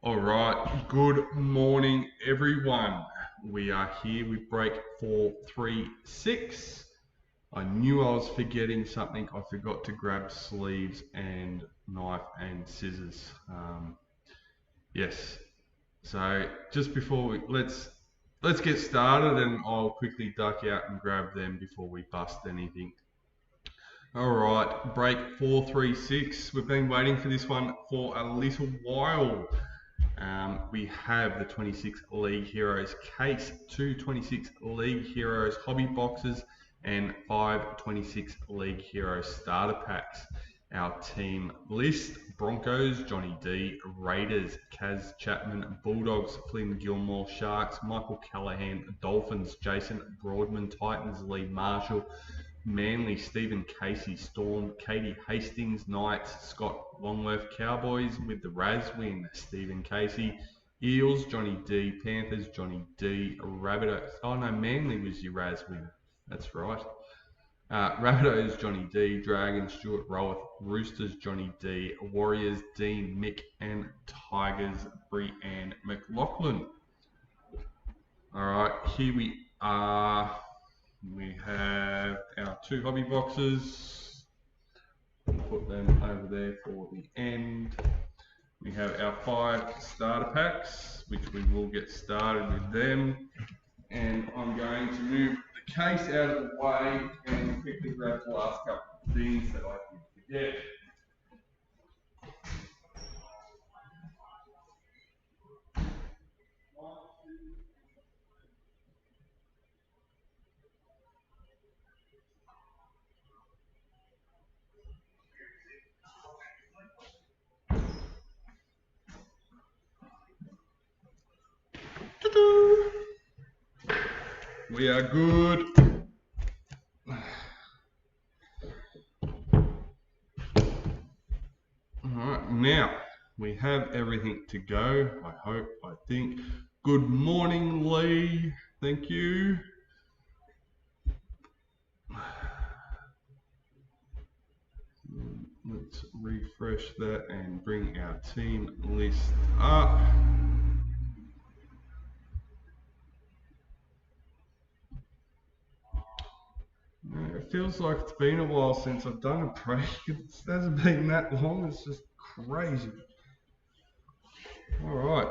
All right, good morning, everyone. We are here with break 436. I knew I was forgetting something. I forgot to grab sleeves and knife and scissors. Yes. So just before let's get started, and I'll quickly duck out and grab them before we bust anything. All right, break 436. We've been waiting for this one for a little while. We have the 26 League Heroes case, 2 26 League Heroes hobby boxes, and 5 26 League Heroes starter packs. Our team list: Broncos, Johnny D; Raiders, Kaz Chapman; Bulldogs, Flynn, Gilmour; Sharks, Michael Callaghan; Dolphins, Jason Broadman; Titans, Lee Marschall; Manly, Stephen Casey; Storm, Katie Hastings; Knights, Scott Longworth; Cowboys with the Raz win, Stephen Casey; Eels, Johnny D; Panthers, Johnny D; Rabbitohs, oh no, Manly was your Raz win, that's right. Rabbitohs, Johnny D; Dragons, Stuart, Roworth; Roosters, Johnny D; Warriors, Dean, Mich; and Tigers, Brianne, McLauchlan. Alright, here we are. We have our 2 hobby boxes. Put them over there for the end. We have our 5 starter packs, which we will get started with them. And I'm going to move the case out of the way and quickly grab the last couple of things that I can forget. We are good. Alright, now we have everything to go. I think. Good morning, Lee. Thank you. Let's refresh that and bring our team list up. It feels like it's been a while since I've done a break. It hasn't been that long. It's just crazy. All right.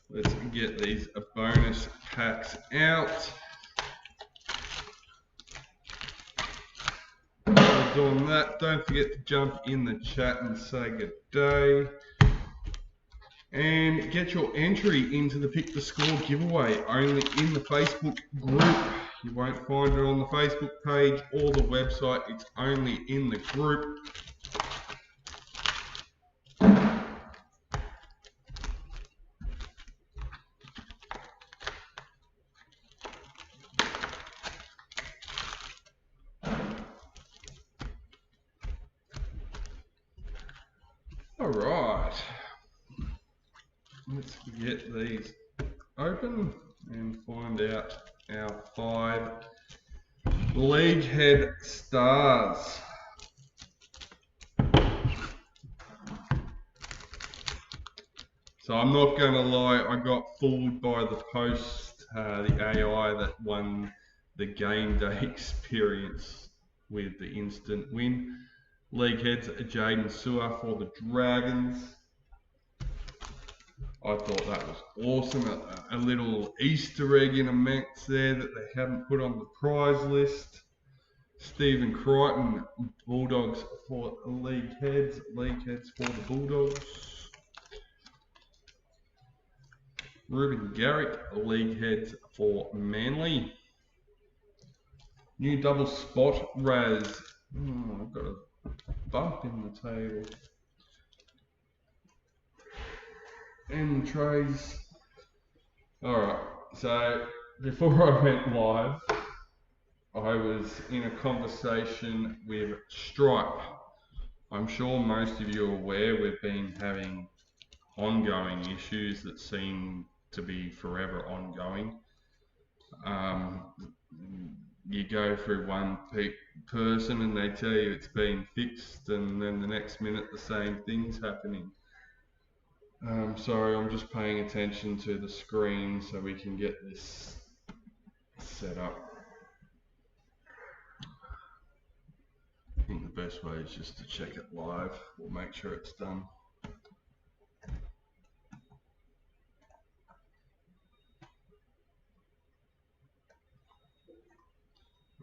Let's get these bonus packs out. While doing that, don't forget to jump in the chat and say good day. And get your entry into the Pick the Score giveaway only in the Facebook group. You won't find it on the Facebook page or the website. It's only in the group. All right. Let's get these open and find out our 5 league head stars. So I'm not going to lie, I got fooled by the post, the AI that won the game day experience with the instant win. League heads, Jaden Sewer for the Dragons. I thought that was awesome. A little Easter egg in a mix there that they haven't put on the prize list. Stephen Crichton, Bulldogs for league heads for the Bulldogs. Ruben Garrick, league heads for Manly. New double spot Raz. I've got a bump in the table. And the trays. Alright, so before I went live, I was in a conversation with Stripe. I'm sure most of you are aware we've been having ongoing issues that seem to be forever ongoing. you go through one person and they tell you it's been fixed, and then the next minute the same thing's happening. Sorry, I'm just paying attention to the screen so we can get this set up. I think the best way is just to check it live. We'll make sure it's done.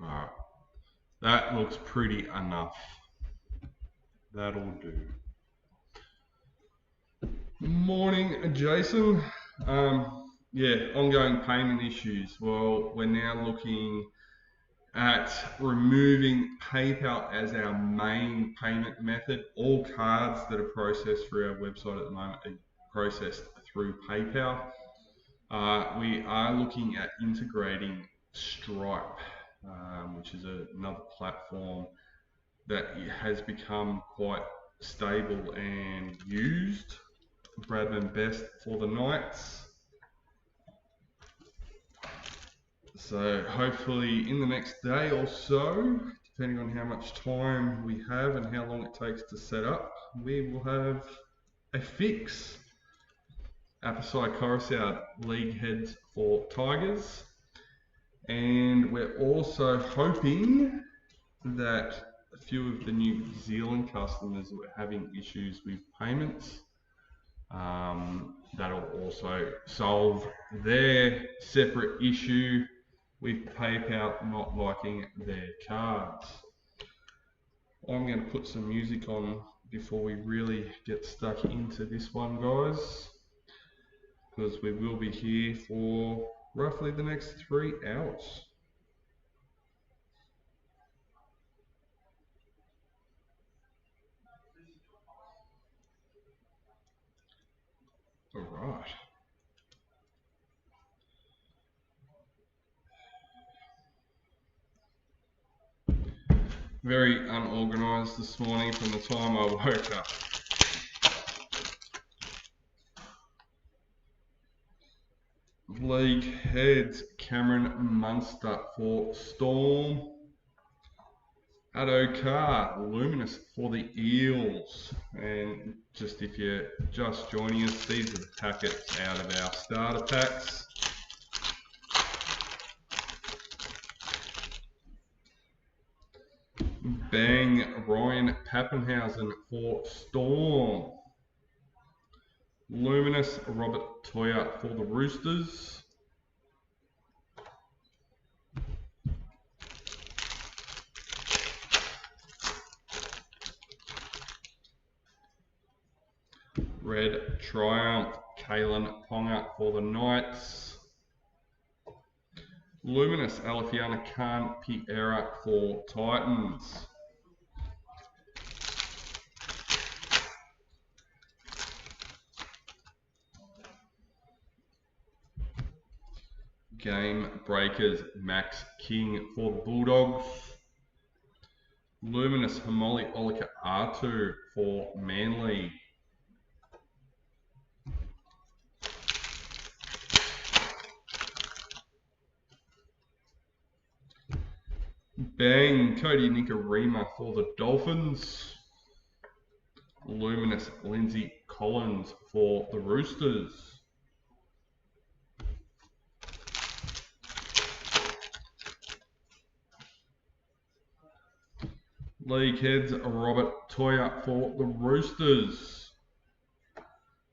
Alright, that looks pretty enough. That'll do. Morning, Jason. Yeah, ongoing payment issues. Well, we're now looking at removing PayPal as our main payment method. All cards that are processed through our website at the moment are processed through PayPal. We are looking at integrating Stripe, which is another platform that has become quite stable and used. Broadman best for the Knights. So hopefully in the next day or so, depending on how much time we have and how long it takes to set up, we will have a fix. Apasai Coruscant league heads for Tigers. And we're also hoping that a few of the New Zealand customers that were having issues with payments, that'll also solve their separate issue with PayPal not liking their cards. I'm going to put some music on before we really get stuck into this one, guys, because we will be here for roughly the next 3 hours. All right. Very unorganised this morning from the time I woke up. League heads, Cameron Munster for Storm. Adokar, Luminous for the Eels. And just if you're just joining us, these are the packets out of our starter packs. Bang, Ryan Pappenhausen for Storm. Luminous, Robert Toya for the Roosters. Red Triumph, Kalen Ponga for the Knights. Luminous, Alifiana Khan Piera for Titans. Game Breakers, Max King for the Bulldogs. Luminous, Hamoli Olika Artu for Manly. Bang, Cody Nikarima for the Dolphins. Luminous, Lindsay Collins for the Roosters. League heads, Robert Toya for the Roosters.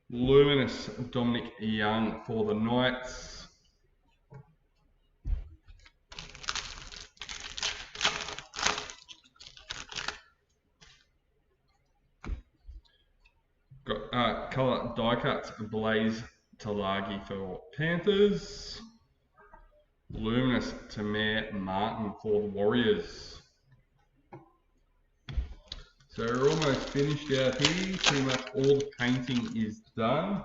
Luminous, Dominic Young for the Knights. Got colour die cuts, Blaze Talagi for Panthers. Luminous, Tamir Martin for the Warriors. So we're almost finished out here. Pretty much all the painting is done.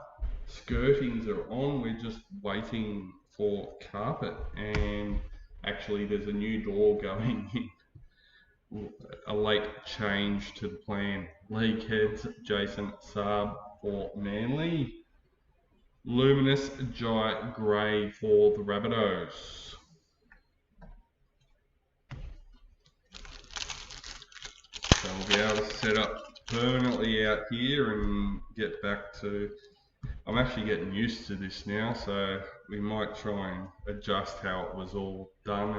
Skirtings are on. We're just waiting for carpet. And actually there's a new door going in. A late change to the plan. League heads, Jason Saab for Manly. Luminous, Jai Gray for the Rabbitohs. be able to set up permanently out here and get back to... I'm actually getting used to this now, so we might try and adjust how it was all done,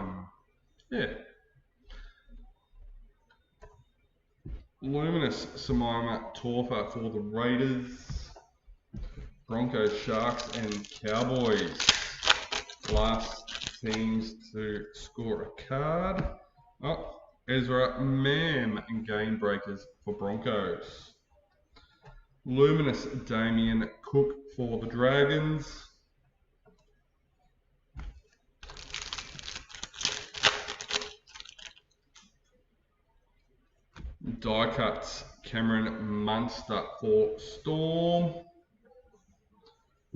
and yeah. Luminous Simona Torfa for the Raiders. Broncos, Sharks and Cowboys. Last teams to score a card. Oh, Ezra Mam and Game Breakers for Broncos. Luminous Damien Cook for the Dragons. Die Cuts Cameron Munster for Storm.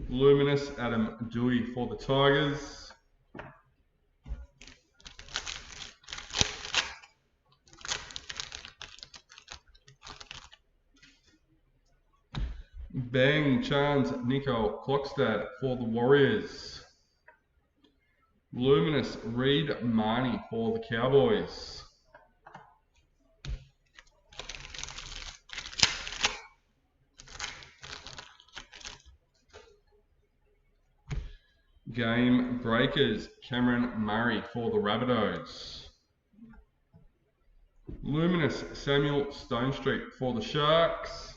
Luminous Adam Dewey for the Tigers. Bang Chance Nico Klokstad for the Warriors. Luminous Reed Marnie for the Cowboys. Game Breakers Cameron Murray for the Rabbitohs. Luminous Samuel Stonestreet for the Sharks.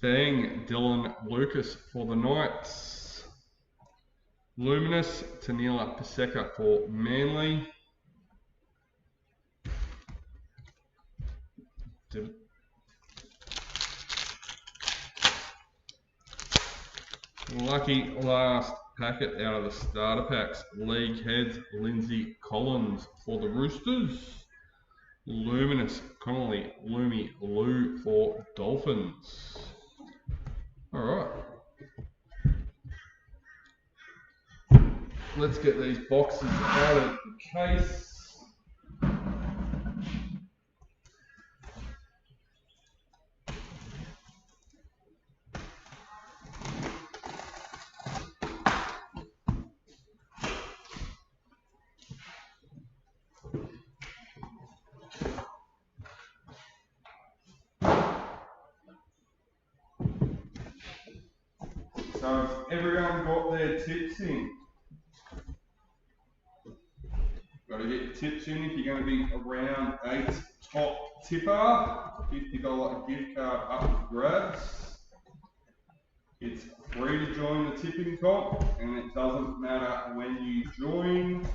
Bang Dylan Lucas for the Knights. Luminous Tanila Paseka for Manly. Lucky last packet out of the starter packs. League Heads Lindsay Collins for the Roosters. Luminous Connolly Loomy Lou for Dolphins. Alright. Let's get these boxes out of the case. So has everyone got their tips in? Got to get your tips in if you're going to be a round 8 top tipper. $50 gift card up for grabs. It's free to join the tipping comp, and it doesn't matter when you join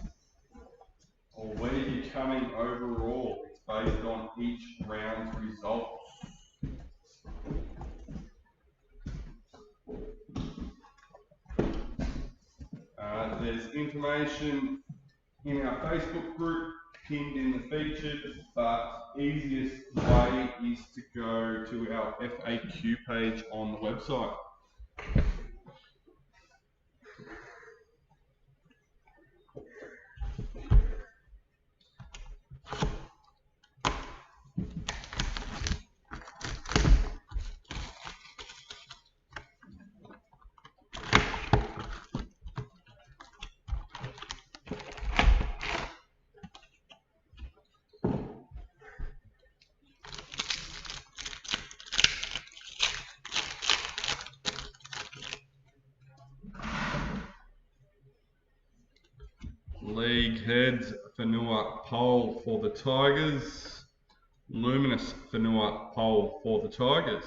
or where you're coming overall. It's based on each round's results. There's information in our Facebook group pinned in the featured, but easiest way is to go to our FAQ page on the website. League Heads Whenua Pole for the Tigers. Luminous Whenua Pole for the Tigers.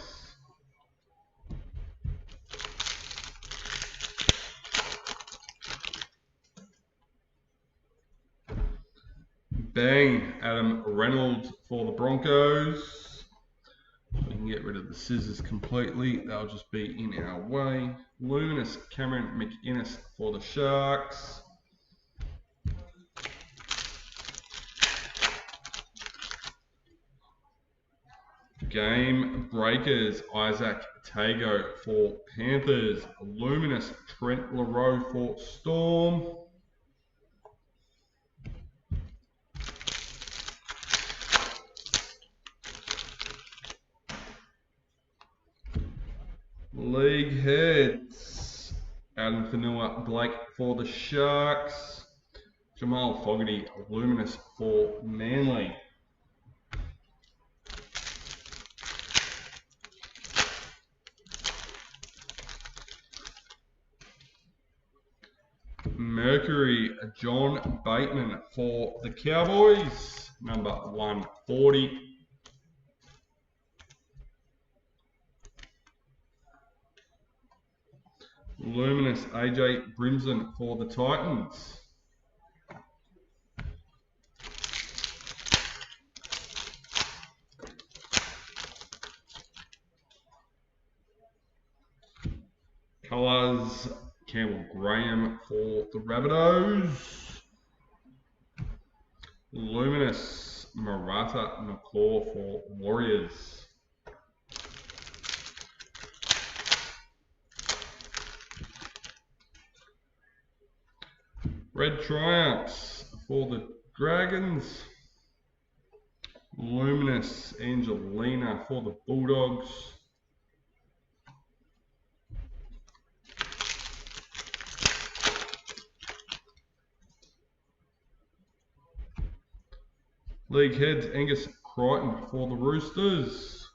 Bang Adam Reynolds for the Broncos. We can get rid of the scissors completely, they'll just be in our way. Luminous Cameron McInnes for the Sharks. Game Breakers Isaac Tago for Panthers. Luminous Trent LaRoe for Storm. League heads. Adam Fanua, Blake for the Sharks. Jamal Fogarty, Luminous for Manly. Mercury, John Bateman for the Cowboys, number 140. Luminous, AJ Brimson for the Titans. Colours, Campbell Graham for the Rabbitohs. Luminous, Marata McLauchlan for Warriors. Red Triumphs for the Dragons. Luminous, Angelina for the Bulldogs. League heads, Angus Crichton for the Roosters.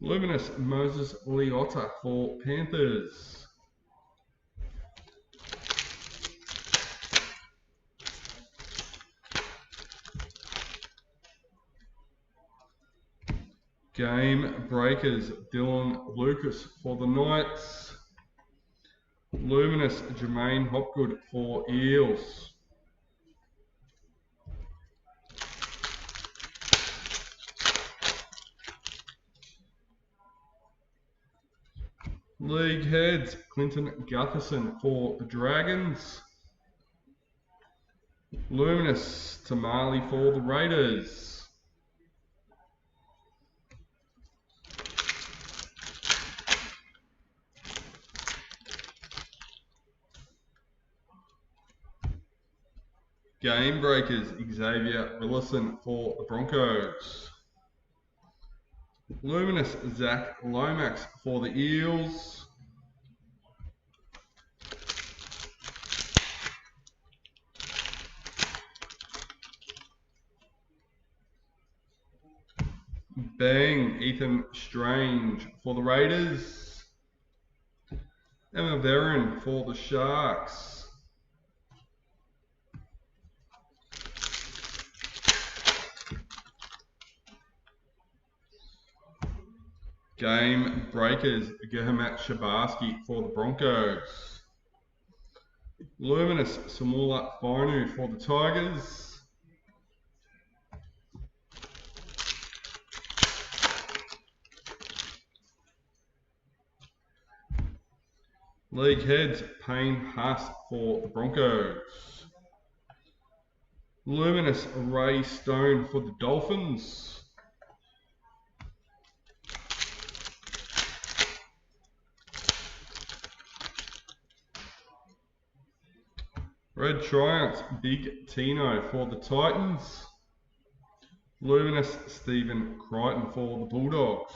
Luminous, Moses Leota for Panthers. Game Breakers, Dylan Lucas for the Knights. Luminous, Jermaine Hopgood for Eels. League heads, Clinton Gutherson for the Dragons. Luminous, Tamale for the Raiders. Game Breakers, Xavier Willison for the Broncos. Luminous, Zach Lomax for the Eels. Bang, Ethan Strange for the Raiders. Emma Veron for the Sharks. Game Breakers, Gerhamat Shabarski for the Broncos. Luminous, Samula Fainu for the Tigers. League heads, Payne Haas for the Broncos. Luminous, Ray Stone for the Dolphins. Red Triumphs, Big Tino for the Titans. Luminous, Stephen Crichton for the Bulldogs.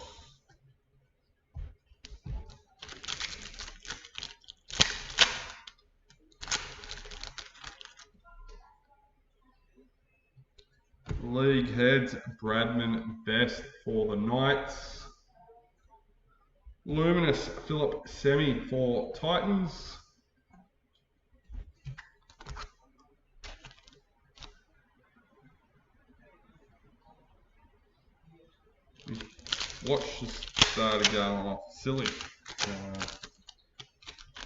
League heads, Bradman Best for the Knights. Luminous, Philip Semi for Titans. Watch just started going off silly.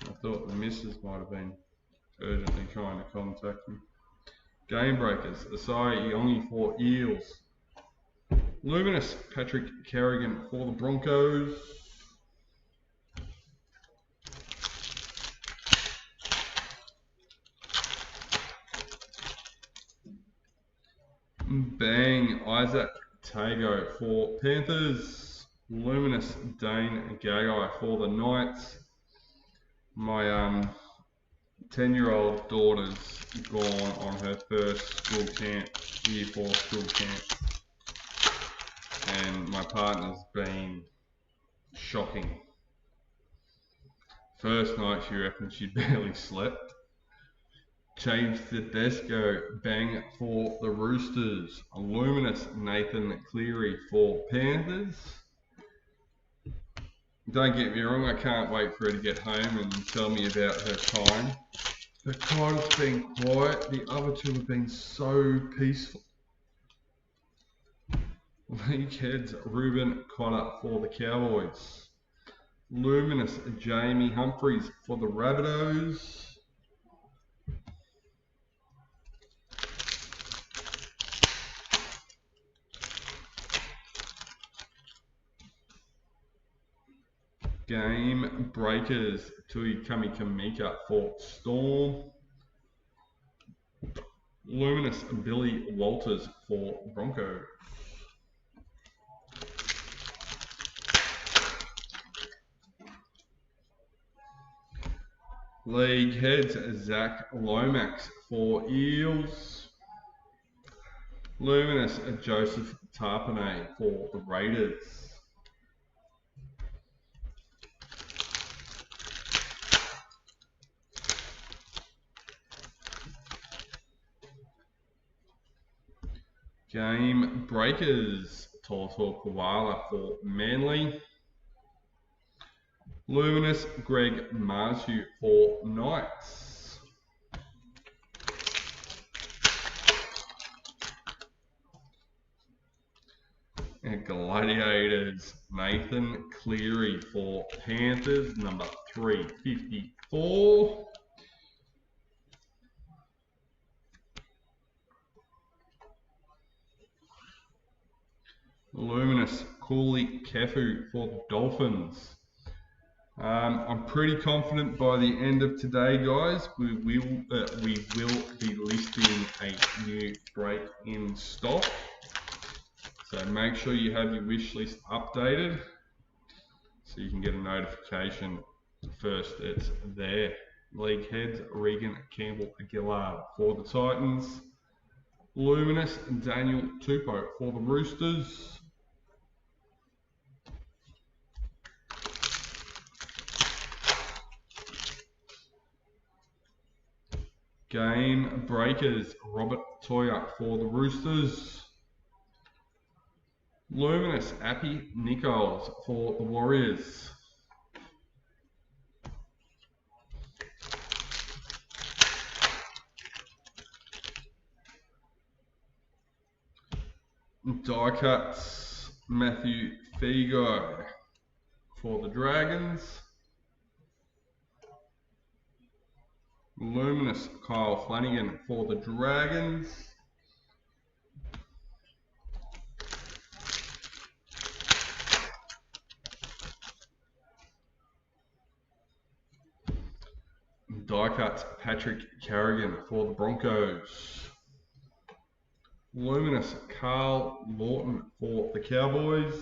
I thought the missus might have been urgently trying to contact me. Game Breakers, Asai Yongi for Eels. Luminous, Patrick Kerrigan for the Broncos. Bang, Isaac Tago for Panthers. Luminous, Dane Gagai for the Knights. My 10-year-old daughter's gone on her first school camp, year 4 school camp. And my partner's been Shocking. First night she reckons she barely slept. James Tedesco, bang for the Roosters. Luminous Nathan Cleary for Panthers. Don't get me wrong, I can't wait for her to get home and tell me about her time. But Kyle's been quiet. The other two have been so peaceful. League heads Ruben Connor for the Cowboys. Luminous Jamie Humphries for the Rabbitohs. Game breakers Tui Kamika for Storm. Luminous Billy Walters for Broncos. League heads Zach Lomax for Eels. Luminous Joseph Tarpanay for the Raiders. Game breakers Tortor Koala for Manly. Luminous Greg Marschall for Knights. And Gladiators Nathan Cleary for Panthers, number 354. Luminous Cooley Kefu for the Dolphins. I'm pretty confident by the end of today, guys, we will be listing a new break in stock. So make sure you have your wish list updated so you can get a notification first it's there. League heads Regan Campbell Gillard for the Titans. Luminous Daniel Tupou for the Roosters. Game breakers Robert Toya for the Roosters. Luminous Appy Nichols for the Warriors. Die cuts Matthew Figo for the Dragons. Luminous Kyle Flanagan for the Dragons. Die cuts Patrick Carrigan for the Broncos. Luminous Carl Lawton for the Cowboys.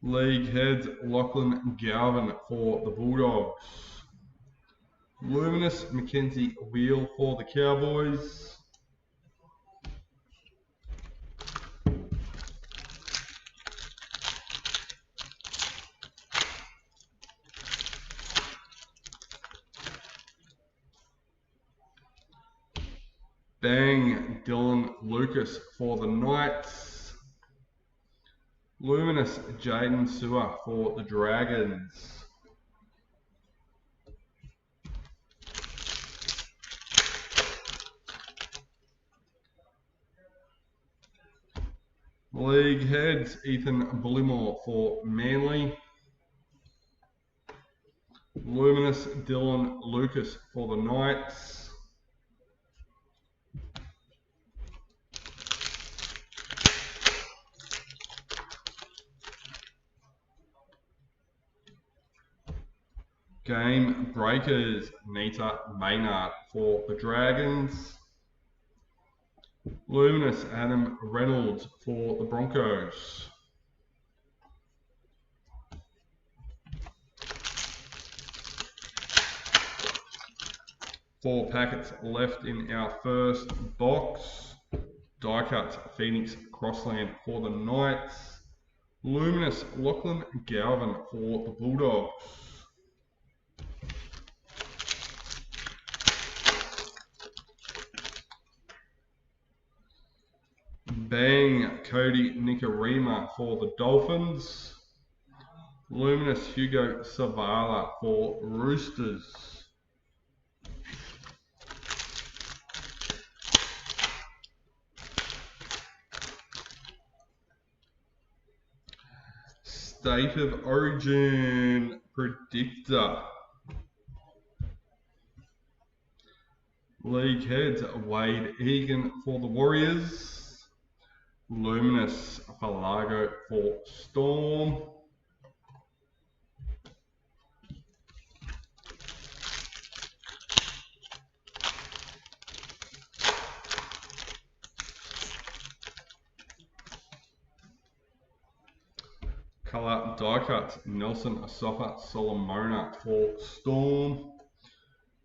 League heads Lachlan Galvin for the Bulldogs. Luminous Mackenzie Wheel for the Cowboys. Bang Dylan Lucas for the Knights. Luminous Jaden Sewer for the Dragons. League heads Ethan Bullymore for Manly. Luminous Dylan Lucas for the Knights. Game breakers Nita Maynard for the Dragons. Luminous Adam Reynolds for the Broncos. 4 packets left in our first box. Die cuts, Phoenix Crossland for the Knights. Luminous, Lachlan Galvin for the Bulldogs. Bang, Cody Nikarima for the Dolphins. Luminous, Hugo Savala for Roosters. State of Origin Predictor. League heads, Wade Egan for the Warriors. Luminous, Falago for Storm. Colour die cuts, Nelson Asafa Solomona for Storm.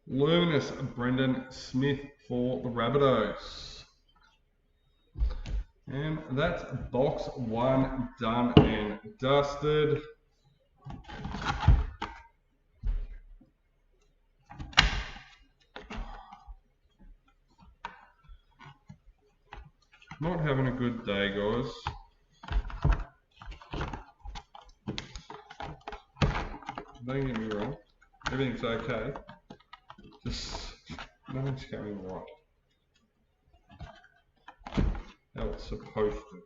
Luminous, Brendan Smith for the Rabbitohs. And that's box 1 done and dusted. Not having a good day, guys. Don't get me wrong, everything's okay. Just nothing's going right. How it's supposed to.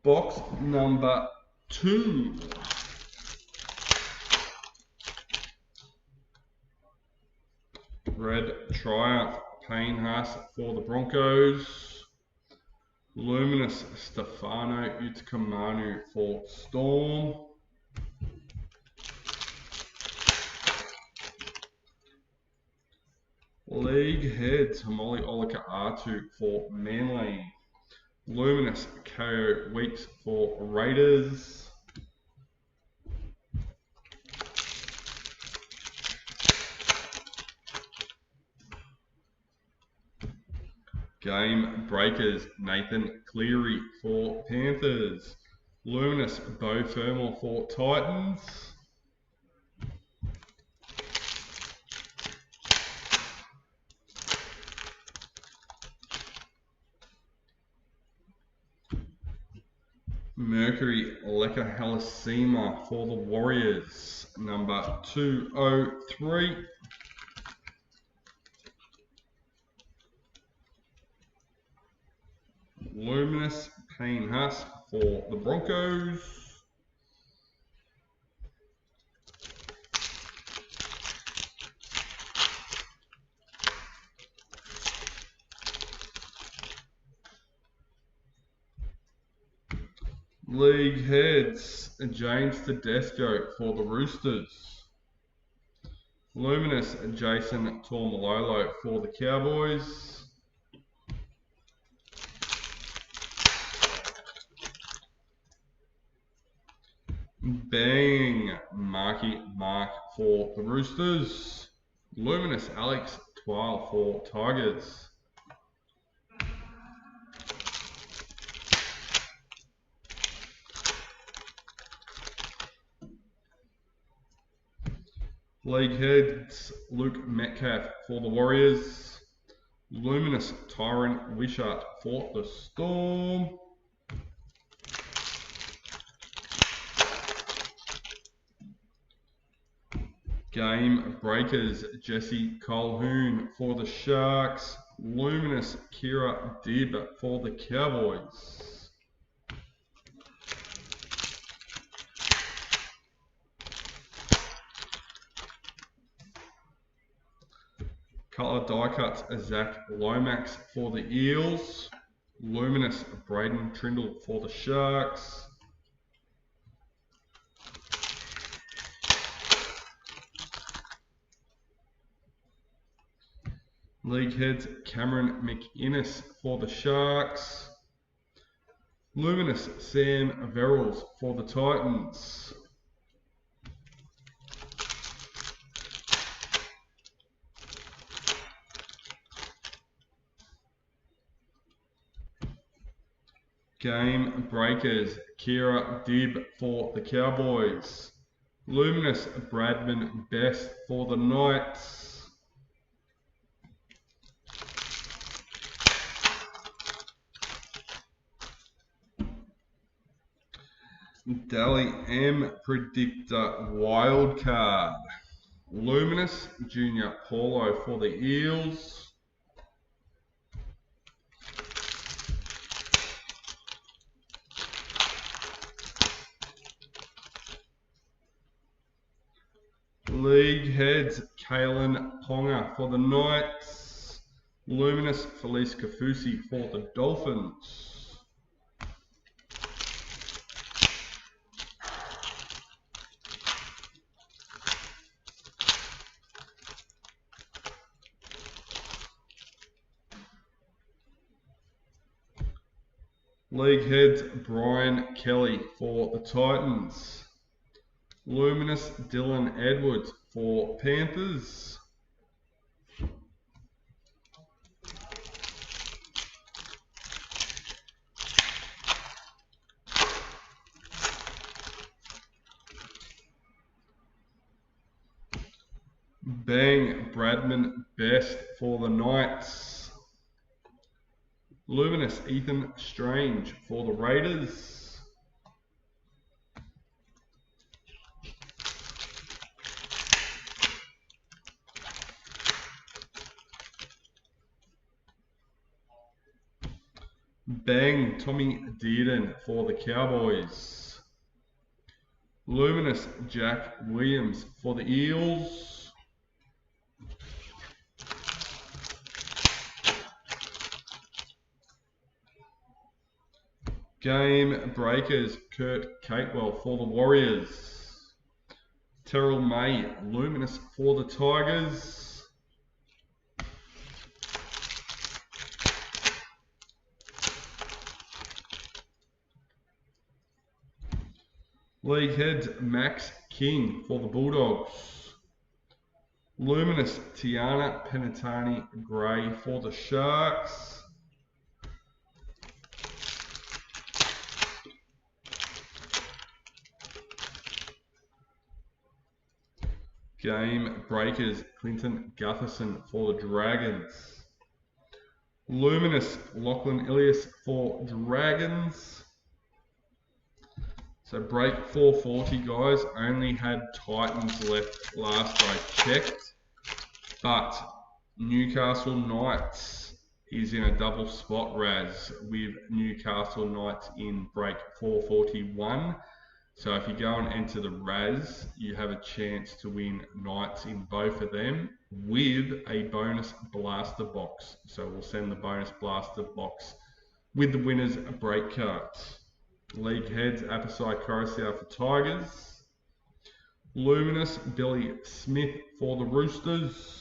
Box number 2. Red Triumph, Payne Haas for the Broncos. Luminous, Stefano Utkamanu for Storm. League heads, Hamoli Olika Atu for Manly. Luminous, KO Weeks for Raiders. Game Breakers, Nathan Cleary for Panthers. Luminous, Bo Fermor for Titans. Mercury Leka Halasima for the Warriors, number 203. Luminous Payne Haas for the Broncos. League heads, James Tedesco for the Roosters. Luminous, Jason Tormalolo for the Cowboys. Bang, Marky Mark for the Roosters. Luminous, Alex Twile for Tigers. League heads, Luke Metcalf for the Warriors. Luminous, Tyron Wishart for the Storm. Game Breakers, Jesse Colhoun for the Sharks. Luminous, Kira Dibb for the Cowboys. Colour die cuts, Zach Lomax for the Eels. Luminous, Braden Trindle for the Sharks. League heads, Cameron McInnes for the Sharks. Luminous, Sam Verrills for the Titans. Game breakers, Kira Dibb for the Cowboys. Luminous, Bradman Best for the Knights. Dally M Predictor Wildcard. Luminous, Junior Paulo for the Eels. League heads, Kalen Ponga for the Knights. Luminous, Felice Kafusi for the Dolphins. League heads, Brian Kelly for the Titans. Luminous, Dylan Edwards for Panthers. Bang, Bradman Best for the Knights. Luminous, Ethan Strange for the Raiders. Bang, Tommy Dearden for the Cowboys. Luminous, Jack Williams for the Eels. Game breakers, Kurt Catewell for the Warriors. Terrell May, Luminous for the Tigers. League heads, Max King for the Bulldogs. Luminous, Tiana Penatani Gray for the Sharks. Game breakers, Clinton Gutherson for the Dragons. Luminous, Lachlan Ilias for Dragons. So break 440, guys. Only had Titans left last I checked. But Newcastle Knights is in a double spot, Raz, with Newcastle Knights in break 441. So if you go and enter the Raz, you have a chance to win Knights in both of them with a bonus blaster box. So we'll send the bonus blaster box with the winners break cards. League heads, Apasai Coruscant for Tigers. Luminous, Billy Smith for the Roosters.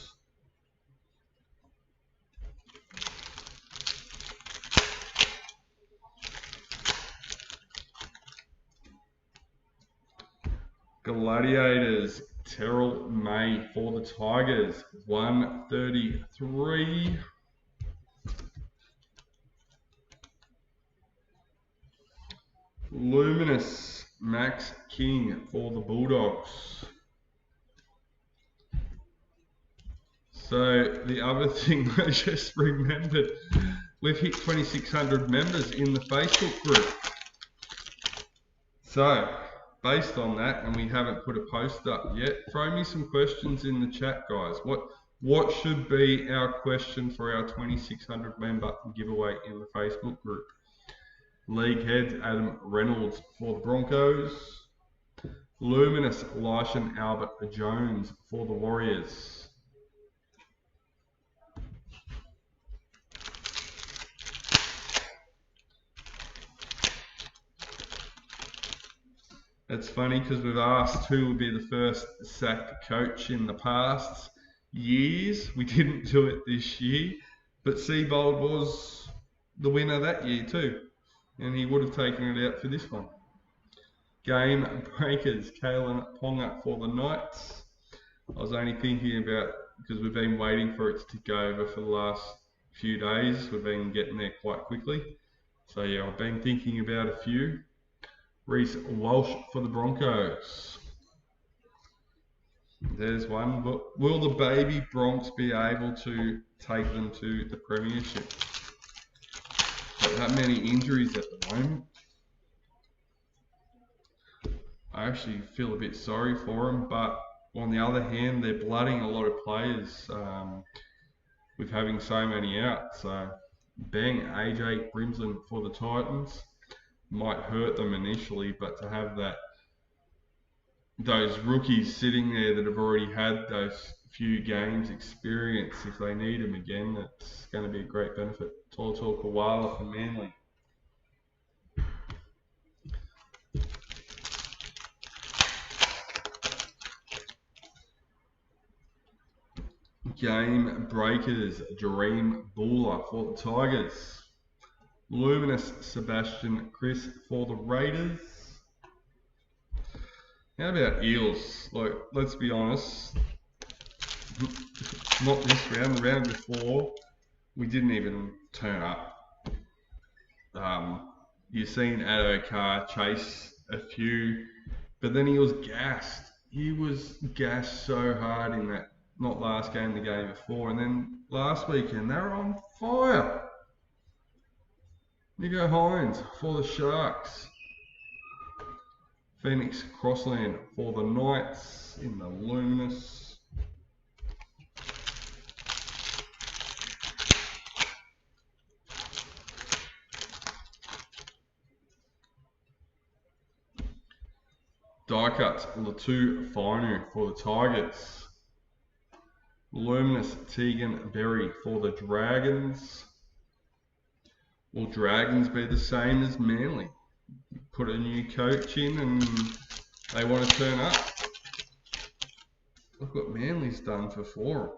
Gladiators, Terrell May for the Tigers, 133. Luminous, Max King for the Bulldogs. So the other thing I just remembered, we've hit 2,600 members in the Facebook group. So based on that, and we haven't put a post up yet, throw me some questions in the chat, guys. What should be our question for our 2,600 member giveaway in the Facebook group? League heads, Adam Reynolds for the Broncos. Luminous, Lyshan Albert Jones for the Warriors. It's funny because we've asked who would be the first sacked coach in the past years. We didn't do it this year, but Seabold was the winner that year too, and he would have taken it out for this one. Game breakers, Callaghan Ponga for the Knights. I was only thinking about, because we've been waiting for it to go over for the last few days. We've been getting there quite quickly. So yeah, I've been thinking about a few. Reece Walsh for the Broncos. There's one. But will the baby Bronx be able to take them to the premiership? Got that many injuries at the moment. I actually feel a bit sorry for them, but on the other hand, they're blooding a lot of players with having so many out. So, bang, AJ Brimsley for the Titans. Might hurt them initially, but to have those rookies sitting there that have already had those few games experience, if they need them again, it's going to be a great benefit. Tolto Koala for Manly. Game breakers, Dream Buller for the Tigers. Luminous Sebastian Chris for the Raiders. How about Eels? Like, let's be honest, not this round, the round before, we didn't even turn up. You've seen Addo chase a few, but then he was gassed. He was gassed so hard in that, not last game, the game before, and then last weekend, they were on fire. Nico Hines for the Sharks. Phoenix Crossland for the Knights in the Luminous. Die cuts, Latu Finu for the Tigers. Luminous Tegan Berry for the Dragons. Will Dragons be the same as Manly? Put a new coach in and they want to turn up. Look what Manly's done for 4.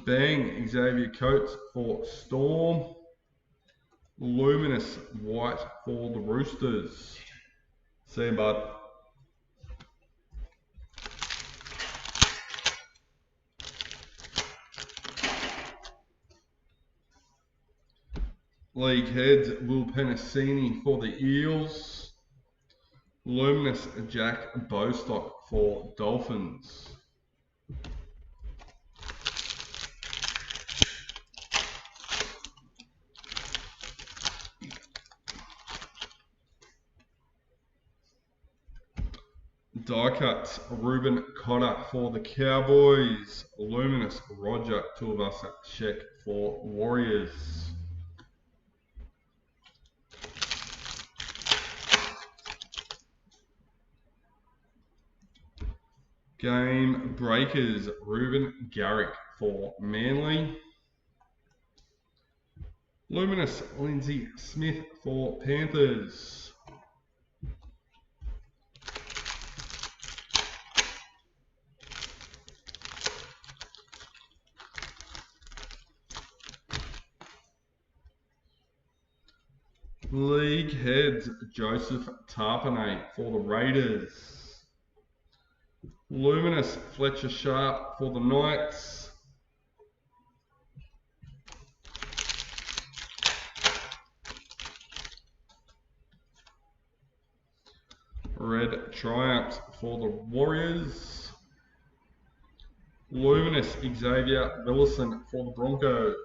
Bang, Xavier Coates for Storm. Luminous White for the Roosters. See you, bud. League heads, Will Penasini for the Eels. Luminous Jack Bostock for Dolphins. Die cuts, Ruben Cotter for the Cowboys. Luminous Roger Tuivasa-Sheck for Warriors. Game breakers, Ruben Garrick for Manly. Luminous Lindsay Smith for Panthers. League heads, Joseph Tarpanay for the Raiders. Luminous Fletcher Sharp for the Knights. Red Triumphs for the Warriors. Luminous Xavier Willison for the Broncos.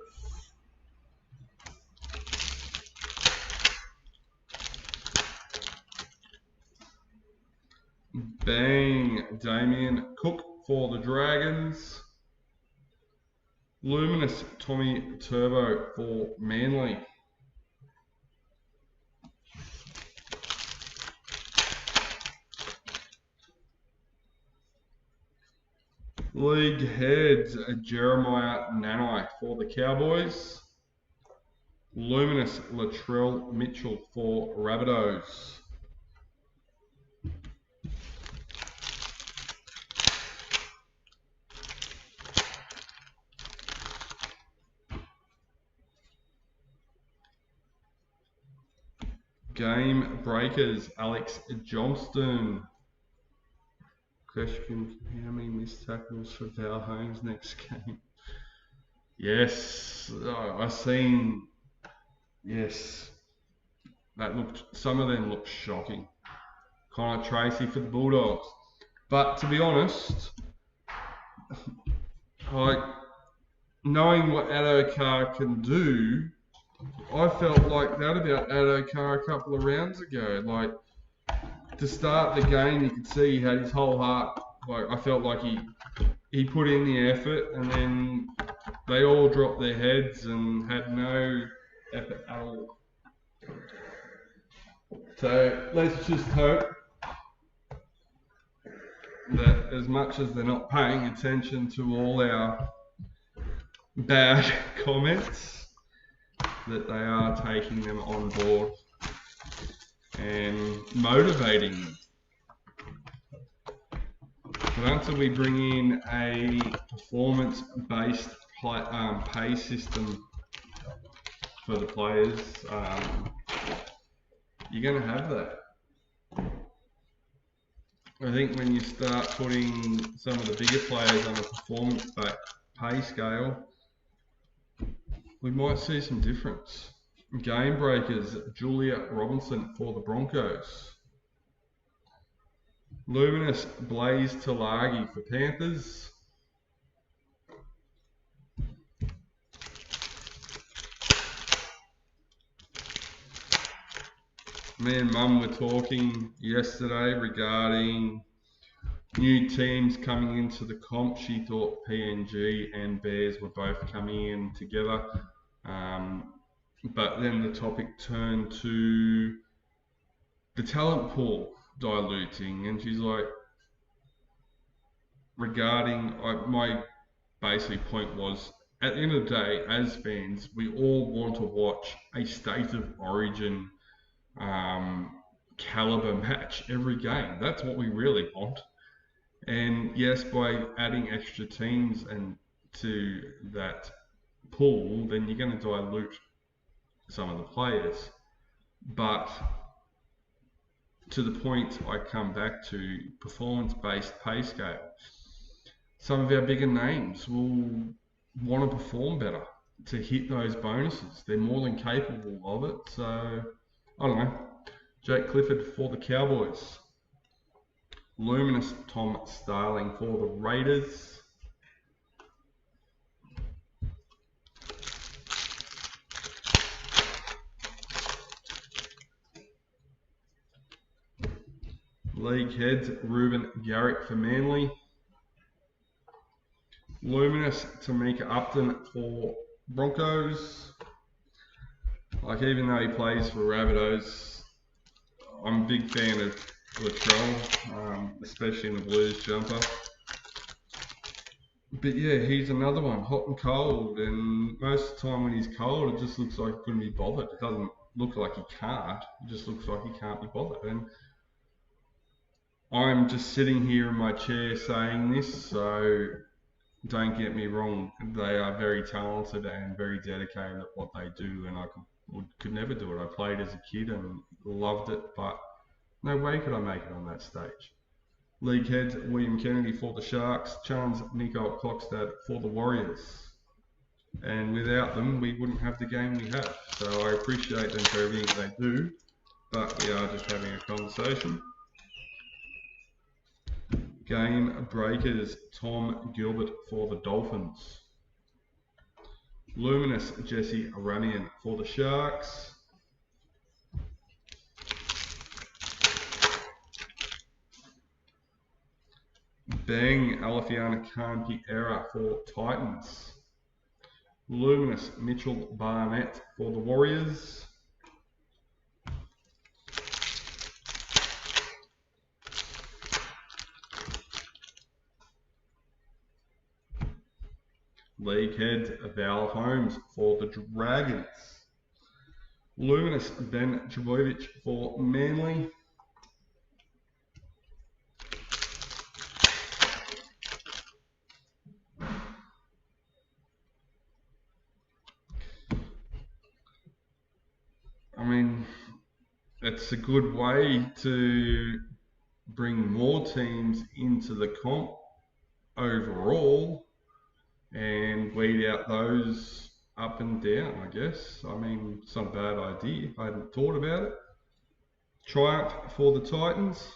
Bang, Damien Cook for the Dragons. Luminous Tommy Turbo for Manly. League heads, Jeremiah Nanai for the Cowboys. Luminous Latrell Mitchell for Rabbitohs. Game breakers, Alex Johnston. Question, how many missed tackles for Val Holmes next game? Yes, I've seen, yes, some of them looked shocking. Connor Tracy for the Bulldogs. But to be honest, knowing what Addo-Carr can do, I felt like that about Addo-Carr a couple of rounds ago. Like, to start the game, you could see he had his whole heart. Like, I felt like he put in the effort, and then they all dropped their heads and had no effort at all. So let's just hope that as much as they're not paying attention to all our bad comments, that they are taking them on board and motivating them. But until we bring in a performance-based pay system for the players, you're going to have that. I think when you start putting some of the bigger players on a performance-based pay scale, we might see some difference. Game breakers, Julia Robinson for the Broncos. Luminous Blaze Talagi for Panthers. Me and Mum were talking yesterday regarding new teams coming into the comp. She thought PNG and Bears were both coming in together. But then the topic turned to the talent pool diluting, and she's like, my basic point was, at the end of the day, as fans, we all want to watch a state of origin caliber match every game. That's what we really want. And yes, by adding extra teams and to that pool, then you're going to dilute some of the players. But to the point I come back to, performance-based pay scale, some of our bigger names will want to perform better to hit those bonuses. They're more than capable of it. So, I don't know. Jake Clifford for the Cowboys. Luminous Tom Starling for the Raiders. League heads, Ruben Garrick for Manly. Luminous Tamika Upton for Broncos. Like, even though he plays for Rabbitohs, I'm a big fan of Latrell, especially in the Blues jumper. But yeah, he's another one, hot and cold, and most of the time when he's cold, it just looks like he couldn't be bothered. It doesn't look like he can't, it just looks like he can't be bothered. And I'm just sitting here in my chair saying this, so don't get me wrong, they are very talented and very dedicated at what they do, and I could never do it. I played as a kid and loved it, but no way could I make it on that stage. League heads, William Kennedy for the Sharks, Chance Nico Klokstad for the Warriors. And without them, we wouldn't have the game we have. So I appreciate them for everything they do, but we are just having a conversation. Game breakers, Tom Gilbert for the Dolphins. Luminous Jesse Ramian for the Sharks. Bang Alafiana Khan-Piera for Titans. Luminous Mitchell Barnett for the Warriors. League head Val Holmes for the Dragons. Luminous Ben Trbojevic for Manly. I mean, it's a good way to bring more teams into the comp overall and weed out those up and down, I guess. I mean, it's not a bad idea. I hadn't thought about it. Triumph for the Titans.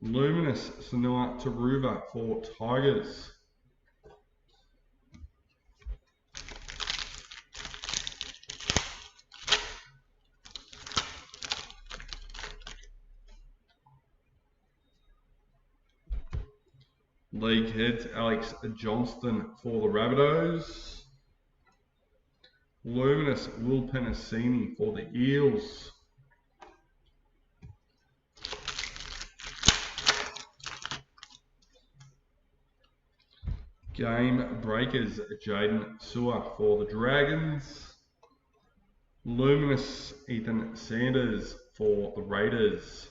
Luminous Sanua Taruva for Tigers. League heads Alex Johnston for the Rabbitohs. Luminous Will Penasini for the Eels. Game Breakers Jaden Sewer for the Dragons. Luminous Ethan Sanders for the Raiders.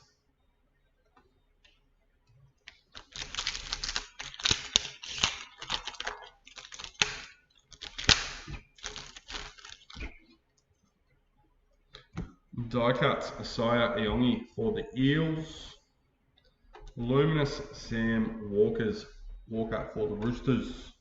Die cuts Asaya Iongi for the Eels. Luminous Sam Walker for the Roosters.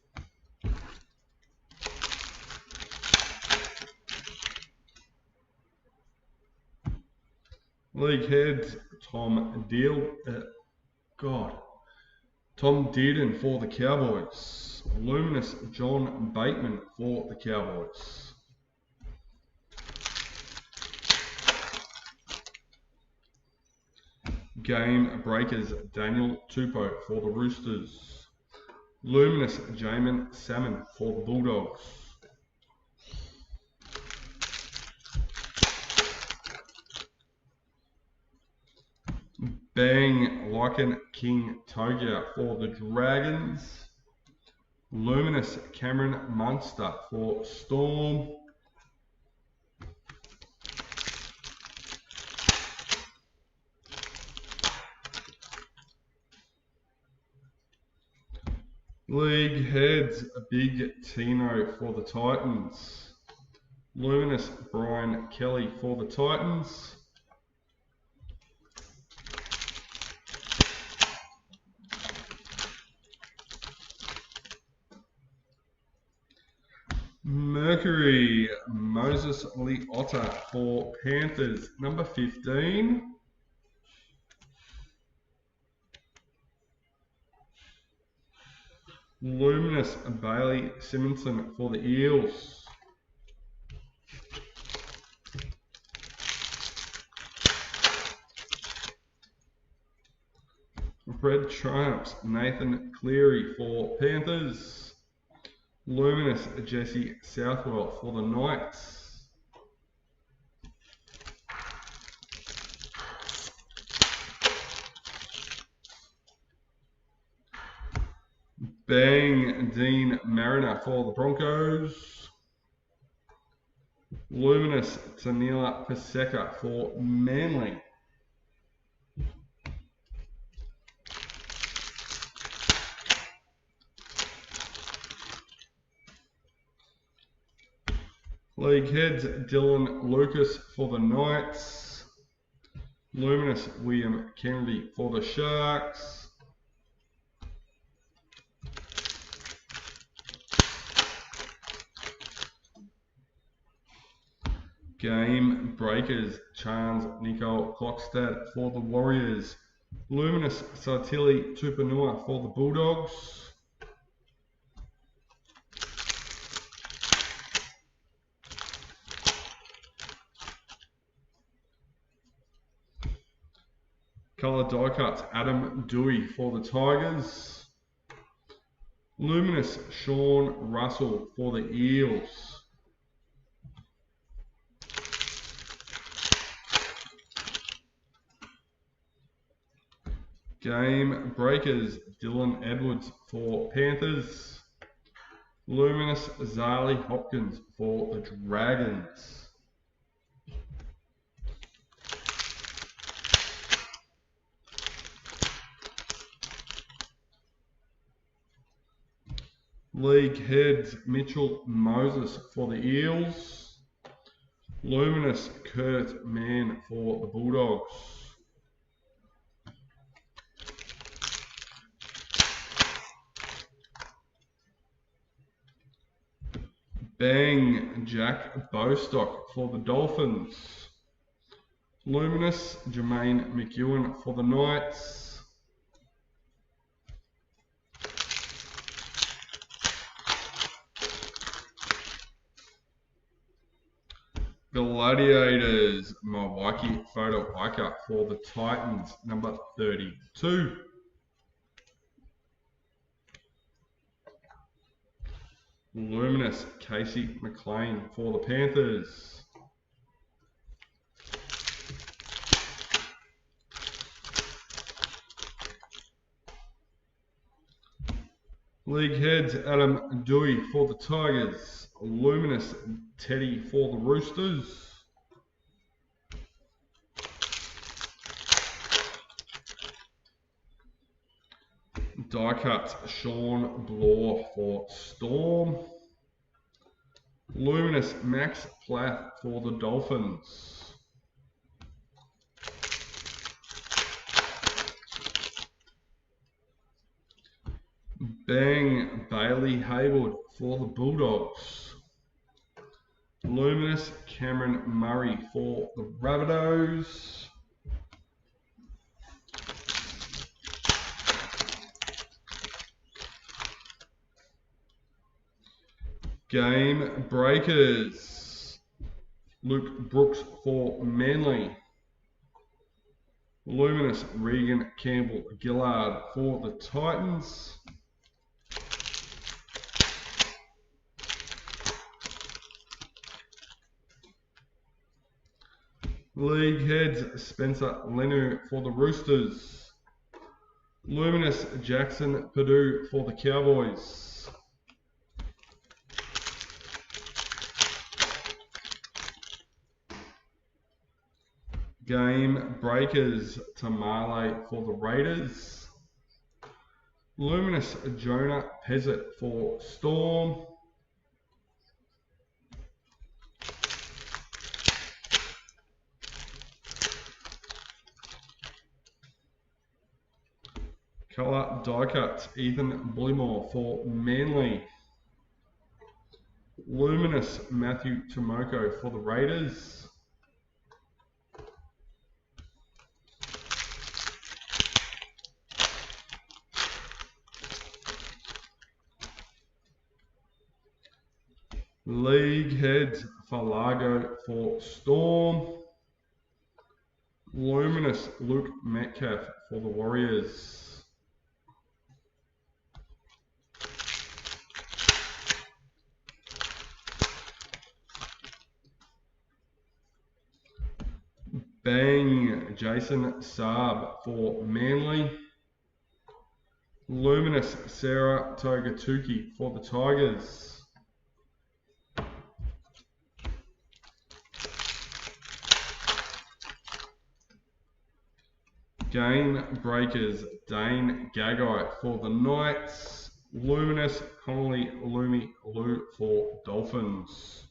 League heads Tom Dearden for the Cowboys. Luminous John Bateman for the Cowboys. Game Breakers Daniel Tupou for the Roosters. Luminous Jamin Salmon for the Bulldogs. Bang Lycan King Togia for the Dragons. Luminous Cameron Munster for Storm. League heads Big Tino for the Titans. Luminous Brian Kelly for the Titans. Mercury Moses Leota for Panthers, number 15. Luminous Bailey Simonson for the Eels. Red Triumphs Nathan Cleary for Panthers. Luminous Jesse Southwell for the Knights. Bang Dean Mariner for the Broncos. Luminous Tanila Paseka for Manly. League heads Dylan Lucas for the Knights. Luminous William Kennedy for the Sharks. Game Breakers Charles Nicole Klokstad for the Warriors. Luminous Sartili Tupanua for the Bulldogs. Colour die cuts Adam Dewey for the Tigers. Luminous Sean Russell for the Eels. Game Breakers Dylan Edwards for Panthers. Luminous Zali Hopkins for the Dragons. League heads Mitchell Moses for the Eels. Luminous Kurt Mann for the Bulldogs. Bang Jack Bostock for the Dolphins. Luminous Jermaine McEwen for the Knights. Gladiators Mawaki Photo Ika for the Titans, number 32. Luminous Casey McLean for the Panthers. League heads Adam Dewey for the Tigers. Luminous Teddy for the Roosters. Die cuts Sean Blore for Storm. Luminous Max Plath for the Dolphins. Bang Bailey Haywood for the Bulldogs. Luminous Cameron Murray for the Rabbitohs. Game Breakers. Luke Brooks for Manly. Luminous Regan Campbell Gillard for the Titans. League heads Spencer Lenu for the Roosters. Luminous Jackson Purdue for the Cowboys. Game Breakers Tamale for the Raiders. Luminous Jonah Pezzett for Storm. Colour die cuts Ethan Bullymore for Manly. Luminous Matthew Tomoko for the Raiders. League heads Falago for Storm. Luminous Luke Metcalf for the Warriors. Bang Jason Saab for Manly. Luminous Sarah Togatuki for the Tigers. Game Breakers Dane Gagai for the Knights. Luminous Connolly Lumi Lou for Dolphins.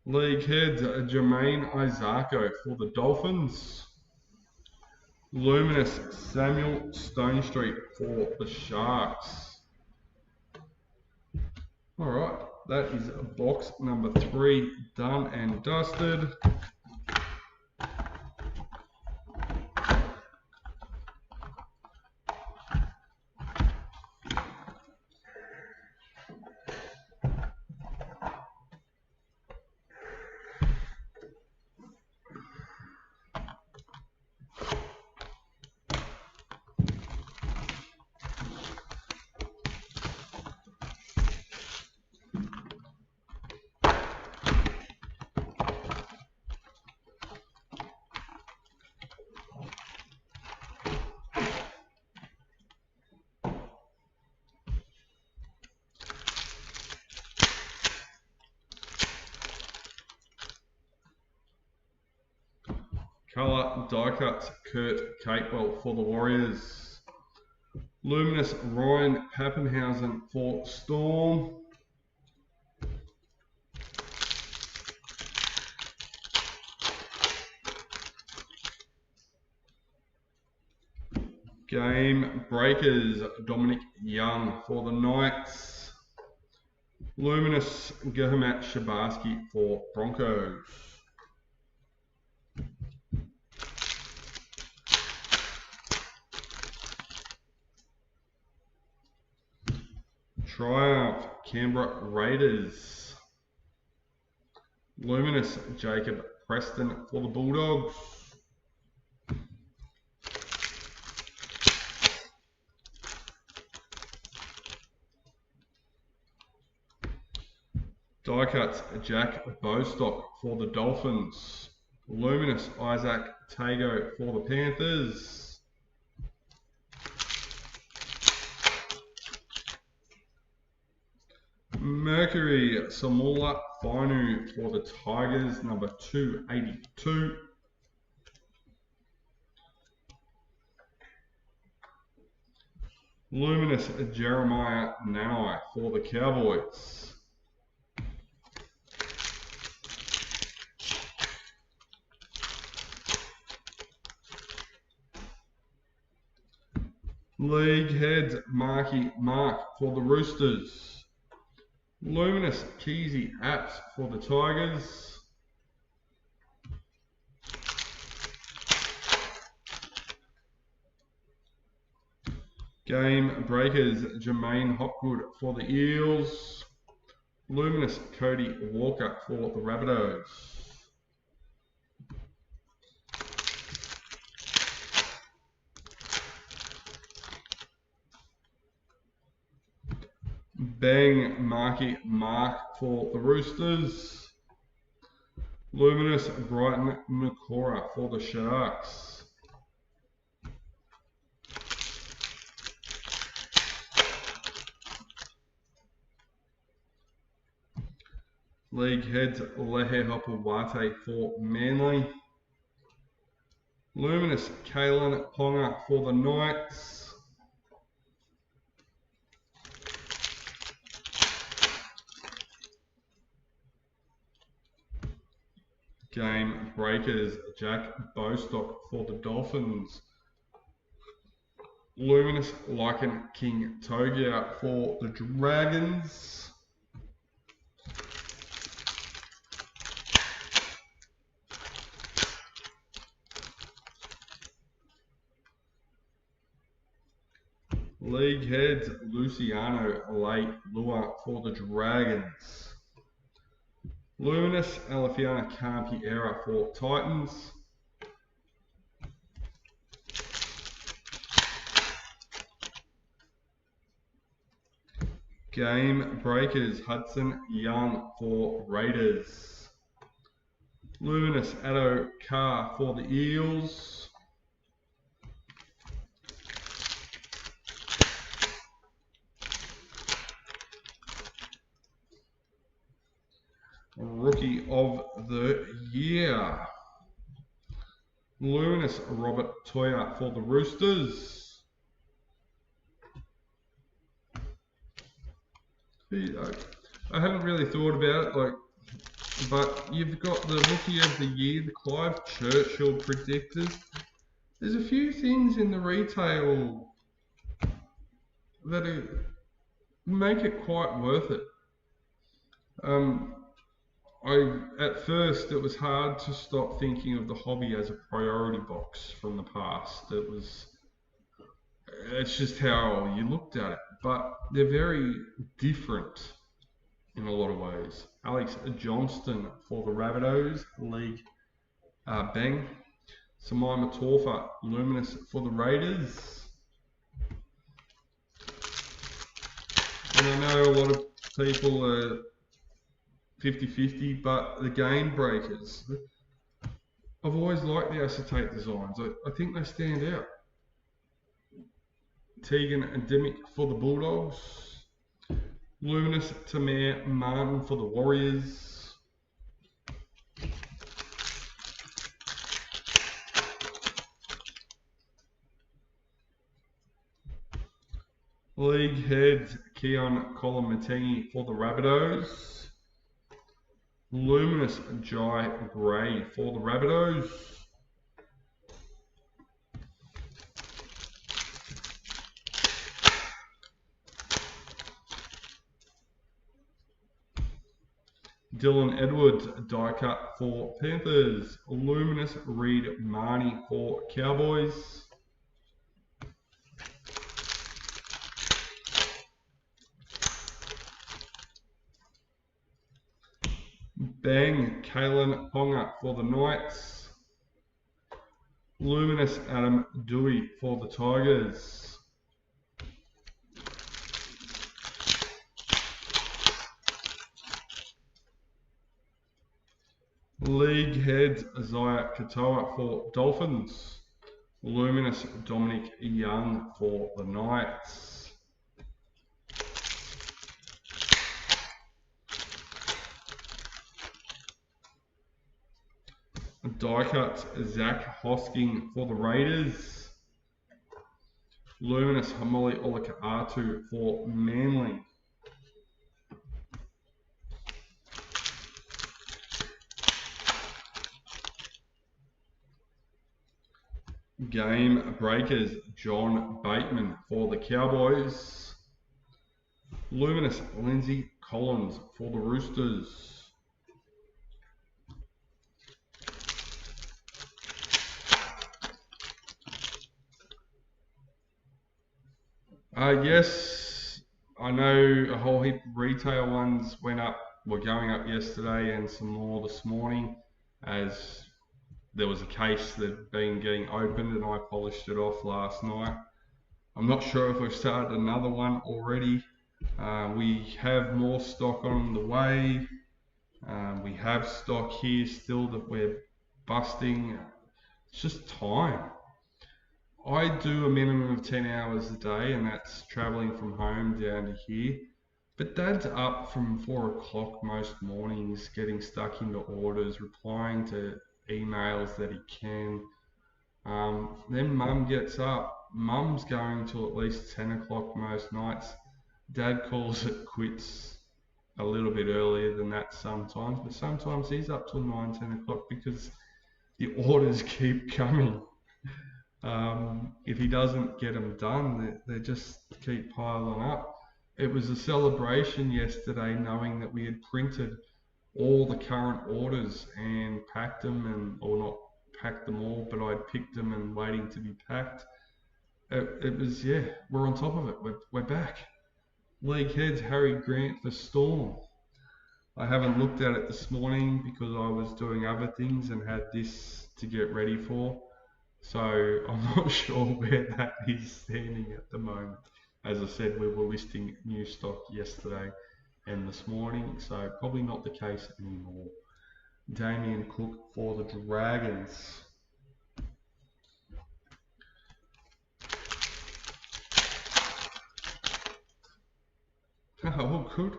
League heads Jermaine Isako for the Dolphins. Luminous Samuel Stone Street for the Sharks. Alright, that is box number 3 done and dusted. Colour die cuts Kurt Capewell for the Warriors. Luminous Ryan Pappenhausen for Storm. Game Breakers, Dominic Young for the Knights. Luminous Gilmour Shabarsky for Broncos. Triumph Canberra Raiders. Luminous Jacob Preston for the Bulldogs. Die cuts Jack Bostock for the Dolphins. Luminous Isaac Tago for the Panthers. Mercury Samula Fainu for the Tigers, number 282. Luminous Jeremiah Nanai for the Cowboys. League Heads Marky Mark for the Roosters. Luminous Keezy Apps for the Tigers. Game Breakers Jermaine Hopgood for the Eels. Luminous Cody Walker for the Rabbitohs. Bang Marky Mark for the Roosters. Luminous Brighton Nakora for the Sharks. League Heads Lehe Hopawate for Manly. Luminous Kalen Ponga for the Knights. Game Breakers Jack Bostock for the Dolphins. Luminous Lycan King Togia for the Dragons. League Heads Luciano Late Lua for the Dragons. Luminous Alefiana Kampi Era for Titans. Game Breakers Hudson Young for Raiders. Luminous Addo Carr for the Eels. Rookie of the Year. Luminous Robert Toya for the Roosters. I haven't really thought about it, but you've got the Rookie of the Year, the Clive Churchill predictors. There's a few things in the retail that make it quite worth it. At first, it was hard to stop thinking of the hobby as a priority box from the past. It's just how you looked at it. But they're very different in a lot of ways. Alex Johnston for the Rabbitohs, League Bang. Samaima Torfa, Luminous for the Raiders. And I know a lot of people are 50-50, but the Game Breakers, I've always liked the acetate designs. I think they stand out. Tegan and Demick for the Bulldogs. Luminous Tamir Martin for the Warriors. League heads Keon Colomatini for the Rabbitohs. Luminous Jai Gray for the Rabbitohs. Dylan Edwards, die cut for Panthers. Luminous Reed Marnie for Cowboys. Bang, Kalen Ponga for the Knights. Luminous Adam Dewey for the Tigers. League heads Isaiah Katoa for Dolphins. Luminous Dominic Young for the Knights. Die cut Zach Hosking for the Raiders. Luminous Hamoli Olaka'atu for Manly. Game breakers John Bateman for the Cowboys. Luminous Lindsay Collins for the Roosters. Yes, I know a whole heap of retail ones were going up yesterday and some more this morning, as there was a case that had been getting opened and I polished it off last night. I'm not sure if we've started another one already. We have more stock on the way. We have stock here still that we're busting. It's just time. I do a minimum of 10 hours a day, and that's traveling from home down to here. But Dad's up from 4 o'clock most mornings, getting stuck into orders, replying to emails that he can. Then Mum gets up. Mum's going till at least 10 o'clock most nights. Dad calls it quits a little bit earlier than that sometimes, but sometimes he's up till 9, 10 o'clock because the orders keep coming. If he doesn't get them done, they just keep piling up. It was a celebration yesterday knowing that we had printed all the current orders and packed them, or not packed them all, but I'd picked them and waiting to be packed. It was, yeah, we're on top of it. We're back. League heads Harry Grant for Storm. I haven't looked at it this morning because I was doing other things and had this to get ready for. So I'm not sure where that is standing at the moment. As I said, we were listing new stock yesterday and this morning, so probably not the case anymore. Damien Cook for the Dragons. Oh, good.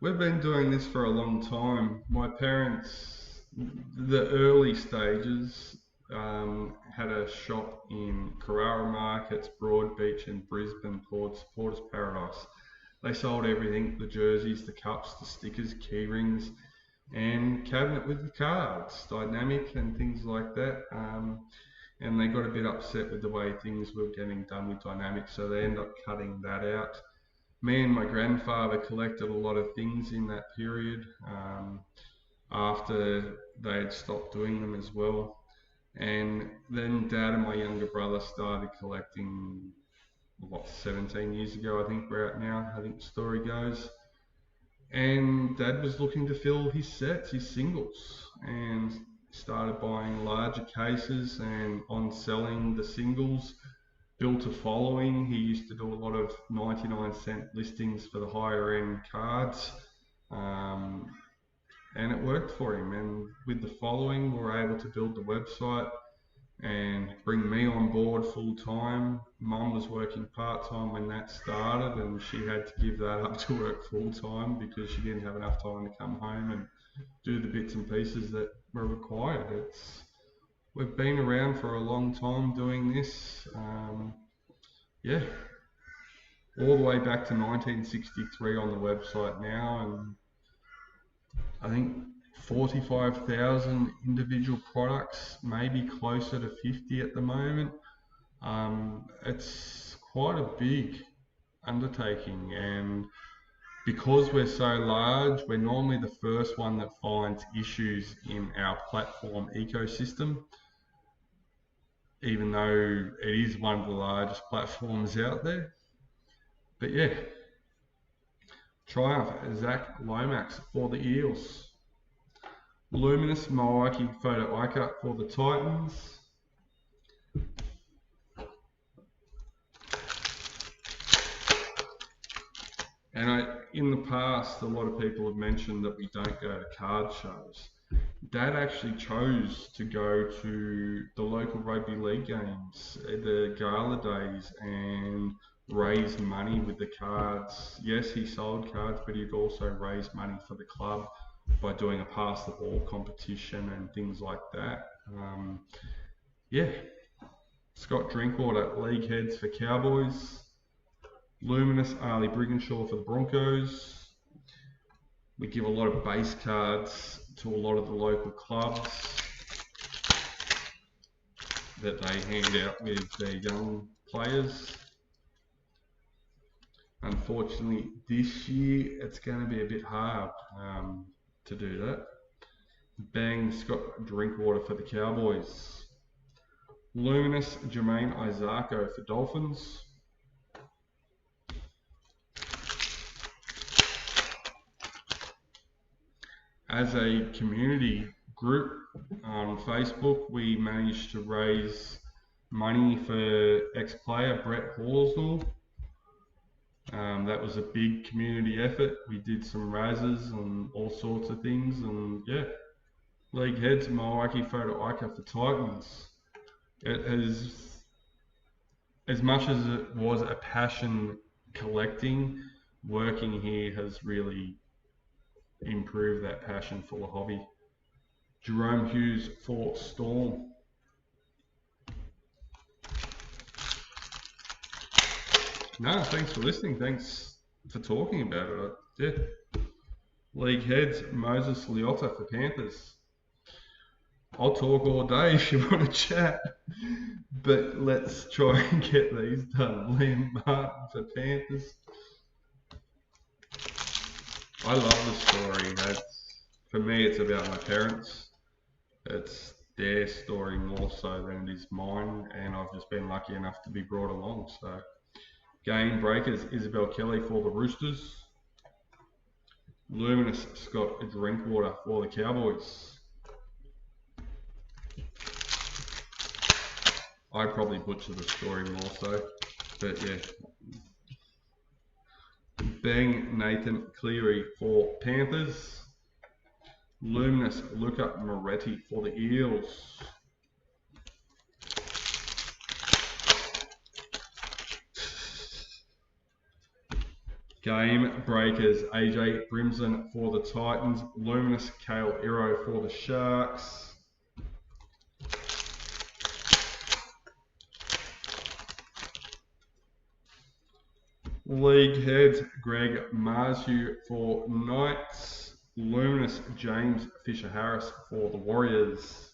We've been doing this for a long time. My parents, the early stages, had a shop in Carrara Markets, Broadbeach and Brisbane, Porter's Paradise. They sold everything, the jerseys, the cups, the stickers, key rings, and cabinet with the cards, dynamic and things like that. And they got a bit upset with the way things were getting done with dynamic, so they ended up cutting that out. Me and my grandfather collected a lot of things in that period after they had stopped doing them as well. And then Dad and my younger brother started collecting, 17 years ago, I think we're at now, I think the story goes. And Dad was looking to fill his sets, his singles, and started buying larger cases and on selling the singles, built a following. He used to do a lot of 99-cent listings for the higher end cards, and it worked for him. And with the following, we were able to build the website and bring me on board full time. Mum was working part time when that started, and she had to give that up to work full time because she didn't have enough time to come home and do the bits and pieces that were required. We've been around for a long time doing this. yeah, all the way back to 1963 on the website now, and I think 45,000 individual products, maybe closer to 50 at the moment. It's quite a big undertaking, and because we're so large, we're normally the first one that finds issues in our platform ecosystem, even though it is one of the largest platforms out there. But yeah, triumph Zach Lomax for the Eels. Luminous Milwaukee photo icon for the Titans. And in the past, a lot of people have mentioned that we don't go to card shows. Dad actually chose to go to the local rugby league games, the gala days, and raise money with the cards. Yes, he sold cards, but he'd also raised money for the club by doing a pass the ball competition and things like that. Yeah, Scott Drinkwater, league heads for Cowboys. Luminous Ali Brigginshaw for the Broncos. We give a lot of base cards to a lot of the local clubs that they hand out with their young players. Unfortunately, this year it's going to be a bit hard to do that. Bang Scott Drinkwater for the Cowboys. Luminous Jermaine Isako for Dolphins. As a community group on Facebook, we managed to raise money for ex-player Brett Horsnell. That was a big community effort. We did some razzes and all sorts of things, and yeah, league heads Milwaukee photo icon for Titans. It has, as much as it was a passion collecting, working here has really improved that passion for the hobby. Jerome Hughes for Storm. No, thanks for listening. Thanks for talking about it. Yeah. League heads Moses Leota for Panthers. I'll talk all day if you want to chat, but let's try and get these done. Liam Martin for Panthers. I love the story. For me, it's about my parents. It's their story more so than it is mine, and I've just been lucky enough to be brought along. So, game breakers Isabel Kelly for the Roosters. Luminous Scott Drinkwater for the Cowboys. I probably butcher the story more so, but yeah. Bang Nathan Cleary for Panthers. Luminous Luca Moretti for the Eels. Game breakers AJ Brimson for the Titans. Luminous Kale Iro for the Sharks. League heads Greg Marschall for Knights. Luminous James Fisher Harris for the Warriors.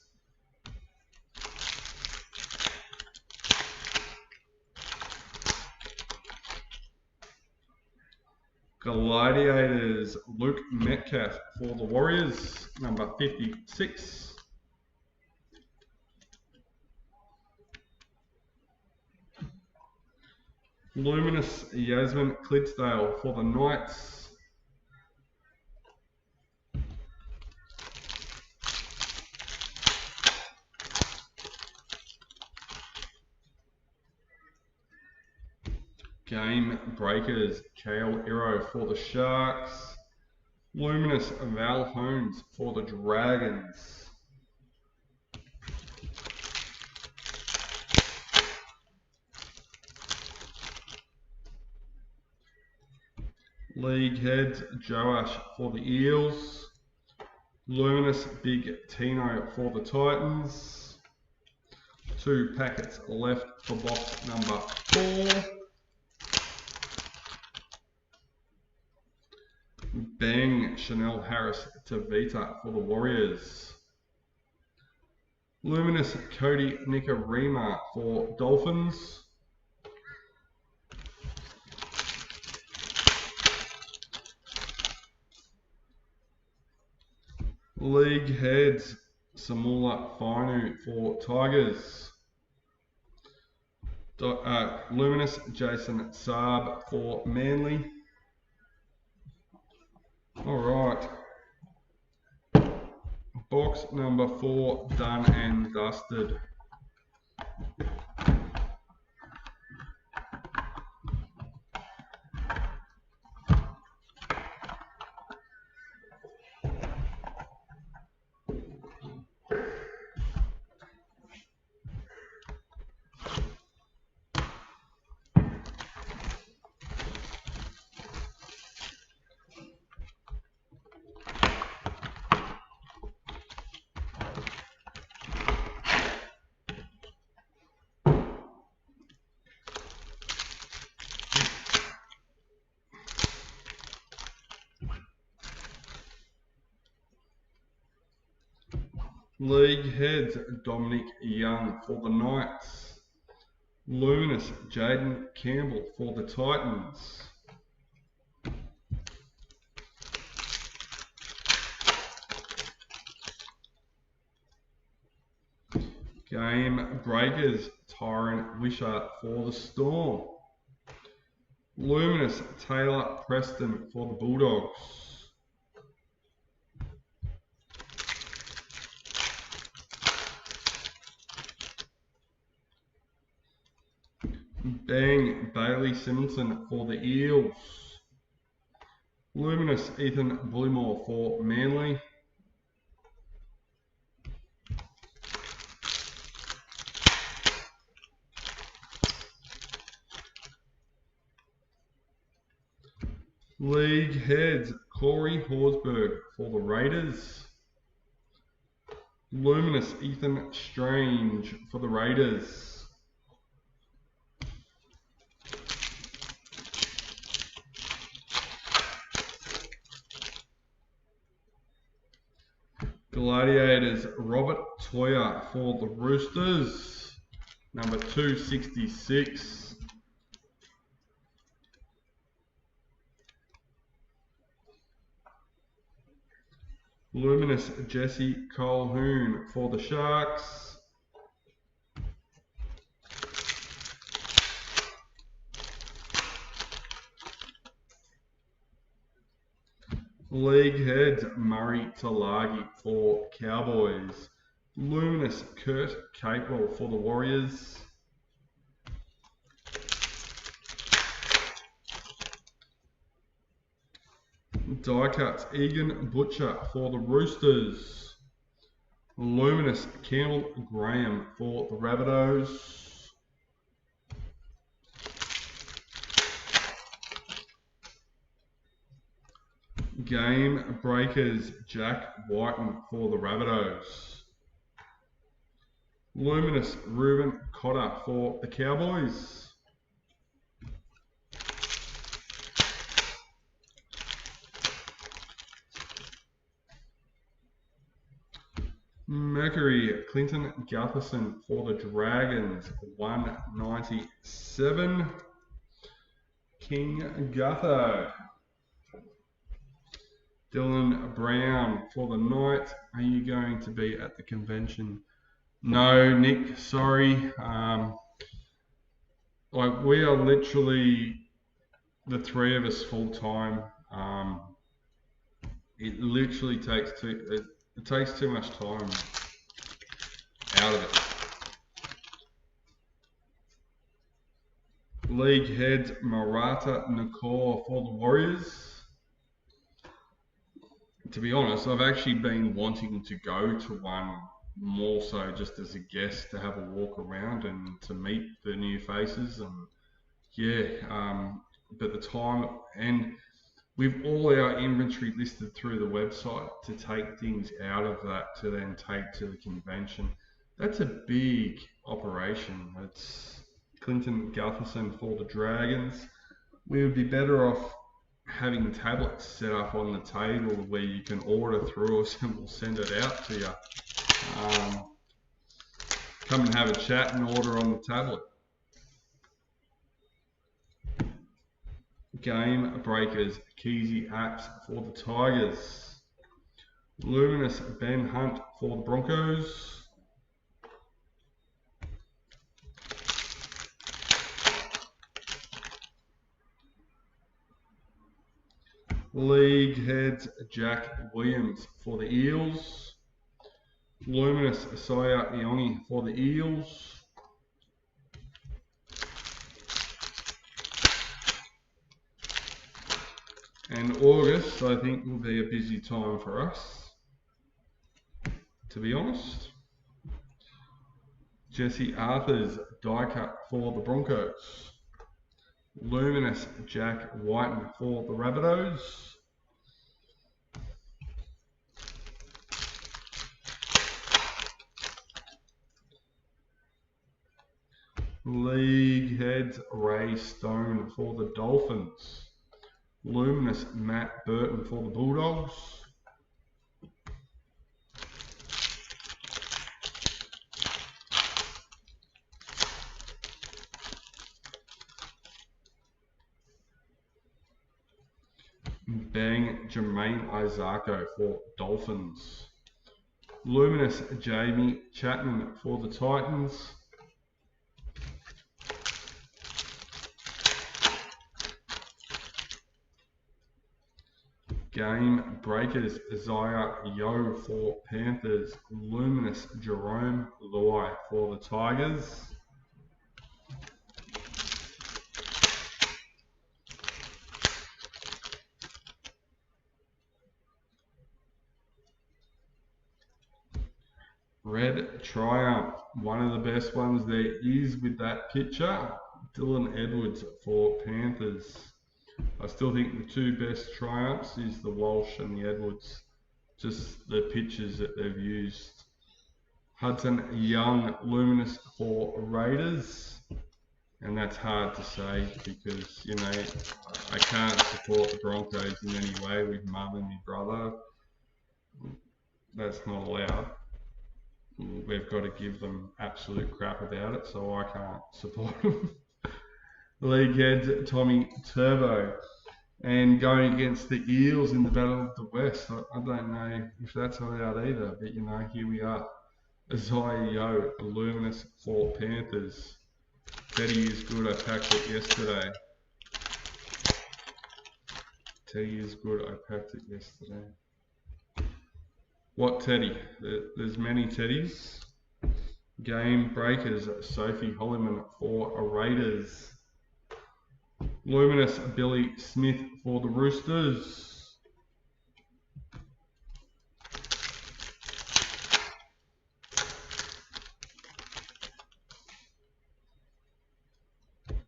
Gladiators Luke Metcalf for the Warriors, number 56. Luminous Yasmin Clydesdale for the Knights. Game breakers Kale Iro for the Sharks. Luminous Val Holmes for the Dragons. League heads Joash for the Eels. Luminous Big Tino for the Titans. 2 packets left for box number 4. Chanel Harris Tavita for the Warriors. Luminous Cody Nikarima for Dolphins. League Heads Samula Fainu for Tigers. Luminous Jason Saab for Manly. Alright. Box number 4 done and dusted. League Heads Dominic Young for the Knights. Luminous Jaden Campbell for the Titans. Game Breakers Tyron Wisher for the Storm. Luminous Taylor Preston for the Bulldogs. Bang Bailey Simonson for the Eels. Luminous Ethan Bullymore for Manly. League Heads Corey Horsburgh for the Raiders. Luminous Ethan Strange for the Raiders. Gladiators Robert Toyer for the Roosters, number 266. Luminous Jesse Colhoun for the Sharks. League Heads Murray Talagi for Cowboys. Luminous Kurt Capewell for the Warriors. Die Cuts Egan Butcher for the Roosters. Luminous Campbell Graham for the Rabbitohs. Game Breakers Jack Whiten for the Rabbitohs. Luminous Ruben Cotter for the Cowboys. Mercury Clinton Gutherson for the Dragons, 197. King Gutho. Dylan Brown for the Knights. Are you going to be at the convention? No, Nick, sorry. Like, we are literally the three of us full time. It literally takes it takes too much time out of it. League Heads Marata Nakor for the Warriors. To be honest, I've actually been wanting to go to one, more so just as a guest, to have a walk around and to meet the new faces. And yeah, but the time, and with all our inventory listed through the website, to take things out of that to then take to the convention, that's a big operation. It's Clinton Gutherson for the Dragons. We would be better off having tablets set up on the table where you can order through us and we'll send it out to you. Come and have a chat and order on the tablet. Game breakers, Keezy apps for the Tigers. Luminous Ben Hunt for the Broncos. League heads Jack Williams for the Eels. Luminous Saya Iongi for the Eels. And August, I think, will be a busy time for us, to be honest. Jesse Arthur's die cut for the Broncos. Luminous Jack Whiten for the Rabbitohs. League heads Ray Stone for the Dolphins. Luminous Matt Burton for the Bulldogs. Bang Jermaine Isako for Dolphins. Luminous Jamie Chapman for the Titans. Game breakers Isaiah Yo for Panthers. Luminous Jerome Luai for the Tigers. Red Triumph, one of the best ones there is with that picture. Dylan Edwards for Panthers. I still think the two best triumphs is the Walsh and the Edwards. Just the pictures that they've used. Hudson Young, Luminous for Raiders. And that's hard to say because, you know, I can't support the Broncos in any way with mum and my brother. That's not allowed. We've got to give them absolute crap about it, so I can't support them. League heads Tommy Turbo, and going against the Eels in the Battle of the West. I don't know if that's allowed either, but you know, here we are. Isaiah Yo, Luminous for Panthers. Teddy is good, I packed it yesterday. Teddy is good, I packed it yesterday. What Teddy? There's many Teddies. Game breakers, Sophie Holliman for Raiders. Luminous Billy Smith for the Roosters.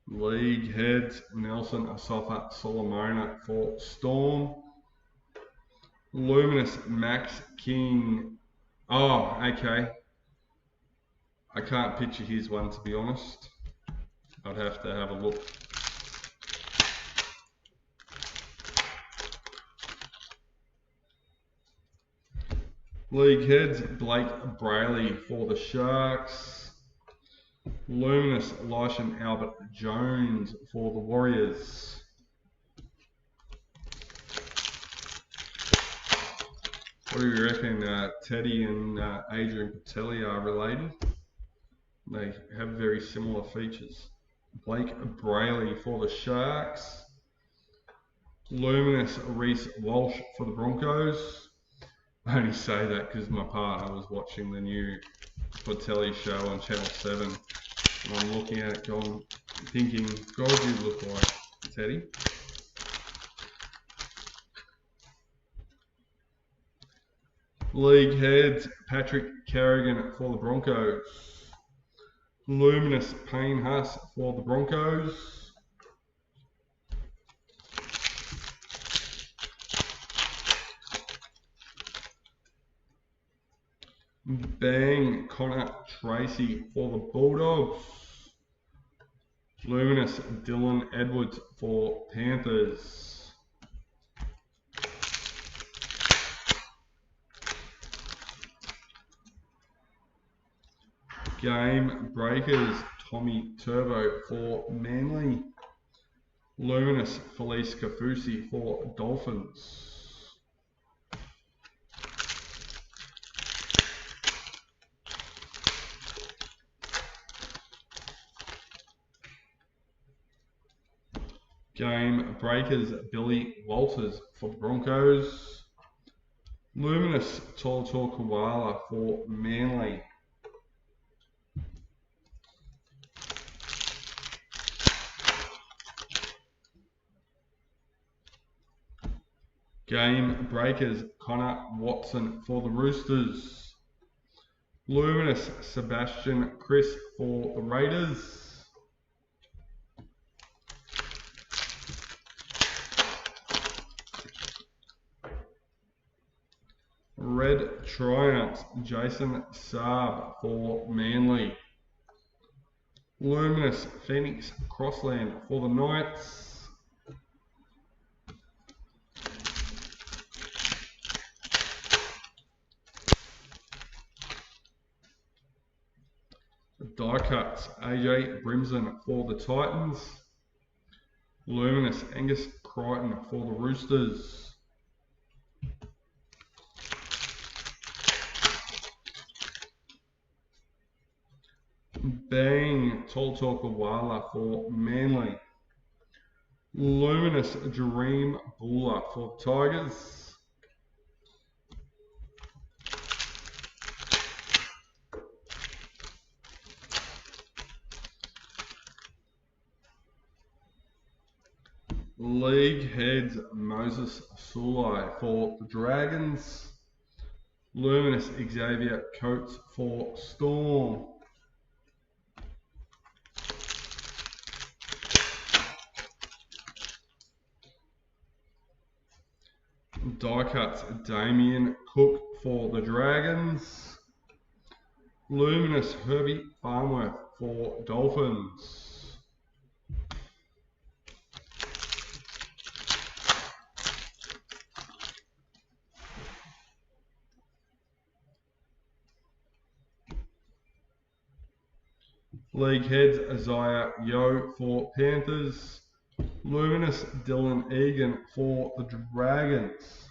League heads Nelson Asafa Solomona for Storm. Luminous Max King. Oh, okay. I can't picture his one, to be honest. I'd have to have a look. League heads Blake Brayley for the Sharks. Luminous Lyshan Albert Jones for the Warriors. What do you reckon Teddy and Adrian Patelli are related? They have very similar features. Blake Brayley for the Sharks. Luminous Reece Walsh for the Broncos. I only say that because my partner was watching the new Patelli show on Channel 7. And I'm looking at it going, thinking, God, you look like Teddy. League heads Patrick Carrigan for the Broncos. Luminous Payne Huss for the Broncos. Bang Connor Tracy for the Bulldogs. Luminous Dylan Edwards for Panthers. Game breakers, Tommy Turbo for Manly. Luminous, Felice Kafusi for Dolphins. Game breakers, Billy Walters for the Broncos. Luminous, Toltor Koala for Manly. Game breakers, Connor Watson for the Roosters. Luminous, Sebastian Chris for the Raiders. Red Triumphs, Jason Saab for Manly. Luminous, Phoenix Crossland for the Knights. Die cuts, AJ Brimson for the Titans. Luminous, Angus Crichton for the Roosters. Bang, Toltor Koala for Manly. Luminous, Dream Buller for the Tigers. League heads, Moses Sulai for the Dragons. Luminous, Xavier Coates for Storm. Die cuts, Damien Cook for the Dragons. Luminous, Herbie Farnworth for Dolphins. League heads, Isaiah Yo for Panthers. Luminous, Dylan Egan for the Dragons.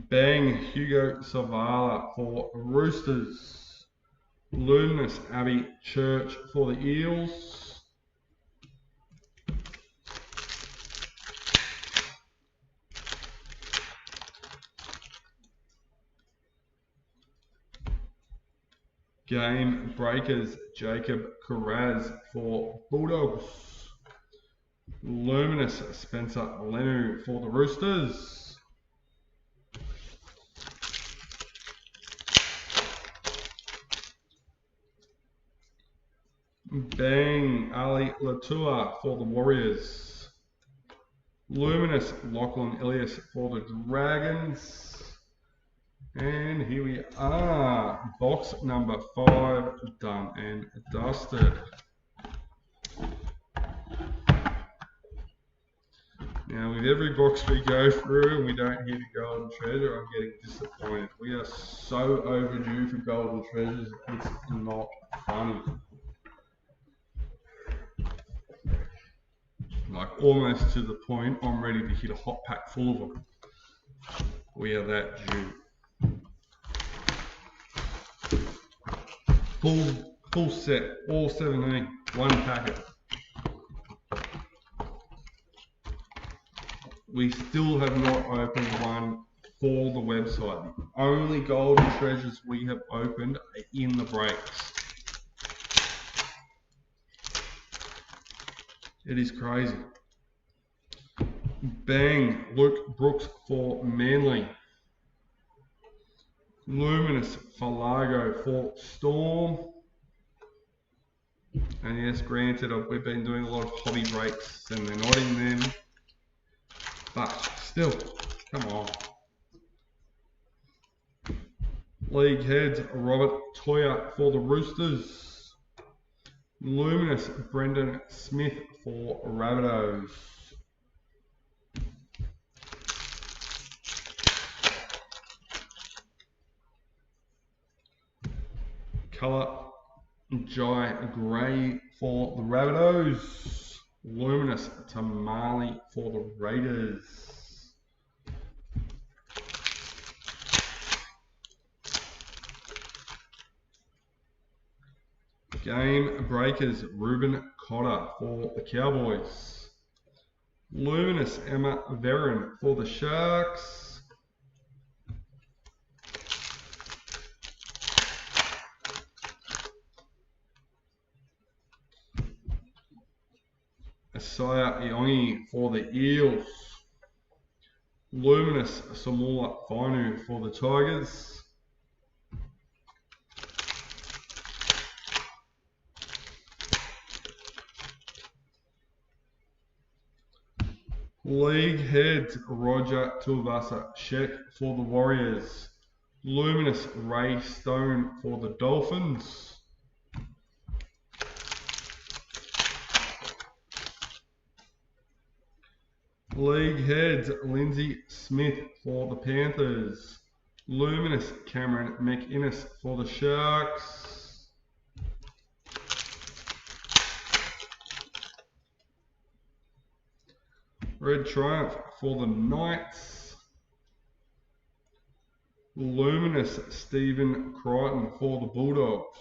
Bang, Hugo Savala for Roosters. Luminous, Abby Church for the Eels. Game breakers, Jacob Carraz for Bulldogs. Luminous, Spencer Lenu for the Roosters. Bang, Ali Latua for the Warriors. Luminous, Lachlan Elias for the Dragons. And here we are, box number 5 done and dusted. Now with every box we go through and we don't hit a golden treasure, I'm getting disappointed. We are so overdue for golden treasures, it's not funny. Like almost to the point, I'm ready to hit a hot pack full of them. We are that due. Full set, all 17, one packet. We still have not opened one for the website. The only golden treasures we have opened are in the breaks. It is crazy. Bang, Luke Brooks for Manly. Luminous, Falago for Storm. And yes, granted, we've been doing a lot of hobby breaks and they're not in them. But still, come on. League heads, Robert Toya for the Roosters. Luminous Brendan Smith for Rabbitohs. Colour Jai Grey for the Rabbitohs. Luminous Tamale for the Raiders. Game Breakers Ruben Cotter for the Cowboys. Luminous Emma Veron for the Sharks. Isaiah Iongi for the Eels. Luminous Samoa Fainu for the Tigers. League Heads Roger Tuivasa Sheck for the Warriors. Luminous Ray Stone for the Dolphins. League Heads Lindsay Smith for the Panthers. Luminous Cameron McInnes for the Sharks. Red Triumph for the Knights. Luminous Stephen Crichton for the Bulldogs.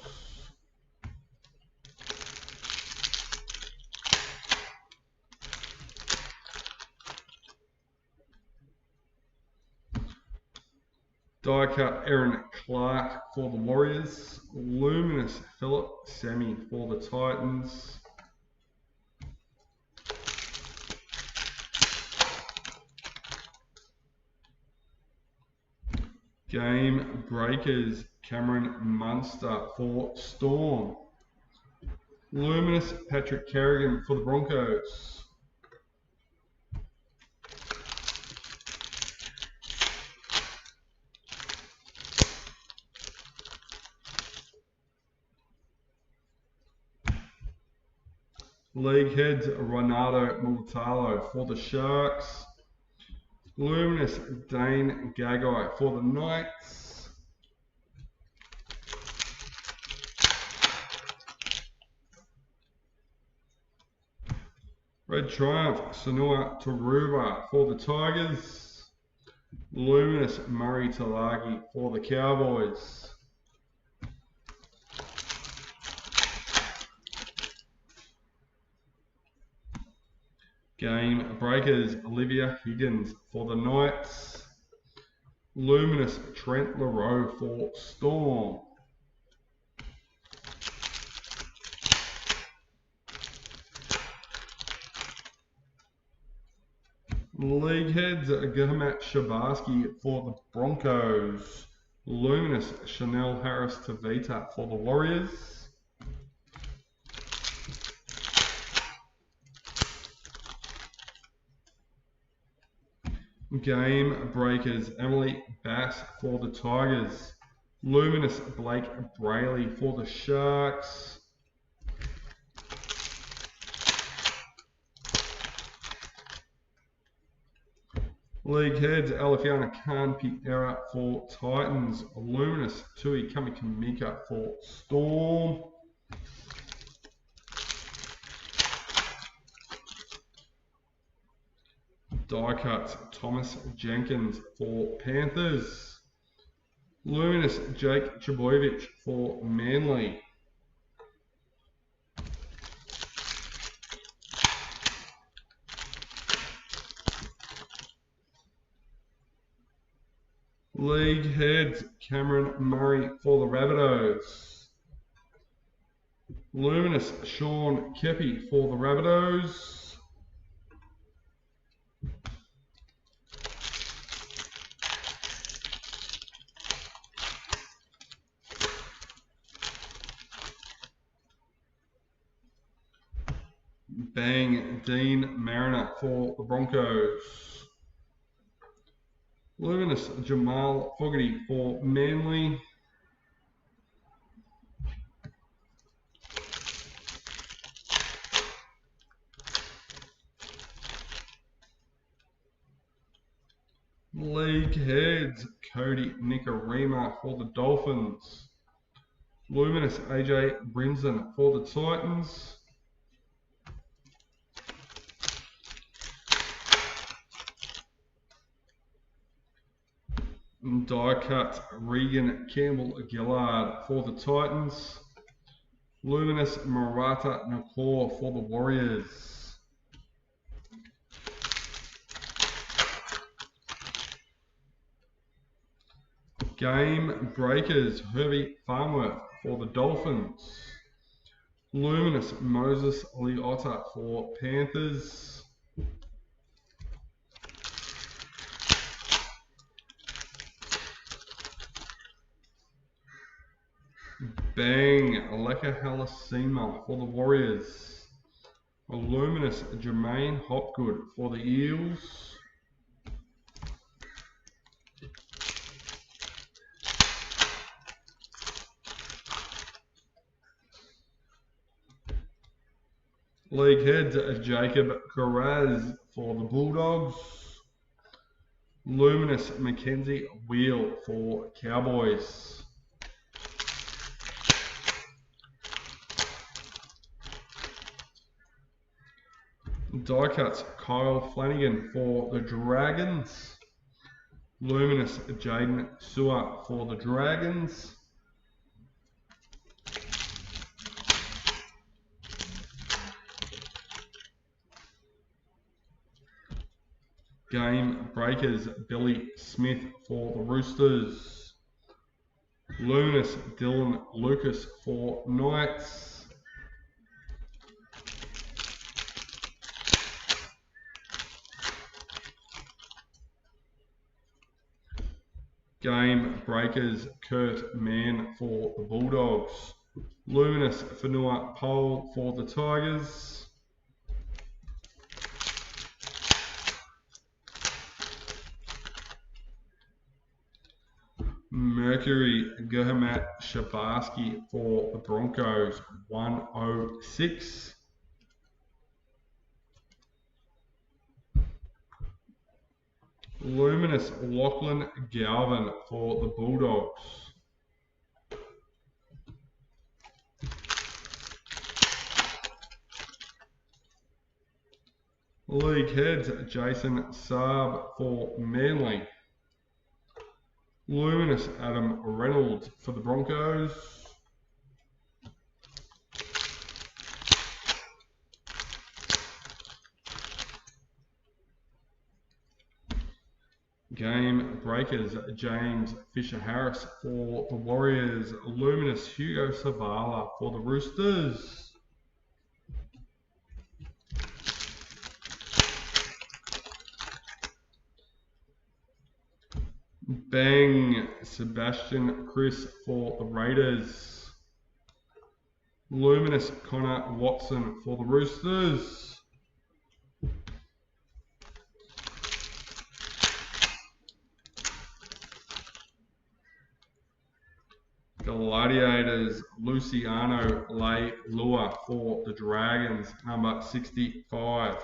Die cut Aaron Clark for the Warriors. Luminous Philip Sammy for the Titans. Game Breakers Cameron Munster for Storm. Luminous Patrick Carrigan for the Broncos. League Heads Renato Multalo for the Sharks. Luminous Dane Gagai for the Knights. Red Triumph Sanua Taruba for the Tigers. Luminous Murray Talagi for the Cowboys. Game Breakers Olivia Higgins for the Knights. Luminous Trent LaRoe for Storm. League Heads Gurmat Shabarsky for the Broncos. Luminous Chanel Harris Tavita for the Warriors. Game Breakers Emily Bass for the Tigers. Luminous Blake Brayley for the Sharks. League Heads Alifiana Khan Piera for Titans. Luminous Tui Kamikamika for Storm. Die cuts Thomas Jenkins for Panthers. Luminous Jake Chaboyevich for Manly. League Heads Cameron Murray for the Rabbitohs. Luminous Sean Kepi for the Rabbitohs. Bang Dean Mariner for the Broncos. Luminous Jamal Fogarty for Manly. League heads, Cody Nicarima for the Dolphins. Luminous AJ Brinson for the Titans. Die cut Regan Campbell Gillard for the Titans. Luminous Marata Nakor for the Warriors. Game Breakers Herbie Farmworth for the Dolphins. Luminous Moses Leotta for Panthers. Bang Leka Halasima for the Warriors. A luminous Jermaine Hopgood for the Eels. League heads Jacob Carraz for the Bulldogs. Luminous Mackenzie Wheel for Cowboys. Die cuts Kyle Flanagan for the Dragons. Luminous Jaden Sewer for the Dragons. Game Breakers Billy Smith for the Roosters. Luminous Dylan Lucas for Knights. Game Breakers Kurt Mann for the Bulldogs. Luminous Fanua Pole for the Tigers. Mercury Gerhamat Shabarsky for the Broncos, 106. Luminous Lachlan Galvin for the Bulldogs. League heads Jason Saab for Manly. Luminous Adam Reynolds for the Broncos. Game Breakers James Fisher Harris for the Warriors. Luminous Hugo Savala for the Roosters. Bang Sebastian Chris for the Raiders. Luminous Connor Watson for the Roosters. Gladiators Luciano Leilua for the Dragons, number 65.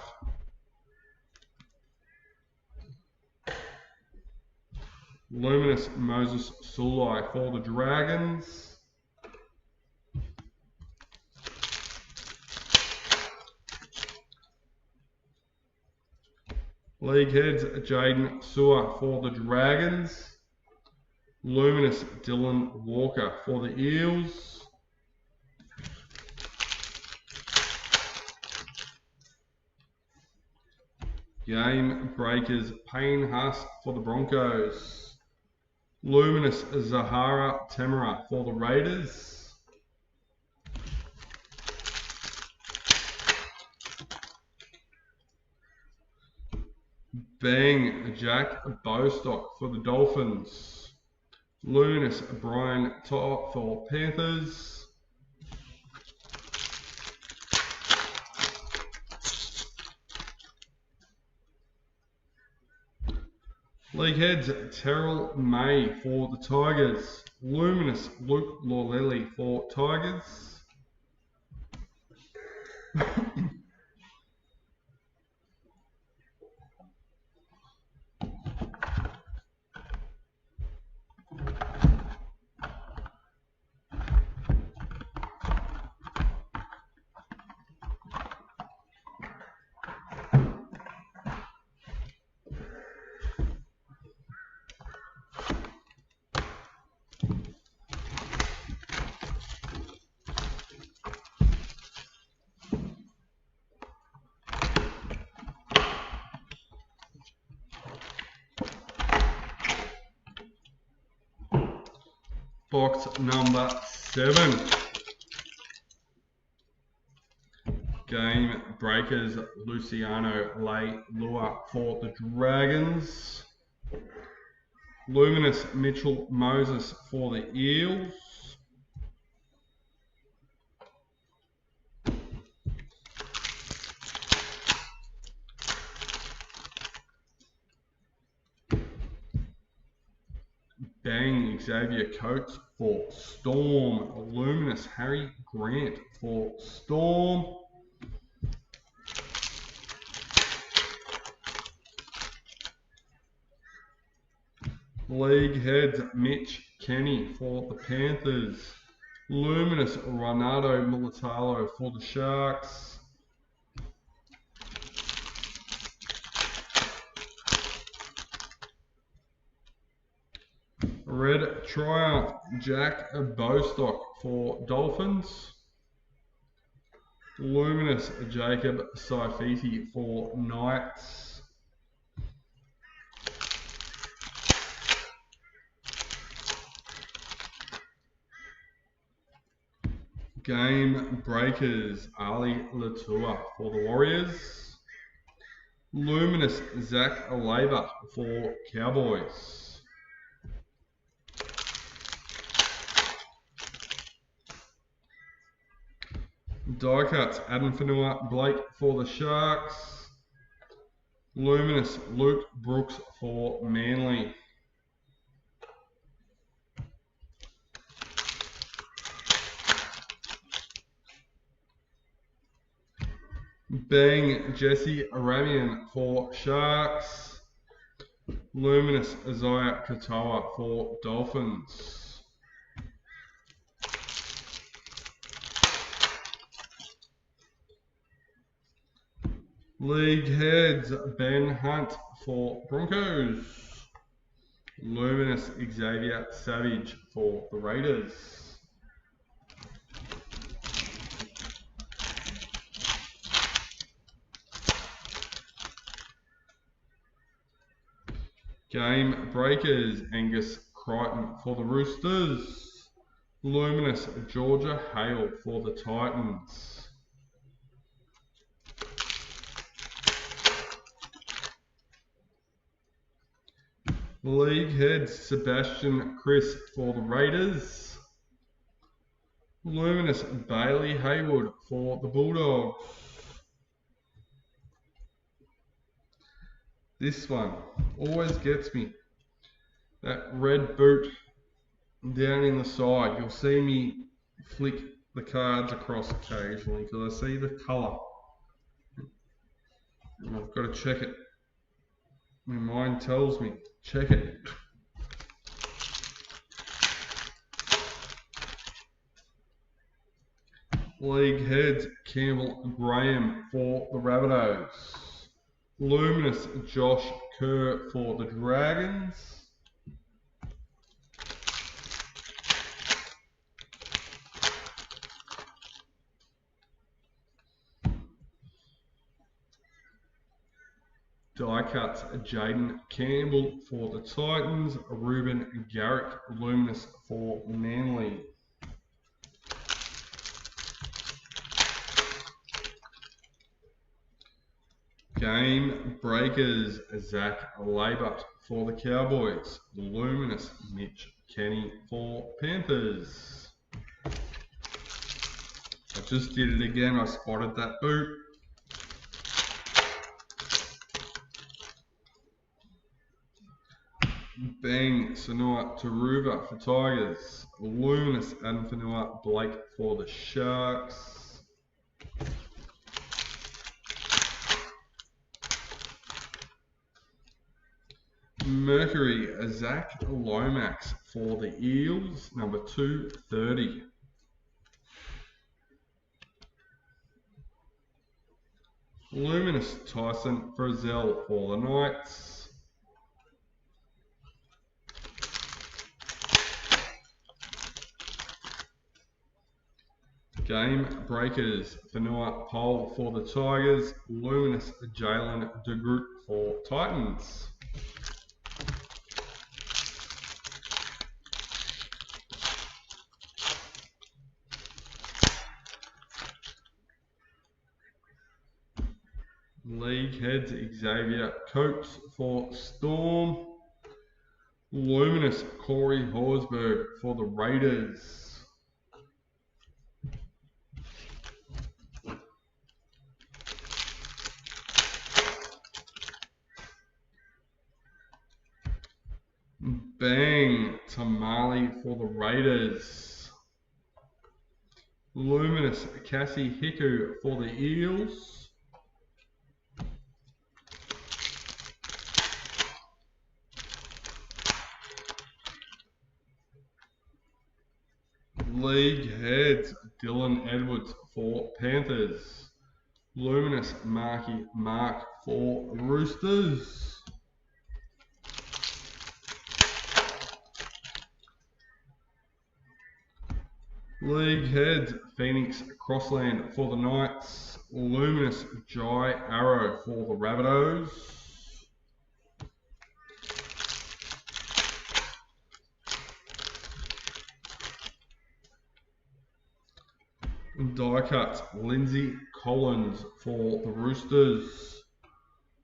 Luminous Moses Sulai for the Dragons. League heads Jaden Sewer for the Dragons. Luminous Dylan Walker for the Eels. Game Breakers Payne Huss for the Broncos. Luminous Zahara Tamara for the Raiders. Bang Jack Bostock for the Dolphins. Luminous Brian Top for Panthers. League heads Terrell May for the Tigers. Luminous Luke Lorelli for Tigers. Box number 7. Game breakers, Luciano Leilua for the Dragons. Luminous Mitchell Moses for the Eels. Bang Xavier Coates for Storm. Luminous Harry Grant for Storm. League heads Mich Kenny for the Panthers. Luminous Ronaldo Militalo for the Sharks. Red Triumph Jack Bostock for Dolphins. Luminous Jacob Saifiti for Knights. Game breakers Ali Latua for the Warriors. Luminous Zach Alaber for Cowboys. Die cuts Adam Fanua Blake for the Sharks. Luminous Luke Brooks for Manly. Bang Jesse Aramian for Sharks. Luminous Isaiah Katoa for Dolphins. League heads Ben Hunt for Broncos. Luminous Xavier Savage for the Raiders. Game breakers Angus Crichton for the Roosters. Luminous Georgia Hale for the Titans. League heads Sebastian Chris for the Raiders. Luminous Bailey Haywood for the Bulldogs. This one always gets me. That red boot down in the side. You'll see me flick the cards across occasionally because I see the colour. And I've got to check it. My mind tells me, check it. League heads Campbell Graham for the Rabbitohs. Luminous Josh Kerr for the Dragons. Die cuts Jaden Campbell for the Titans. Ruben Garrick Luminous for Manly. Game breakers Zach Labert for the Cowboys. Luminous Mich Kenny for Panthers. I just did it again. I spotted that boot. Bang Sanoa Taruva for Tigers. Luminous Adam Fanua Blake for the Sharks. Mercury Zach Lomax for the Eels, number 230. Luminous Tyson Frizzell for the Knights. Game breakers Fanua Pole for the Tigers. Luminous Jalen DeGroot for Titans. League heads Xavier Coates for Storm. Luminous Corey Horsburgh for the Raiders. Bang Tamale for the Raiders. Luminous Cassie Hiku for the Eels. League heads Dylan Edwards for Panthers. Luminous Marky Mark for Roosters. League heads Phoenix Crossland for the Knights. Luminous Jai Arrow for the Rabbitohs. Die cut Lindsay Collins for the Roosters.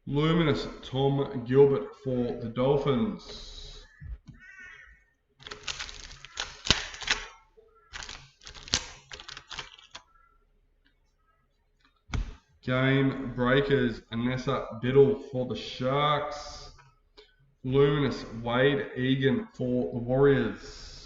Luminous Tom Gilbert for the Dolphins. Game breakers Anessa Biddle for the Sharks. Luminous Wade Egan for the Warriors.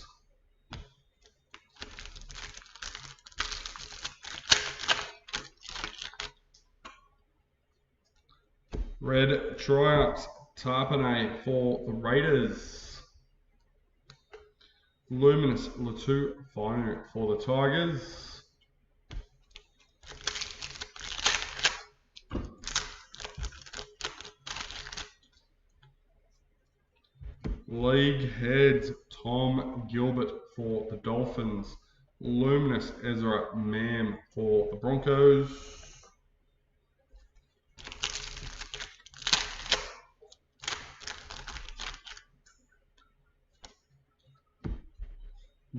Red Triumphs Tarpanay for the Raiders. Luminous Latu Finu for the Tigers. League heads Tom Gilbert for the Dolphins. Luminous Ezra Mam for the Broncos.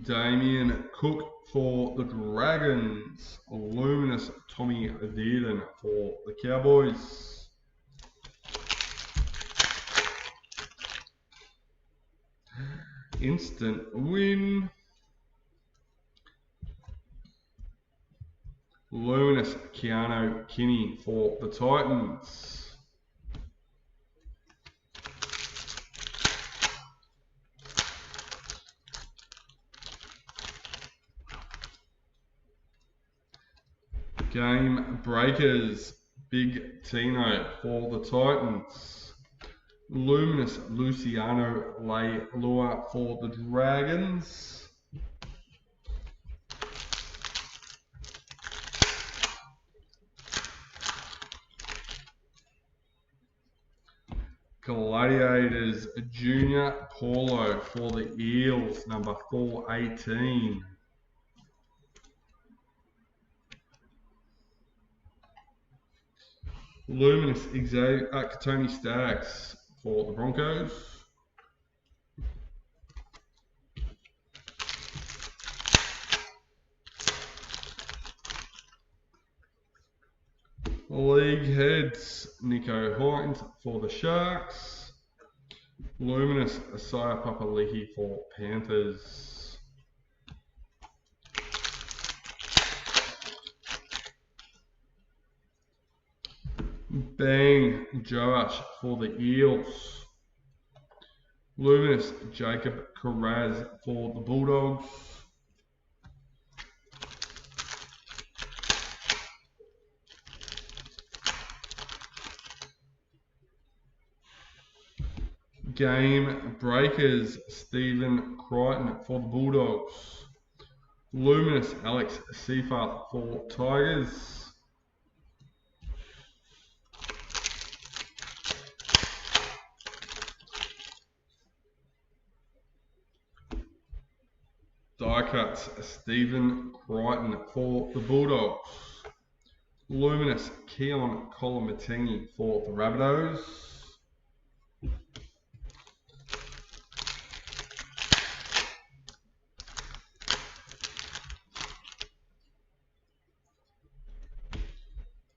Damien Cook for the Dragons. Luminous Tommy Dearden for the Cowboys. Instant win. Luminous Keanu Kinney for the Titans. Game breakers Big Tino for the Titans. Luminous Luciano Leilua for the Dragons. Gladiators Junior Paulo for the Eels, number 418. Luminous Tony Stacks for the Broncos. League heads Nico Hines for the Sharks. Luminous Asaya Papalihi for Panthers. Bang Joash for the Eels. Luminous Jacob Carraz for the Bulldogs. Game breakers Stephen Crichton for the Bulldogs. Luminous Alex Seifert for Tigers. Die cuts Stephen Crichton for the Bulldogs. Luminous Keon Kolomatengi for the Rabbitohs.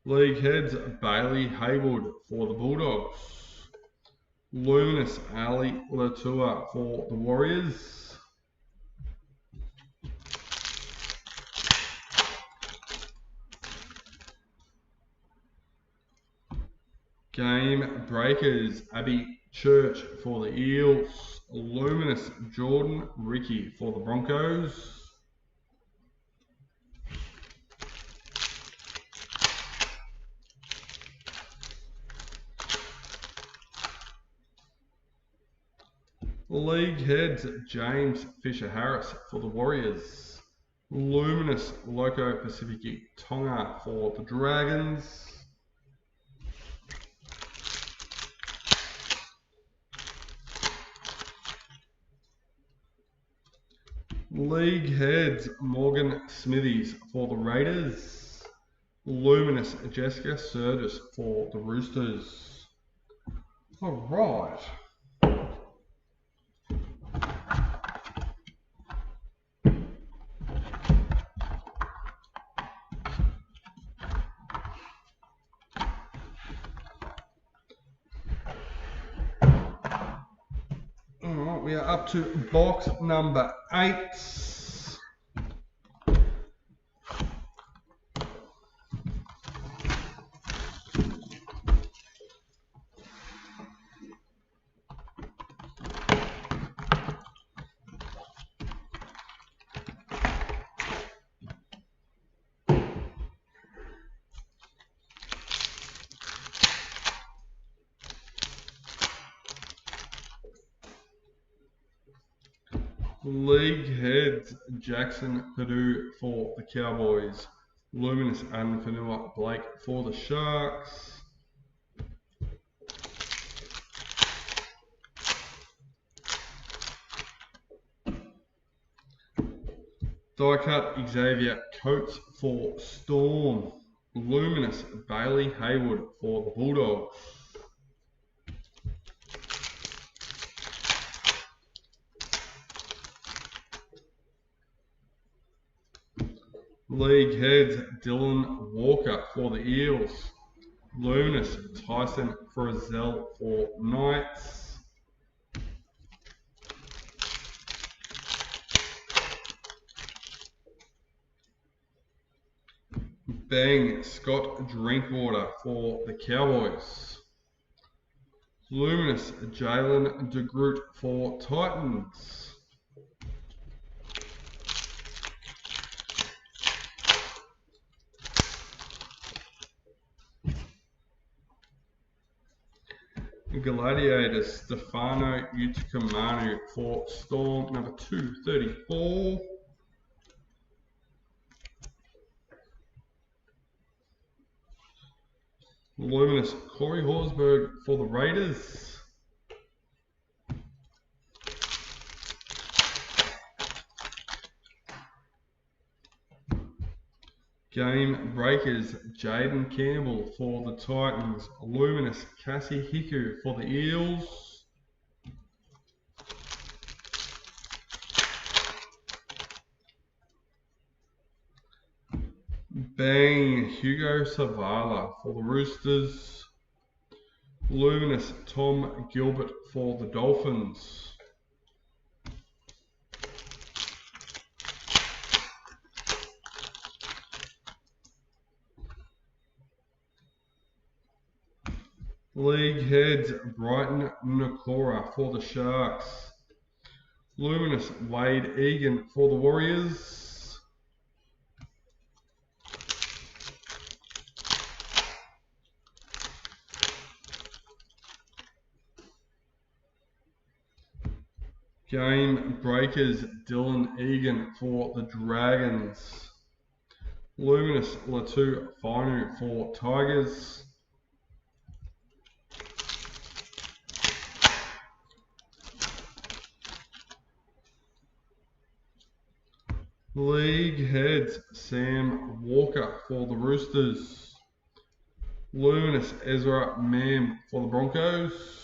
League heads, Bailey Haywood for the Bulldogs. Luminous Ali Latua for the Warriors. Game breakers, Abby Church for the Eels. Luminous Jordan Ricky for the Broncos. League heads, James Fisher-Harris for the Warriors. Luminous Loco Pacific Tonga for the Dragons. League heads, Morgan Smithies for the Raiders. Luminous Jessica Sturgis for the Roosters. All right. We are up to box number 8. League heads, Jackson Purdue for the Cowboys. Luminous and Fanua Blake for the Sharks. Die cut, Xavier Coates for Storm. Luminous Bailey Haywood for the Bulldogs. League heads, Dylan Walker for the Eels. Luminous Tyson Frizzell for Knights. Bang Scott Drinkwater for the Cowboys. Luminous Jalen DeGroot for Titans. Gladiators, Stefano Utikamanu for Storm, number 234. Luminous Corey Horsburgh for the Raiders. Game breakers, Jaden Campbell for the Titans. Luminous Cassie Hiku for the Eels. Bang Hugo Savala for the Roosters. Luminous Tom Gilbert for the Dolphins. League heads, Brighton Nakora for the Sharks. Luminous Wade Egan for the Warriors. Game breakers, Dylan Egan for the Dragons. Luminous Latu Finu for Tigers. League heads, Sam Walker for the Roosters. Luminous Ezra Mam for the Broncos.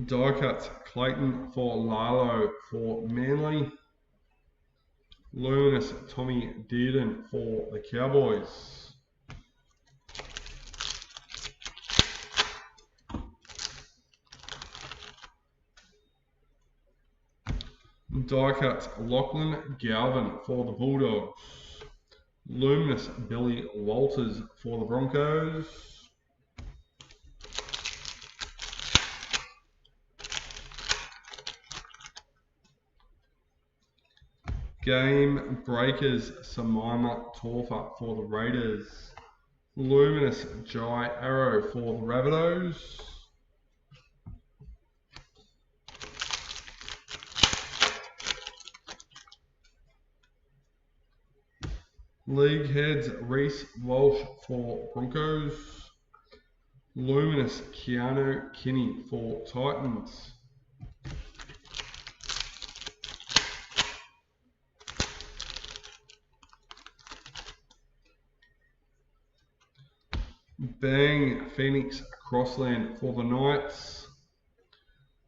Die cuts, Clayton for Lalo for Manly. Luminous, Tommy Dearden for the Cowboys. Die cuts, Lachlan Galvin for the Bulldogs. Luminous, Billy Walters for the Broncos. Game Breakers, Samima Torfa for the Raiders. Luminous, Jai Arrow for the Rabbitohs. League heads, Reece Walsh for Broncos. Luminous, Keanu Kinney for Titans. Bang, Phoenix Crossland for the Knights.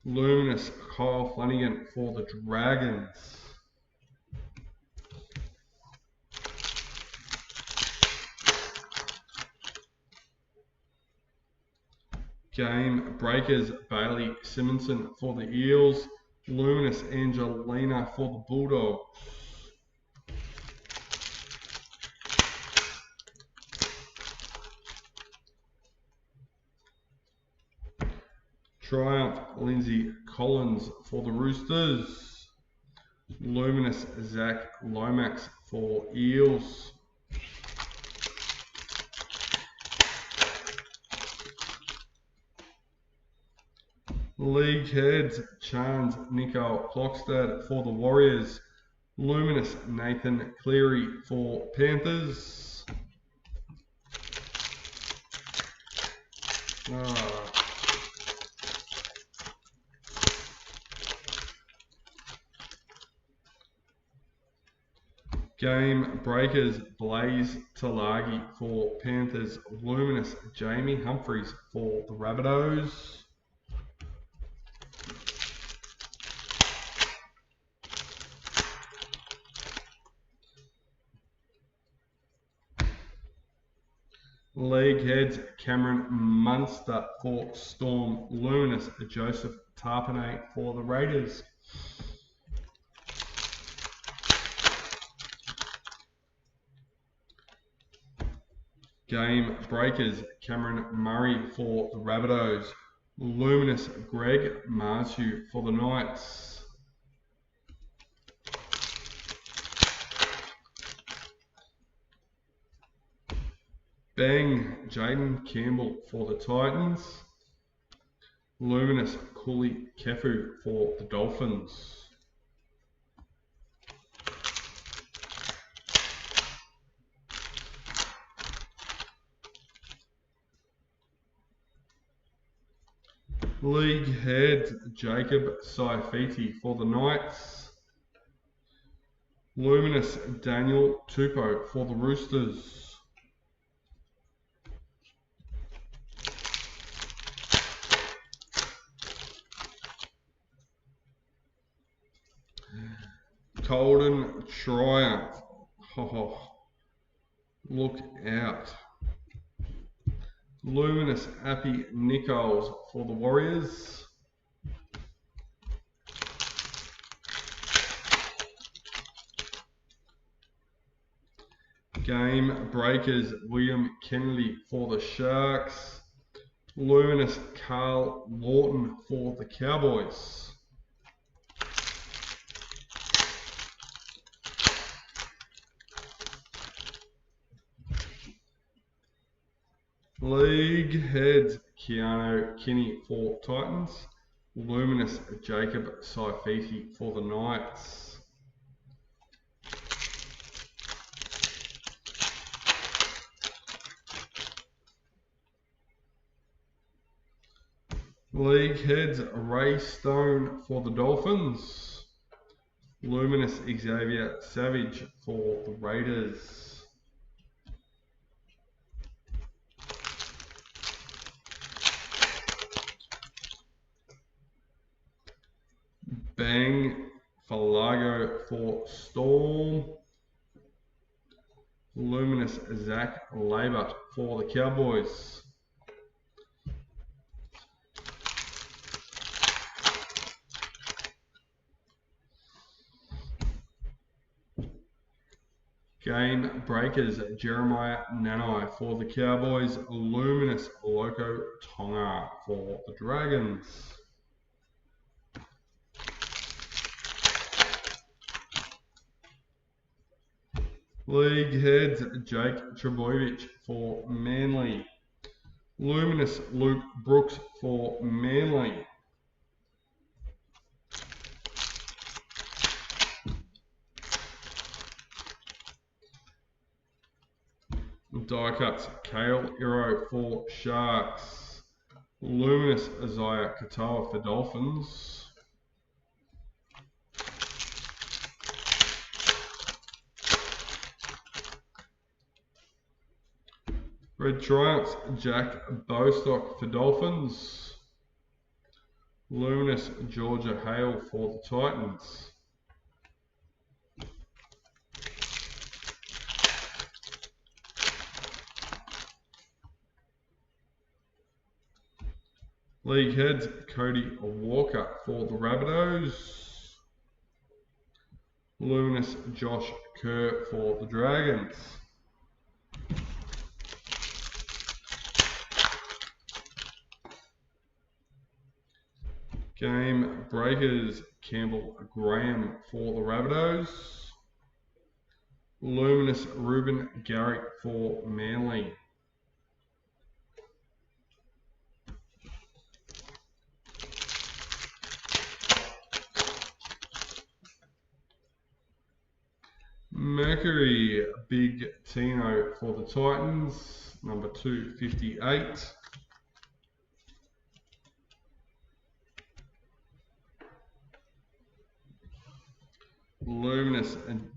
Luminous, Kyle Flanagan for the Dragons. Game Breakers, Bailey Simonson for the Eels. Luminous, Angelina for the Bulldogs. Triumph, Lindsay Collins for the Roosters. Luminous, Zach Lomax for Eels. League heads, Chance Nico Klokstad for the Warriors. Luminous, Nathan Cleary for Panthers. Game Breakers, Blaze Talagi for Panthers. Luminous, Jamie Humphries for the Rabbitohs. League heads, Cameron Munster for Storm. Luminous, Joseph Tarpanay for the Raiders. Game Breakers, Cameron Murray for the Rabbitohs. Luminous, Greg Marshall for the Knights. Bang, Jaden Campbell for the Titans. Luminous, Cooley Kefu for the Dolphins. League heads, Jacob Saifiti for the Knights. Luminous, Daniel Tupou for the Roosters. Colden Triumph. Look out. Luminous, Appy Nichols for the Warriors. Game Breakers, William Kennedy for the Sharks. Luminous, Carl Lawton for the Cowboys. League heads, Keanu Kinney for Titans. Luminous, Jacob Saifiti for the Knights. League heads, Ray Stone for the Dolphins. Luminous, Xavier Savage for the Raiders. Falago for Storm. Luminous Zach Labert for the Cowboys. Game Breakers, Jeremiah Nanai for the Cowboys. Luminous Loco Tonga for the Dragons. League Heads, Jake Trebojevic for Manly. Luminous Luke Brooks for Manly. Die Cuts, Kale Iro for Sharks. Luminous Isaiah Katoa for Dolphins. Red Triumphs, Jack Bostock for Dolphins. Luminous Georgia Hale for the Titans. League Heads, Cody Walker for the Rabbitohs. Luminous Josh Kerr for the Dragons. Game Breakers, Campbell Graham for the Rabbitohs. Luminous Ruben Garrick for Manly. Mercury, Big Tino for the Titans, number 258. Luminous and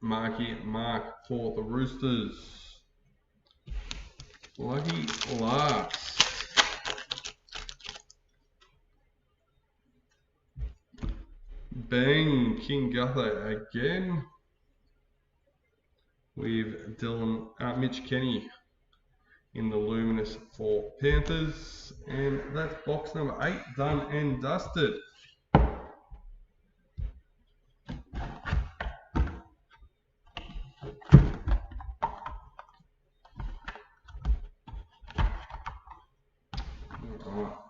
Marky Mark for the Roosters. Lucky last. Bang, King Gutho again. With Mich Kenny in the Luminous for Panthers. And that's box number 8 done and dusted.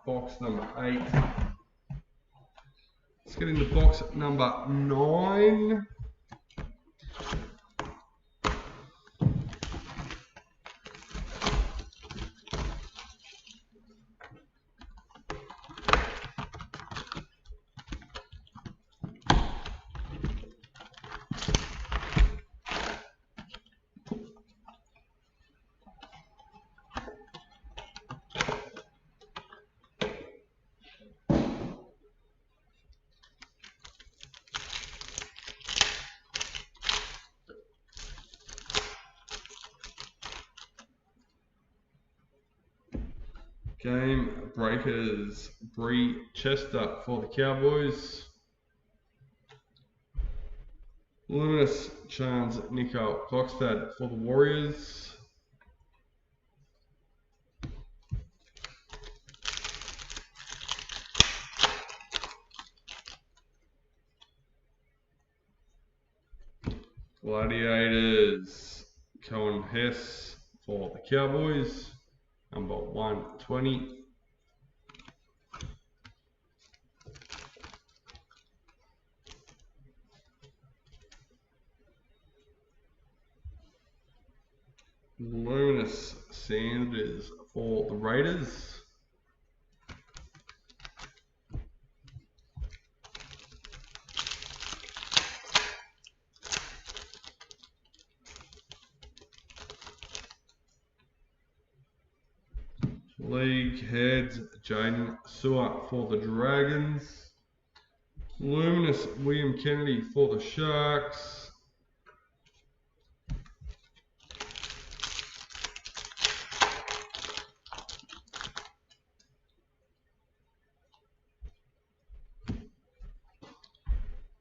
Box number 8. Let's get into box number 9. Game Breakers, Bree Chester for the Cowboys. Luminous Chance Nico Klokstad for the Warriors. Gladiators, Cohen Hess for the Cowboys. Number 120. Luminous Sanders for the Raiders. League Heads, Jaden Sewer for the Dragons. Luminous William Kennedy for the Sharks.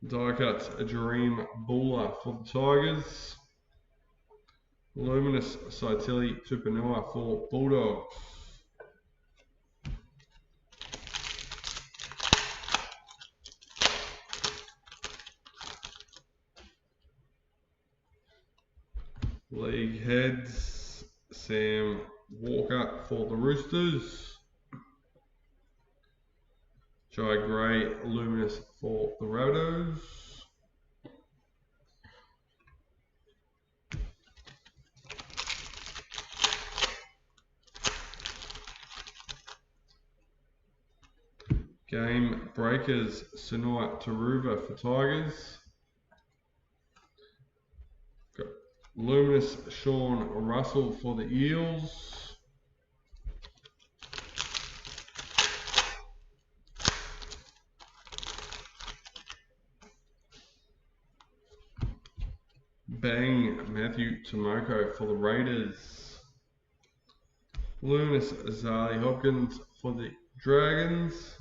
Die cuts a Dream Buller for the Tigers. Luminous Saitili Tupanua for Bulldogs. League heads, Sam Walker for the Roosters. Jai Gray Luminous for the Rabbitohs. Game Breakers Sinoi Taruva for Tigers. Got Luminous Sean Russell for the Eels. Bang Matthew Tomoko for the Raiders. Luminous Azali Hopkins for the Dragons.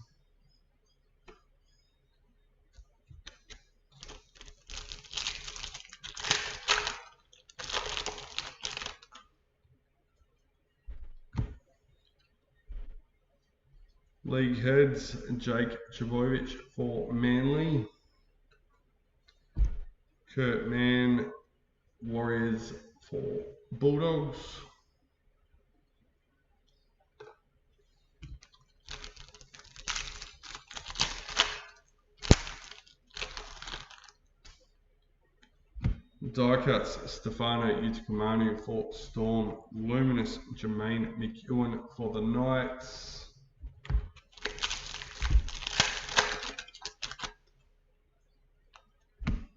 League heads, Jake Trbojevic for Manly. Kurt Mann, Warriors for Bulldogs. Die cuts, Stefano Utakamanu for Storm. Luminous, Jermaine McEwen for the Knights.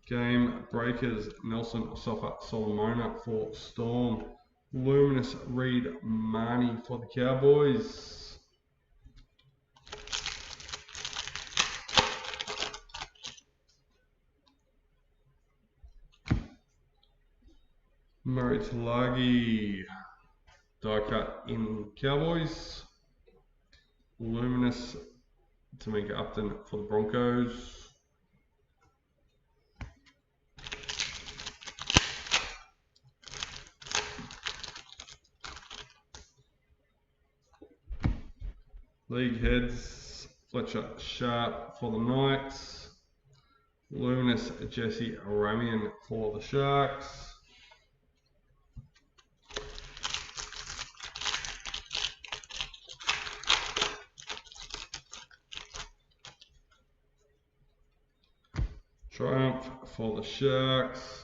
Game Breakers, Nelson Sofa Solomona for Storm. Luminous Reed Marnie for the Cowboys. Murray Talagi, die cut in Cowboys. Luminous Tamika Upton for the Broncos. League heads, Fletcher Sharp for the Knights. Luminous Jesse Ramian for the Sharks. Triumph for the Sharks.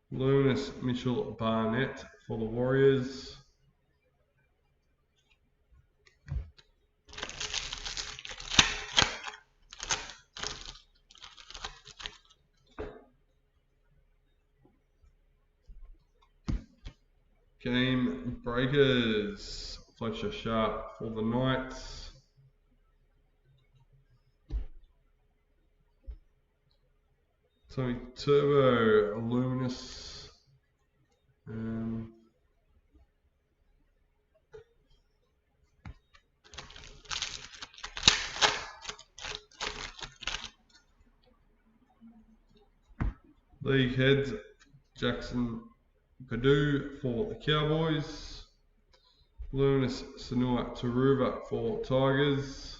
Luminous Mitchell Barnett for the Warriors. Game Breakers, Fletcher Sharp for the Knights. Tommy Turbo, Luminous. League heads, Jackson Purdue for the Cowboys. Luminous Sanua Taruva for Tigers.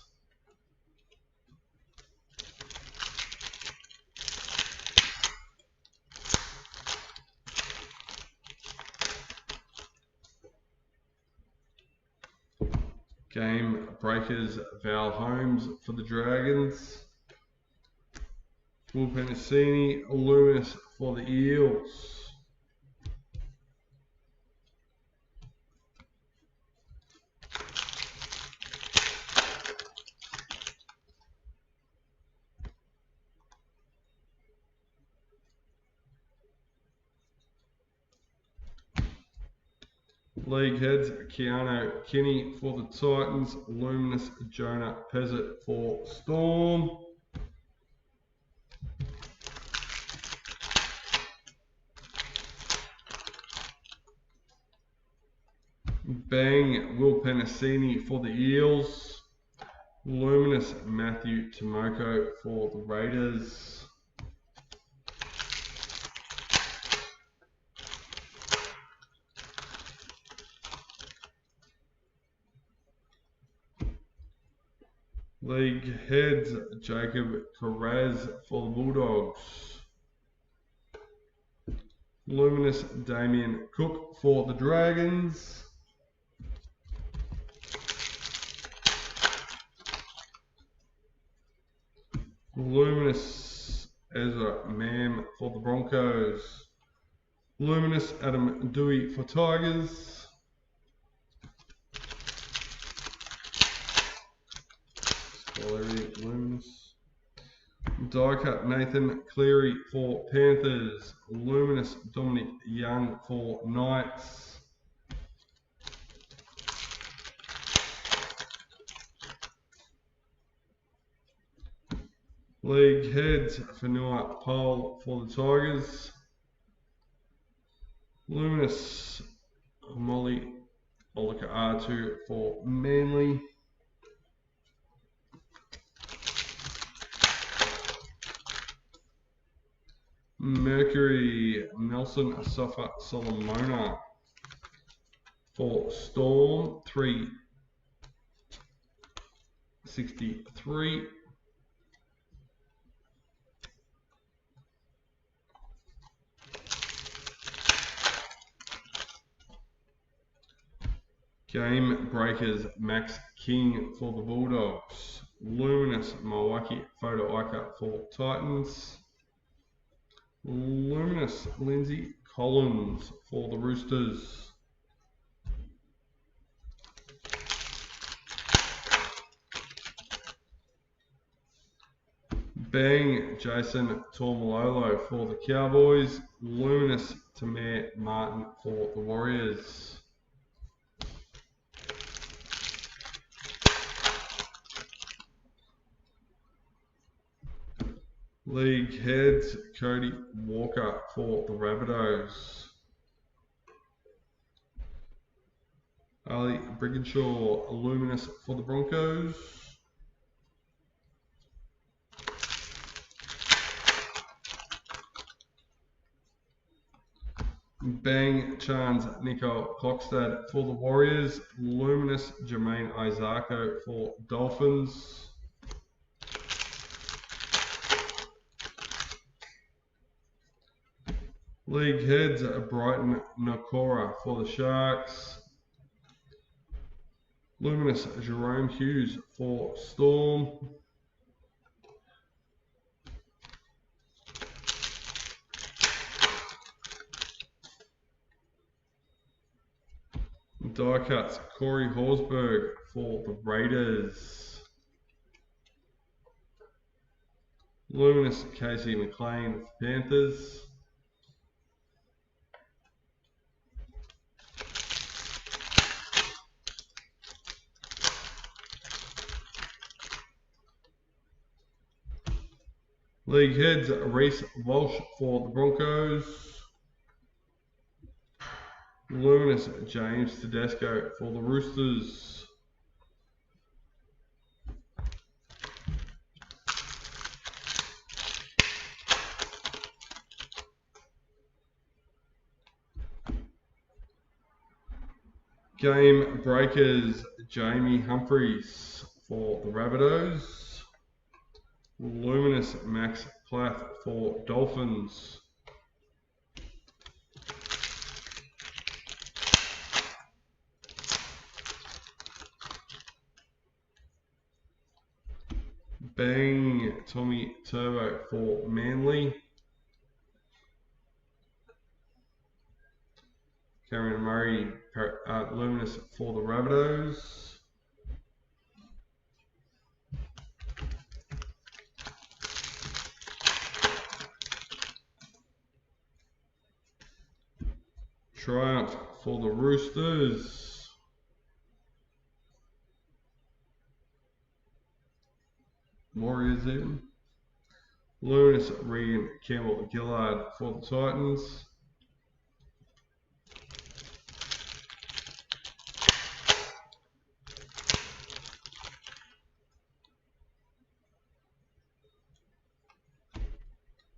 Game Breakers, Val Holmes for the Dragons. Will Penasini, Luminous for the Eels. League heads, Keanu Kinney for the Titans. Luminous Jonah Pezzett for Storm. Bang Will Penasini for the Eels. Luminous Matthew Tomoko for the Raiders. League Heads Jacob Carraz for the Bulldogs. Luminous Damien Cook for the Dragons. Luminous Ezra Mam for the Broncos. Luminous Adam Dewey for Tigers. Luminous. Die cut Nathan Cleary for Panthers. Luminous Dominic Young for Knights. League Heads Fanua Pole for the Tigers. Luminous Molly Olika R2 for Manly. Mercury Nelson Asafa Solomona for Storm 363. Game Breakers Max King for the Bulldogs. Luminous Milwaukee Photo Icon for Titans. Luminous Lindsay Collins for the Roosters. Bang Jason Tormalolo for the Cowboys. Luminous Tamir Martin for the Warriors. League Heads Cody Walker for the Rabbitohs. Ali Brigginshaw Luminous for the Broncos. Bang Chance Nico Klokstad for the Warriors. Luminous Jermaine Isako for Dolphins. League Heads Brighton Nakora for the Sharks. Luminous Jerome Hughes for Storm. Die cuts Corey Horsburgh for the Raiders. Luminous Casey McLean for Panthers. League Heads Reece Walsh for the Broncos. Luminous James Tedesco for the Roosters. Game Breakers Jamie Humphries for the Rabbitohs. Luminous Max Plath for Dolphins. Bang Tommy Turbo for Manly. Cameron Murray Luminous for the Rabbitohs. Triumph for the Roosters. Warriors even. Luminous Regan Campbell Gillard for the Titans.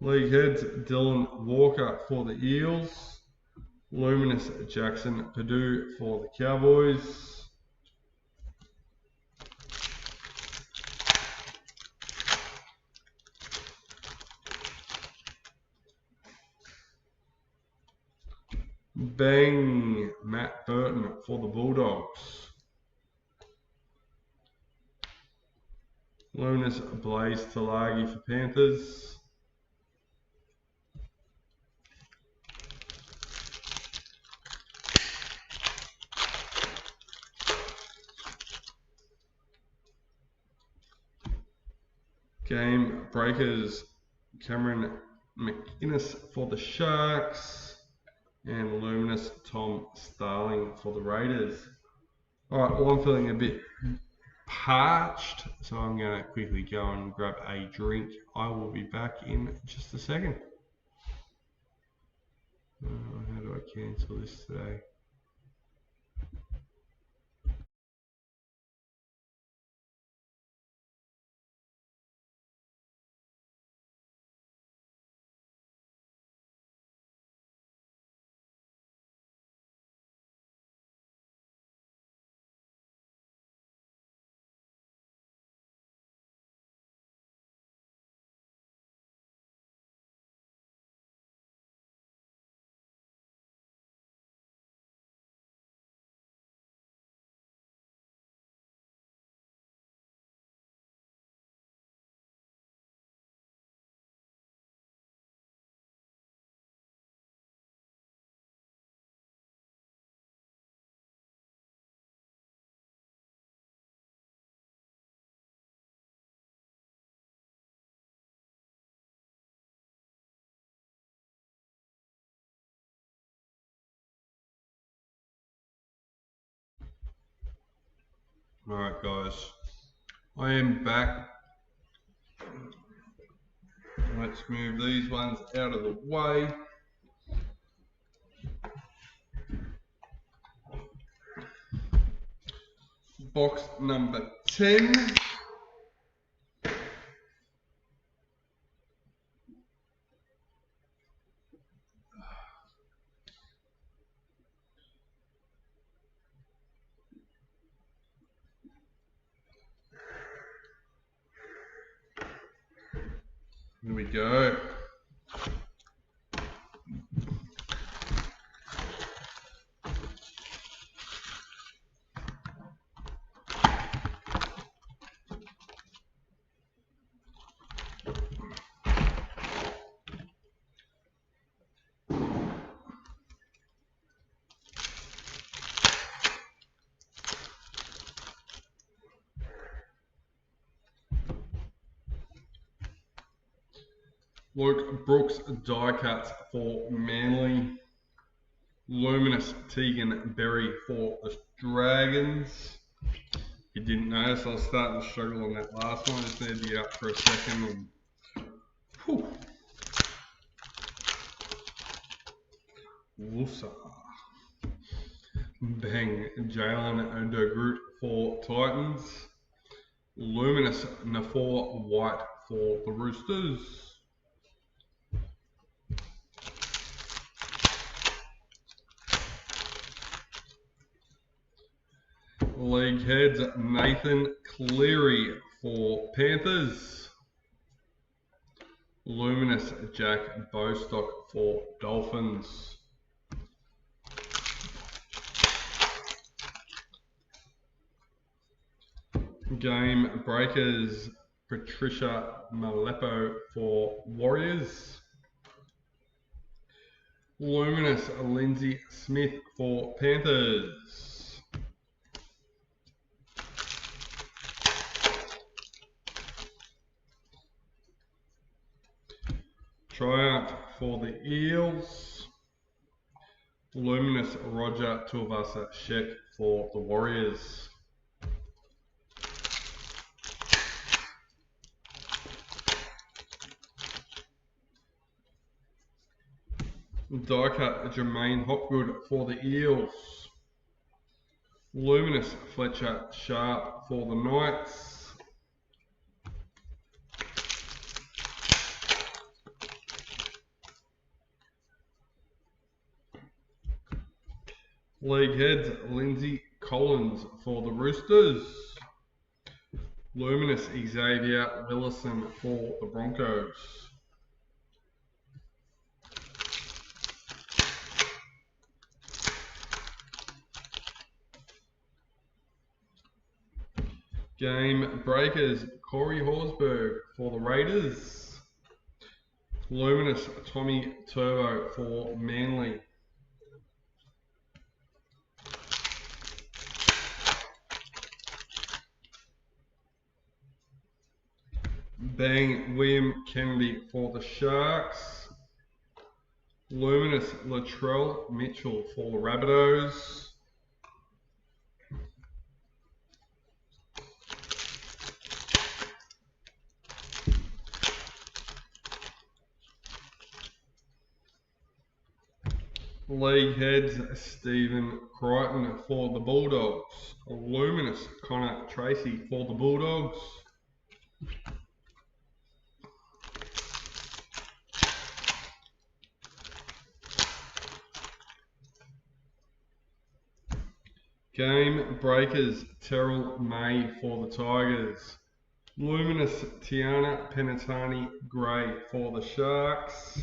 League heads, Dylan Walker for the Eels. Luminous Jackson Purdue for the Cowboys. Bang, Matt Burton for the Bulldogs. Luminous Blaze Talagi for Panthers. Game breakers, Cameron McInnes for the Sharks. And Luminous Tom Starling for the Raiders. Alright, well, I'm feeling a bit parched, so I'm going to quickly go and grab a drink. I will be back in just a second. How do I cancel this today? Alright guys, I am back. Let's move these ones out of the way. Box number 10. Here we go. Luke Brooks die cuts for Manly. Luminous Tegan Berry for the Dragons. If you didn't notice, I was starting to struggle on that last one. I just needed to get up for a second. And, Woosa. Bang, Jalen de Groot for Titans. Luminous Nafor White for the Roosters. League heads, Nathan Cleary for Panthers. Luminous Jack Bostock for Dolphins. Game breakers, Patricia Malepo for Warriors. Luminous Lindsay Smith for Panthers. Triumph for the Eels. Luminous Roger Tuivasa Sheck for the Warriors. Die cut Jermaine Hopgood for the Eels. Luminous Fletcher Sharp for the Knights. League heads, Lindsay Collins for the Roosters. Luminous Xavier Willison for the Broncos. Game breakers, Corey Horsburgh for the Raiders. Luminous Tommy Turbo for Manly. Bang William Kennedy for the Sharks. Luminous Latrell Mitchell for the Rabbitohs. League heads, Stephen Crichton for the Bulldogs. Luminous Connor Tracy for the Bulldogs. Game breakers, Terrell May for the Tigers. Luminous Tiana Penatani Gray for the Sharks.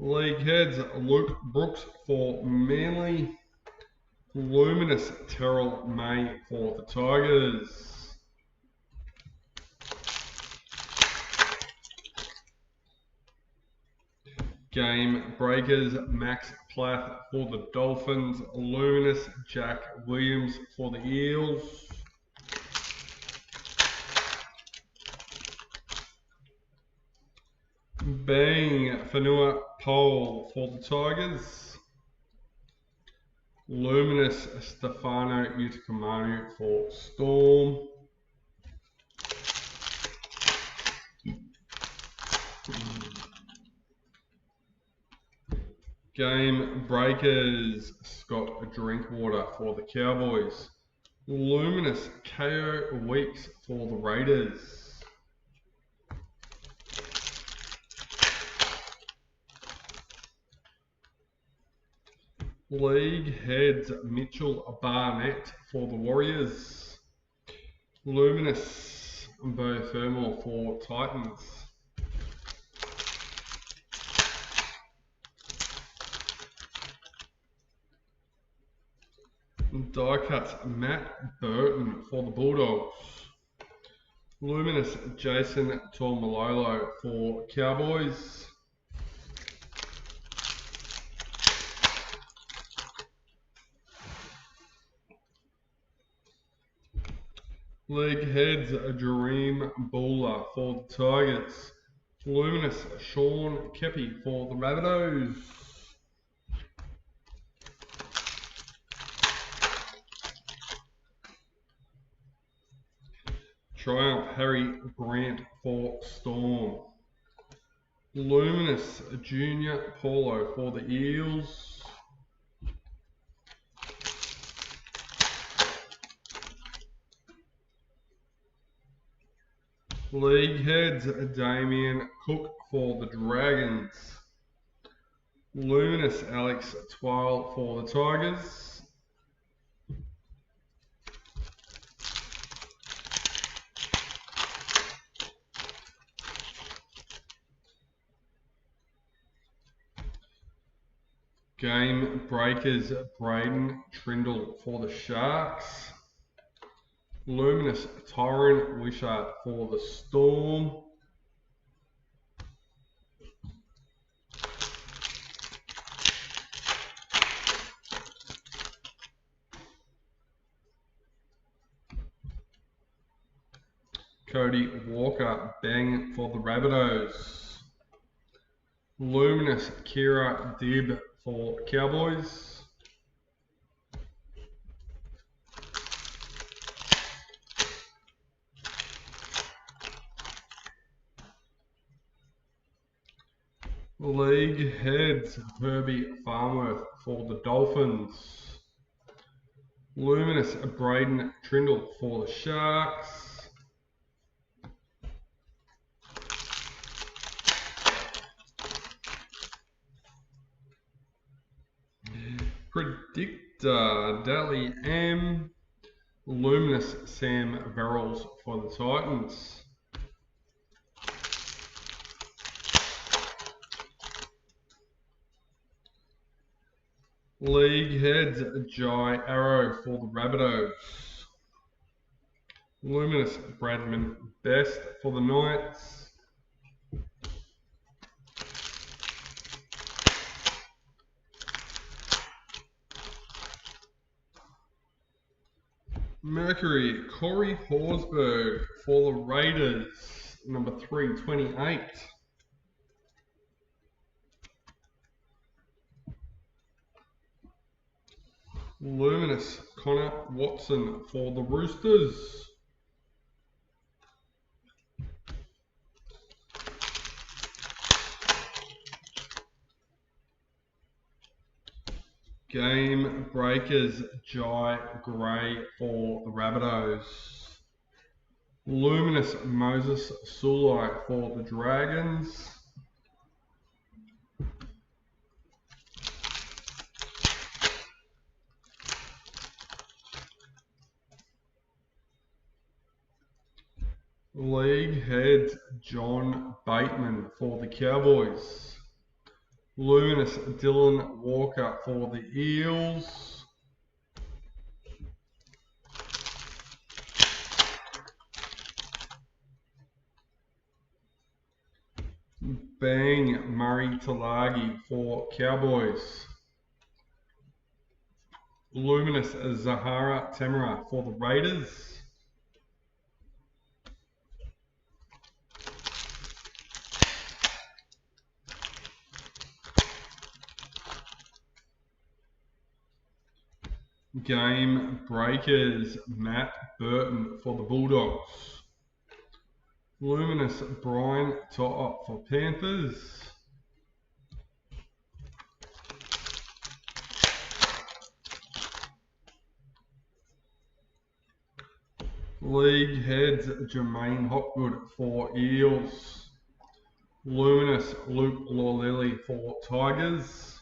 League heads, Luke Brooks for Manly. Luminous Terrell May for the Tigers. Game breakers, Max Plath for the Dolphins. Luminous Jack Williams for the Eels. Bang Fanua Pole for the Tigers. Luminous Stefano Utakamaru for Storm. Game breakers, Scott Drinkwater for the Cowboys. Luminous KO Weeks for the Raiders. League heads, Mitchell Barnett for the Warriors. Luminous Bo Thermal for Titans. Die cuts, Matt Burton for the Bulldogs. Luminous Jason Taumalolo for Cowboys. League heads, Dream Buller for the Tigers. Luminous Sean Kepi for the Rabbitohs. Triumph Harry Grant for Storm. Luminous Junior Paulo for the Eels. League heads, Damien Cook for the Dragons. Luminous Alex Twile for the Tigers. Game breakers, Braden Trindle for the Sharks. Luminous Tyron Wishart for the Storm. Cody Walker Bang for the Rabbitohs. Luminous Kira Dib for Cowboys. League heads, Herbie Farmworth for the Dolphins. Luminous Braden Trindle for the Sharks. Predictor, Dally M. Luminous, Sam Verrills for the Titans. League Heads, Jai Arrow for the Rabbitohs. Luminous, Bradman Best for the Knights. Mercury, Corey Horsburgh for the Raiders, number 328. Luminous, Connor Watson for the Roosters. Game Breakers, Jai Gray for the Rabbitohs. Luminous, Moses Sulai for the Dragons. League Heads, John Bateman for the Cowboys. Luminous, Dylan Walker for the Eels. Bang, Murray Talagi for Cowboys. Luminous, Zahara Temera for the Raiders. Game Breakers, Matt Burton for the Bulldogs. Luminous, Brian To'o for Panthers. League Heads, Jermaine Hopgood for Eels. Luminous, Luke Lawlilly for Tigers.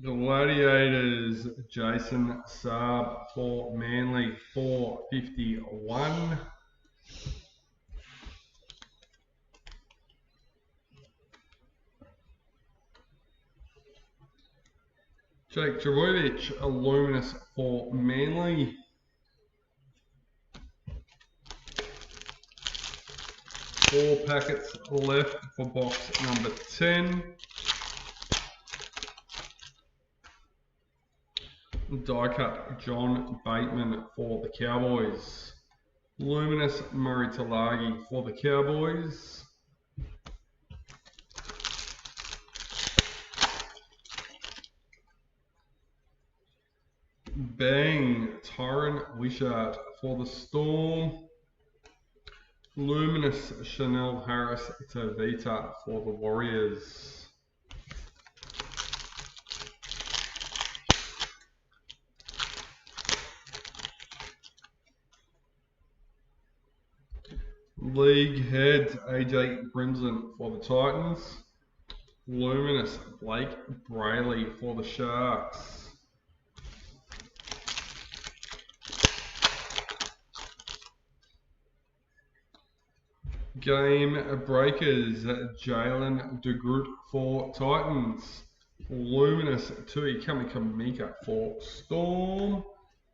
Gladiators, Jason Saab for Manly, 451. Jake Trbojevic, Luminous for Manly. Four packets left for box number 10. Die cut, John Bateman for the Cowboys. Luminous, Murray Talagi for the Cowboys. Bang, Tyron Wishart for the Storm. Luminous, Chanel Harris Tavita for the Warriors. League Heads, AJ Brimson for the Titans. Luminous, Blake Brayley for the Sharks. Game Breakers, Jalen DeGroot for Titans. Luminous, Tui Kamikamika for Storm.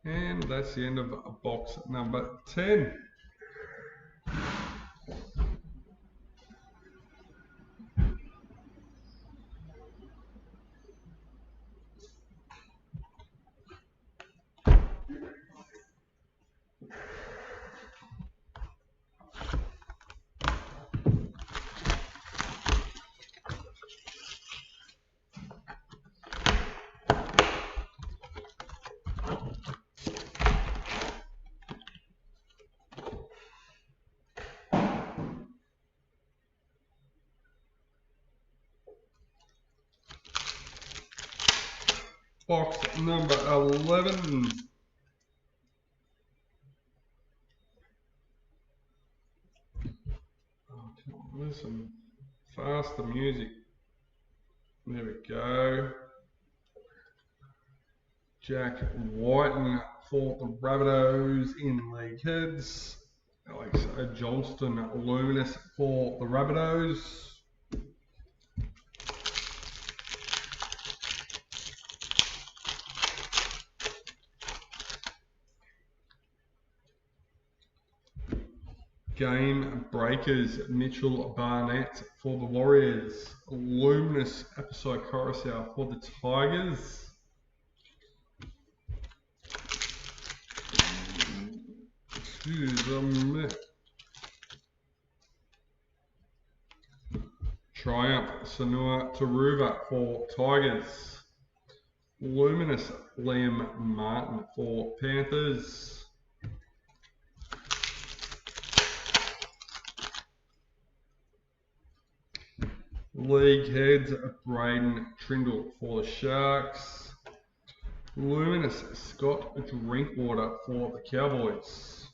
And that's the end of box number 10. Box number 11. There's some faster music. There we go. Jack Whiten for the Rabbitohs in league heads. Alex Johnston Luminous for the Rabbitohs. Game breakers Mitchell Barnett for the Warriors. Luminous Episode Coruscant for the Tigers. Triumph Sanua Taruva for Tigers. Luminous Liam Martin for Panthers. League heads Braden Trindle for the Sharks. Luminous Scott Drinkwater for the Cowboys.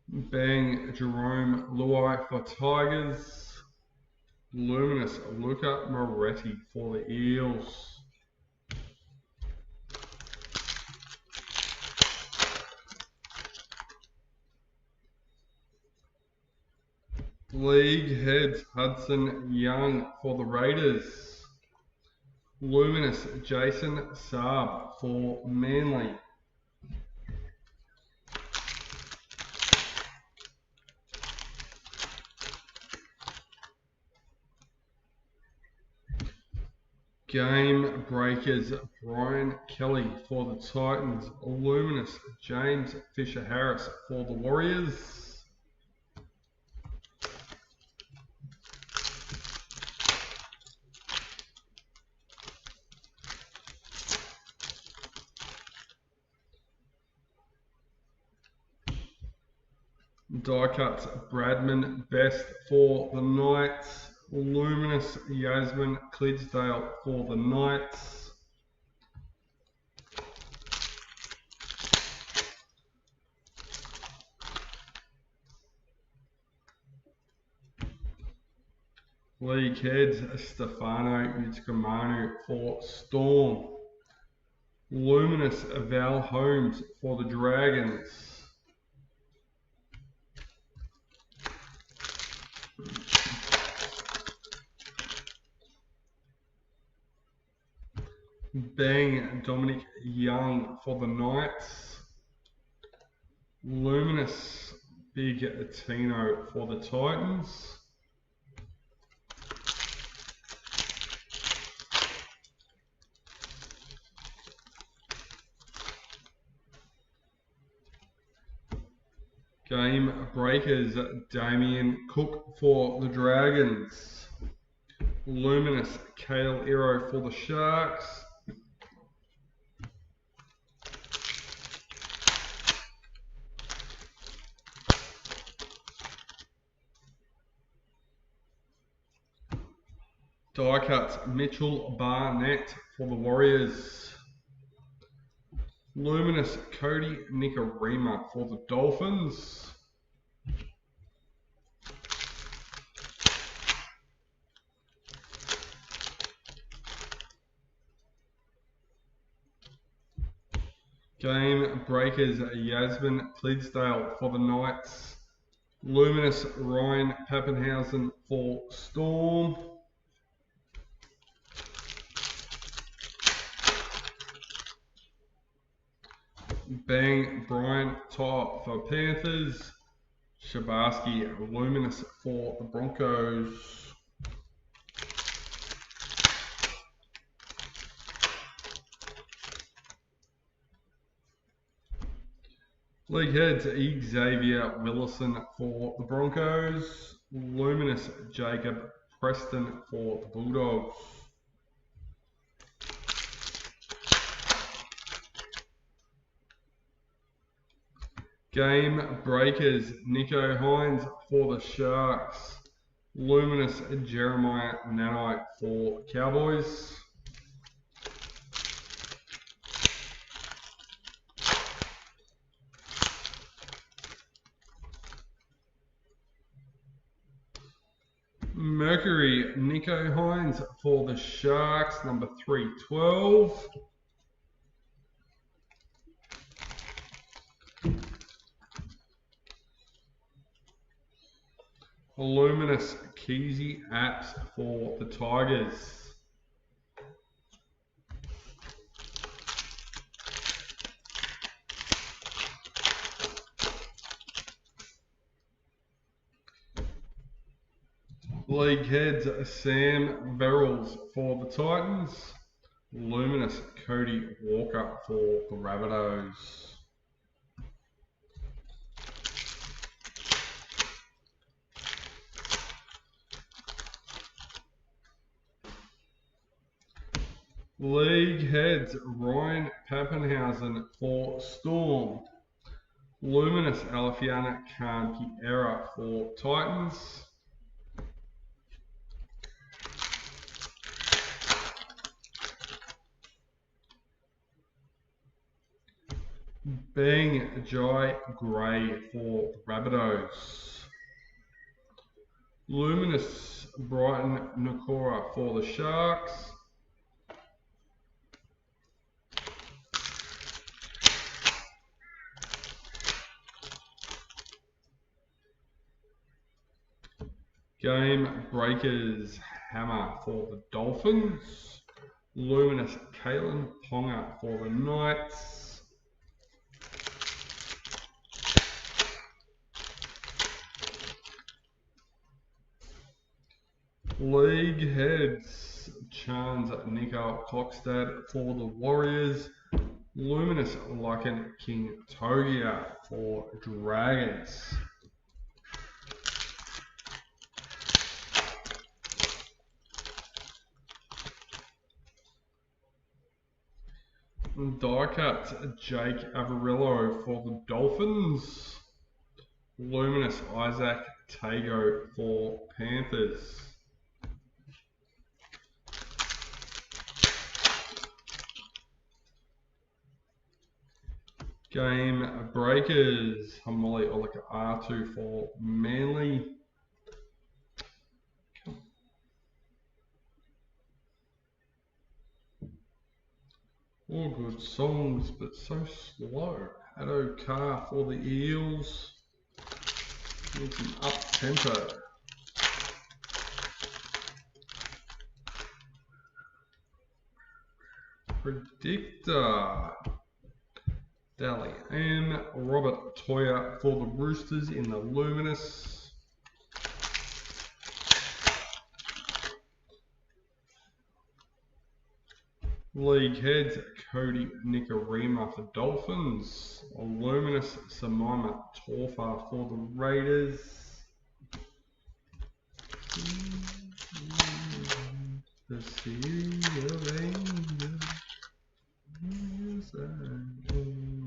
Bang Jerome Luai for Tigers. Luminous Luca Moretti for the Eels. League heads Hudson Young for the Raiders. Luminous Jason Saab for Manly. Game breakers Brian Kelly for the Titans. Luminous James Fisher Harris for the Warriors. Die cuts Bradman Best for the Knights. Luminous Yasmin Clydesdale for the Knights. League heads Stefano Utskamanu for Storm. Luminous Val Holmes for the Dragons. Bang Dominic Young for the Knights. Luminous Big Tino for the Titans. Game breakers Damien Cook for the Dragons. Luminous Kale Iro for the Sharks. Die cuts Mitchell Barnett for the Warriors. Luminous Cody Nicarima for the Dolphins. Game breakers Yasmin Clydesdale for the Knights. Luminous Ryan Pappenhausen for Storm. Bang Brian Top for Panthers. Shabarsky Luminous for the Broncos. League heads Xavier Willison for the Broncos. Luminous Jacob Preston for the Bulldogs. Game breakers Nico Hines for the Sharks. Luminous Jeremiah Nanite for Cowboys. Mercury, Nico Hines for the Sharks, number 312. Luminous, Keezy Apps for the Tigers. League heads, Sam Verrills for the Titans. Luminous, Cody Walker for the Rabbitohs. League heads, Ryan Pappenhausen for Storm. Luminous, Alefiana Khan-Piera for Titans. Bang Jai Gray for the Rabbitohs. Luminous, Brighton Nakora for the Sharks. Game Breakers Hammer for the Dolphins. Luminous, Kalen Ponga for the Knights. League heads, Chance Nico Klokstad for the Warriors. Luminous, Lycan King Togia for Dragons. Die cut, Jake Averillo for the Dolphins. Luminous, Isaac Tago for Panthers. Game Breakers, Hamoli Olika R2 for Manly. All good songs, but so slow. Addo Carr for the Eels. Need some up tempo. Predictor. Dally M. Robert Toya for the Roosters in the Luminous. League heads, Cody Nikarima for Dolphins. Luminous, Samima Torfa for the Raiders. The Sea of Angels.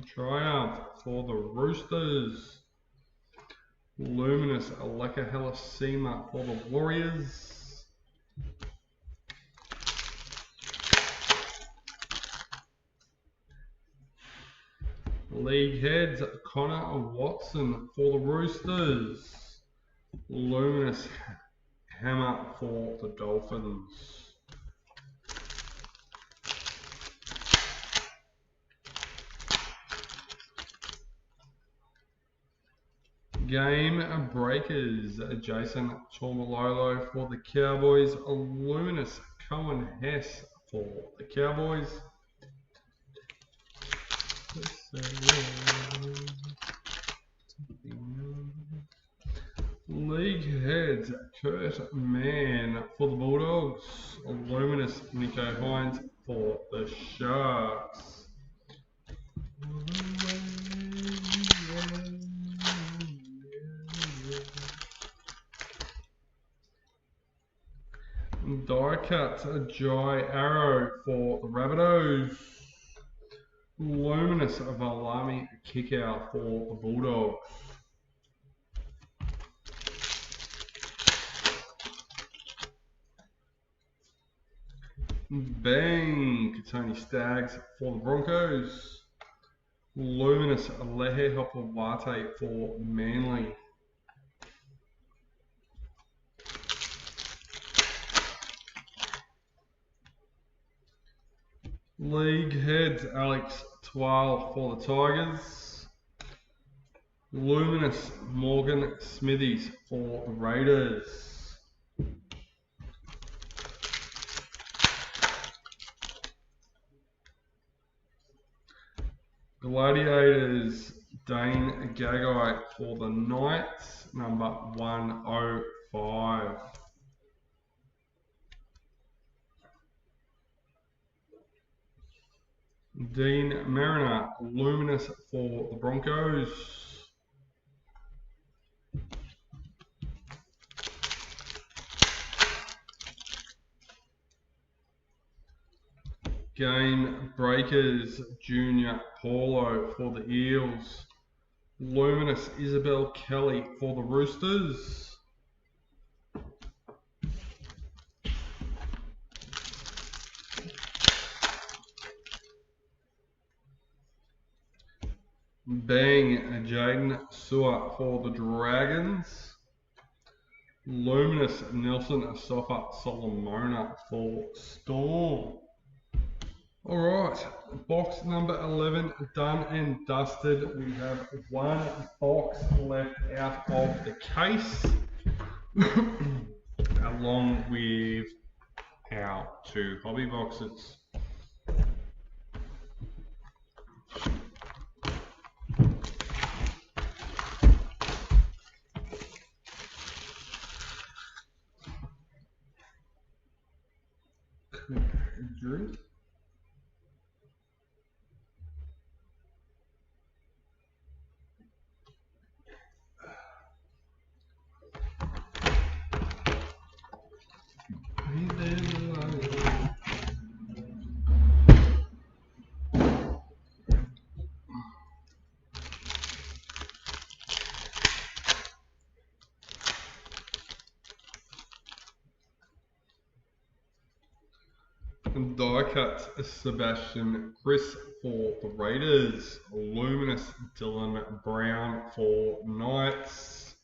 Triumph for the Roosters. Luminous, Aleka Helasima for the Warriors. League heads, Connor Watson for the Roosters. Luminous, Hammer for the Dolphins. Game Breakers, Jason Tormalolo for the Cowboys. Luminous, Cohen Hess for the Cowboys. League heads, Kurt Mann for the Bulldogs. Luminous, Nico Hines for the Sharks. Die cut, Jai Arrow for the Rabbitohs. Luminous, Valami Kickout for the Bulldogs. Bang, Katoni Staggs for the Broncos. Luminous, Lehe Hopawate for Manly. League heads, Alex Twal for the Tigers. Luminous, Morgan Smithies for the Raiders. Gladiators, Dane Gagai for the Knights, number 105. Dean Mariner, Luminous for the Broncos. Game Breakers, Junior Paulo for the Eels. Luminous Isabel Kelly for the Roosters. Bang Jaden Sewer for the Dragons. Luminous Nelson Asafa Solomona for Storm. Alright, box number 11 done and dusted. We have one box left out of the case, along with our two hobby boxes. Drink. Die cut Sebastian Chris for the Raiders. Luminous Dylan Brown for Knights.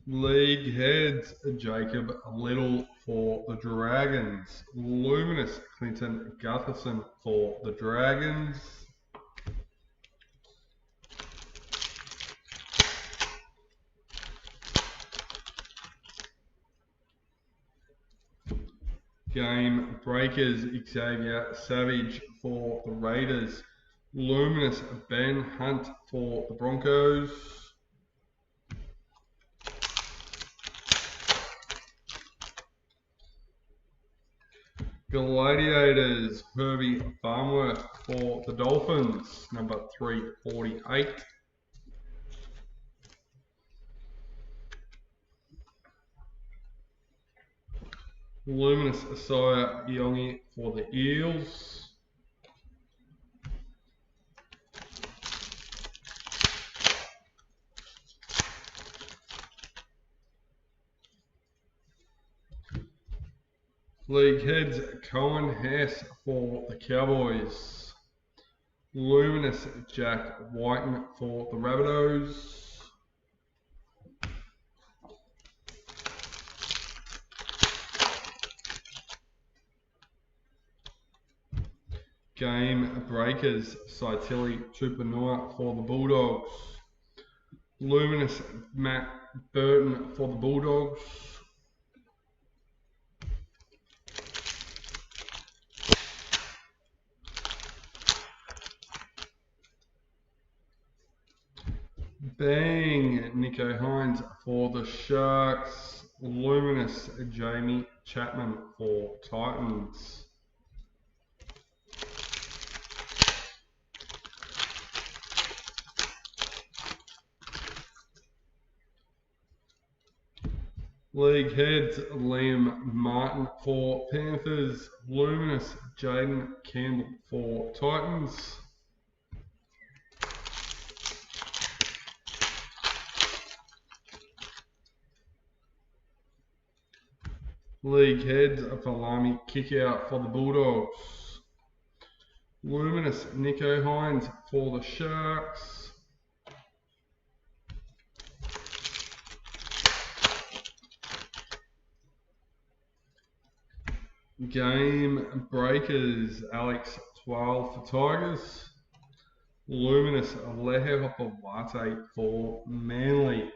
League heads Jacob Little for the Dragons. Luminous Clinton Gutherson for the Dragons. Game Breakers Xavier Savage for the Raiders. Luminous Ben Hunt for the Broncos. Gladiators Herbie Farmworth for the Dolphins, number 348. Luminous Asaya Yongi for the Eels. League heads Cohen Hess for the Cowboys. Luminous Jack Whiten for the Rabbitohs. Game Breakers Saitili Tupanua for the Bulldogs. Luminous Matt Burton for the Bulldogs. Bang Nico Hines for the Sharks. Luminous Jamie Chapman for Titans. League heads Liam Martin for Panthers. Luminous Jaden Campbell for Titans. League heads Palami Kickout for the Bulldogs. Luminous Nico Hines for the Sharks. Game breakers, Alex 12 for Tigers. Luminous Lehe for Manly.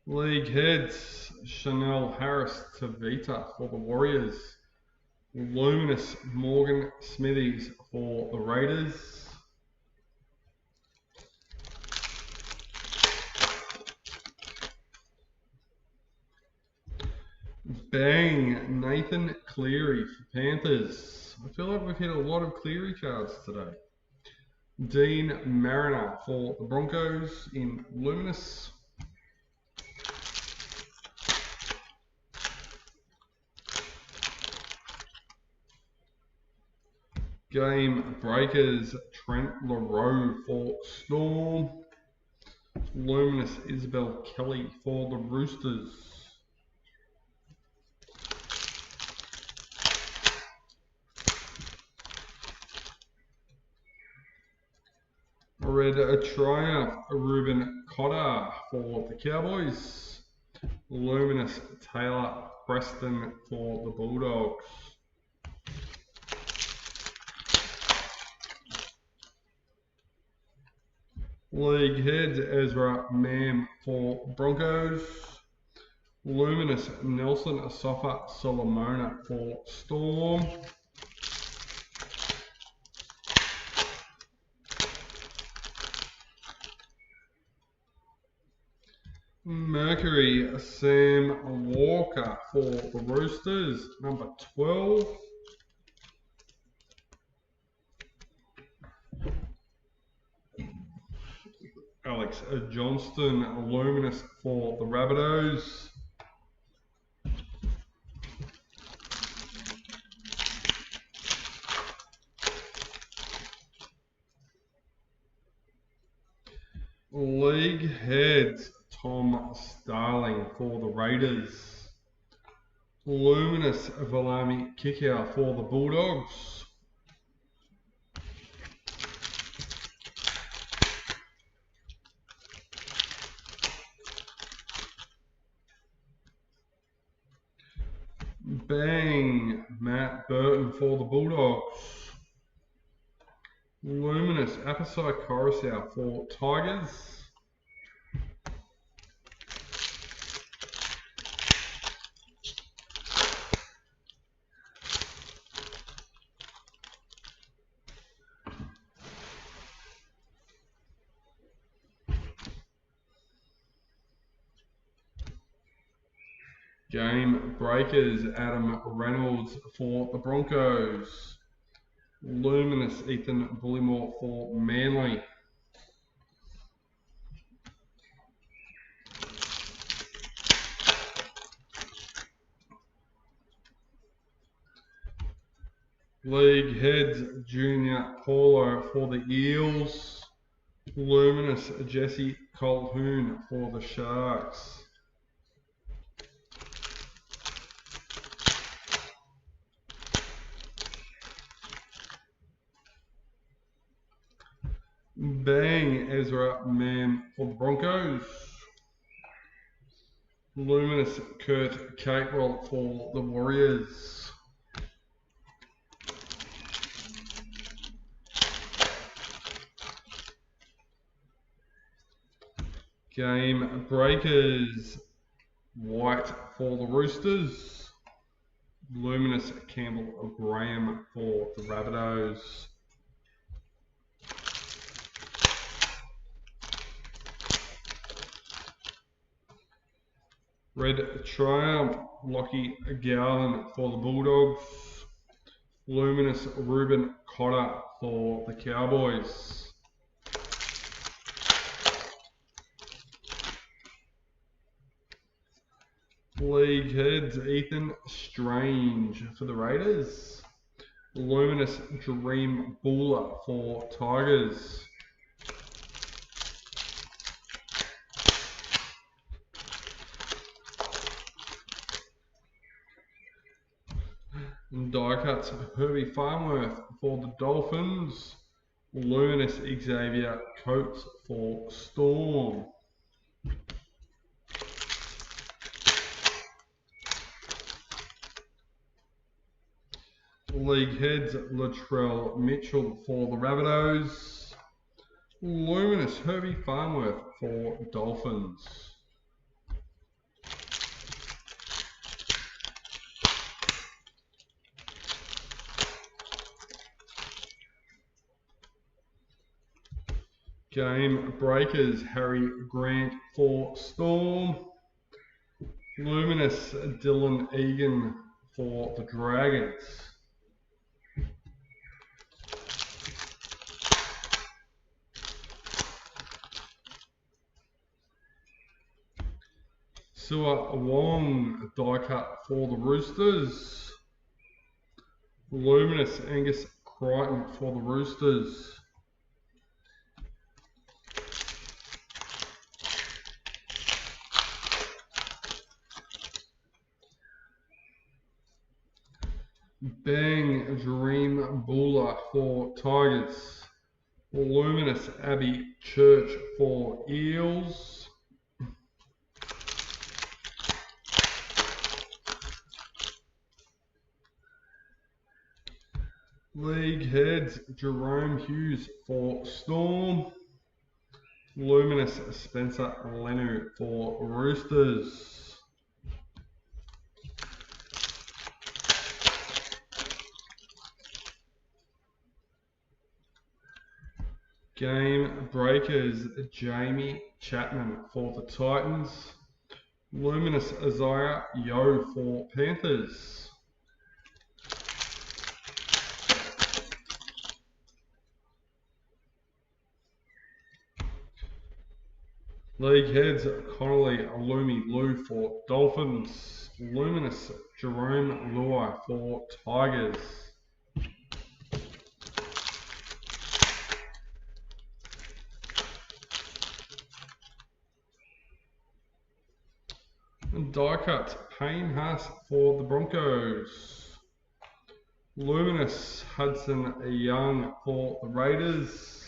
League heads, Chanel Harris Tavita for the Warriors. Luminous Morgan Smithies for the Raiders. Bang, Nathan Cleary for Panthers. I feel like we've hit a lot of Cleary cards today. Dean Mariner for the Broncos in Luminous. Game breakers, Trent LaRoe for Storm. Luminous Isabel Kelly for the Roosters. Red Triumph, Ruben Cotter for the Cowboys. Luminous Taylor Preston for the Bulldogs. League heads, Ezra Mam for Broncos. Luminous Nelson Asafa Solomona for Storm. Mercury Sam Walker for the Roosters, number 12. Alex Johnston Luminous for the Rabbitohs. League heads, Tom Starling for the Raiders. Luminous Valami Kickout for the Bulldogs. Bang, Matt Burton for the Bulldogs. Luminous Apasai Coruscant for Tigers. Game breakers, Adam Reynolds for the Broncos. Luminous Ethan Bullymore for Manly. League heads, Junior Paulo for the Eels. Luminous Jesse Colhoun for the Sharks. Bang, Ezra Mam for the Broncos. Luminous Kurt Capewell for the Warriors. Game breakers, White for the Roosters. Luminous Campbell Graham for the Rabbitohs. Red Triumph, Lockie Garland for the Bulldogs. Luminous Ruben Cotter for the Cowboys. League heads, Ethan Strange for the Raiders. Luminous Dream Buller for Tigers. Die cuts, Herbie Farnworth for the Dolphins. Luminous Xavier Coates for Storm. League heads, Latrell Mitchell for the Rabbitohs. Luminous Herbie Farnworth for Dolphins. Game breakers, Harry Grant for Storm. Luminous Dylan Egan for the Dragons. Stuart Wong die cut for the Roosters. Luminous Angus Crichton for the Roosters. Bang Dream Buller for Tigers. Luminous Abbey Church for Eels. League heads, Jerome Hughes for Storm. Luminous Spencer Lenu for Roosters. Game breakers, Jamie Chapman for the Titans. Luminous Isaiah Yo for Panthers. League heads, Connolly Alumi Lou for Dolphins. Luminous Jerome Lua for Tigers. And die cut, Payne Haas for the Broncos. Luminous Hudson Young for the Raiders.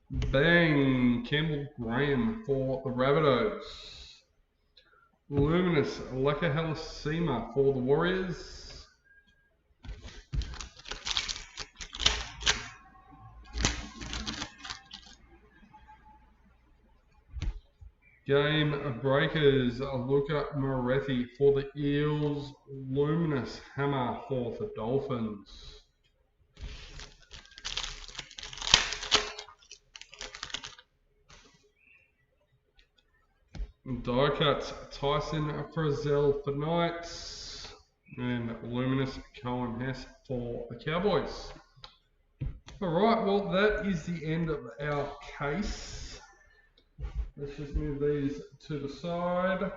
Bang Campbell Graham for the Rabbitohs. Luminous Lakahelasima for the Warriors. Game breakers, Luca Moretti for the Eels. Luminous Hammer for the Dolphins. Die cuts, Tyson Frizzell for Knights. And Luminous Cohen Hess for the Cowboys. Alright, well that is the end of our case. Let's just move these to the side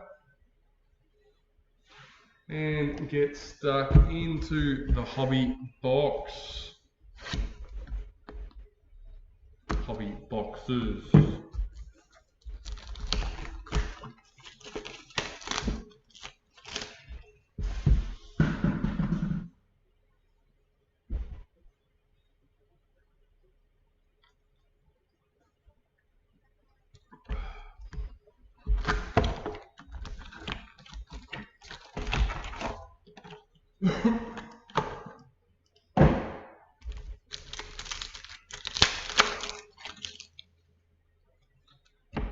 and get stuck into the hobby box. Hobby boxes.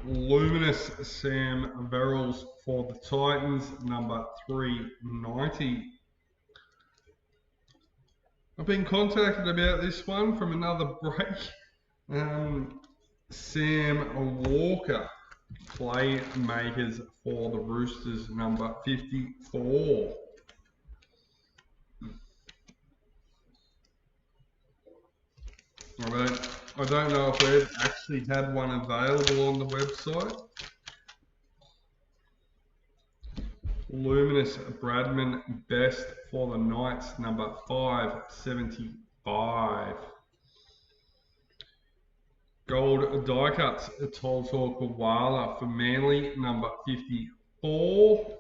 Luminous Sam Verrills for the Titans, number 390. I've been contacted about this one from another break. Sam Walker, playmakers for the Roosters, number 54. I don't know if we've actually had one available on the website. Luminous Bradman Best for the Knights, number 575. Gold die cuts, Toltor Koala for Manly, number 54.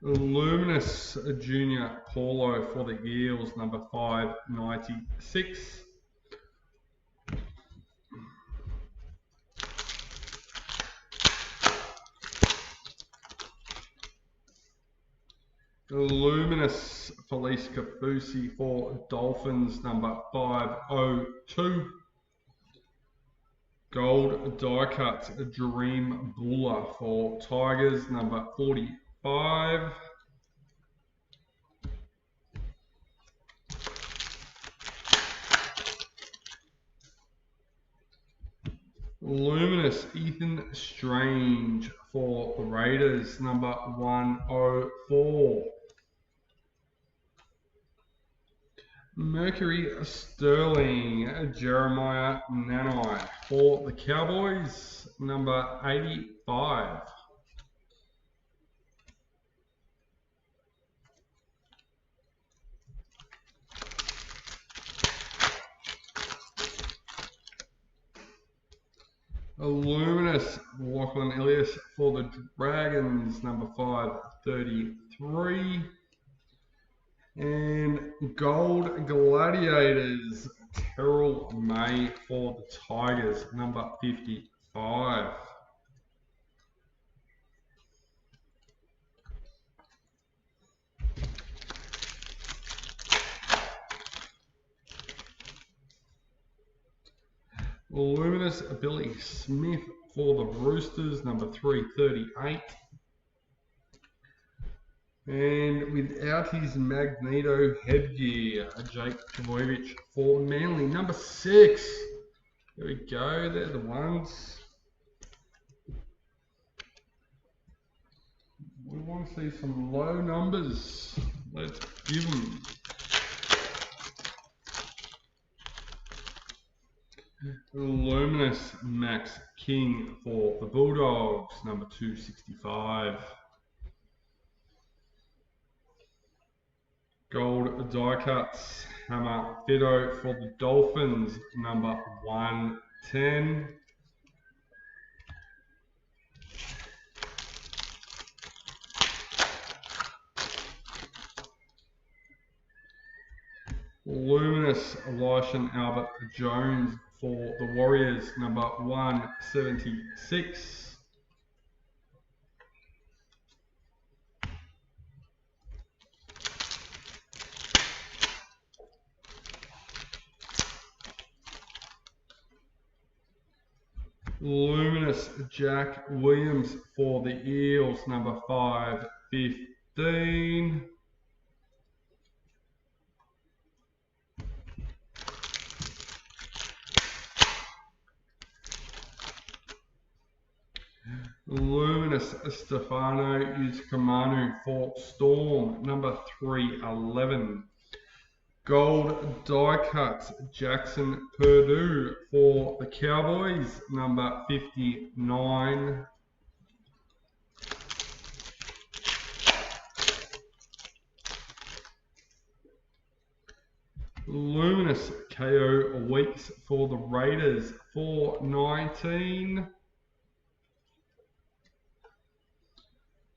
Luminous Junior Paulo for the Eels, number 596. Luminous Felice Kafusi for Dolphins, number 502. Gold die cut Dream Buller for Tigers, number 45. Luminous Ethan Strange for the Raiders, number 104. Mercury Sterling Jeremiah Nanai for the Cowboys, number 85. Luminous McLauchlan Elias for the Dragons, number 533. And Gold Gladiators Terrell May for the Tigers, number 55. Luminous Billy Smith for the Roosters, number 338. And without his Magneto headgear, Jake Trbojevic for Manly, number 6. There we go, they're the ones. We want to see some low numbers. Let's give them. Luminous Max King for the Bulldogs, number 265. Gold die cuts Hammer Fido for the Dolphins, number 110. Luminous Elishan Albert Jones for the Warriors, number 176. Luminous Jack Williams for the Eels, number 515. Luminous Stefano Uzikamanu for Storm, number 311. Gold die cut Jackson Purdue for the Cowboys, number 59. Luminous KO Weeks for the Raiders, 419.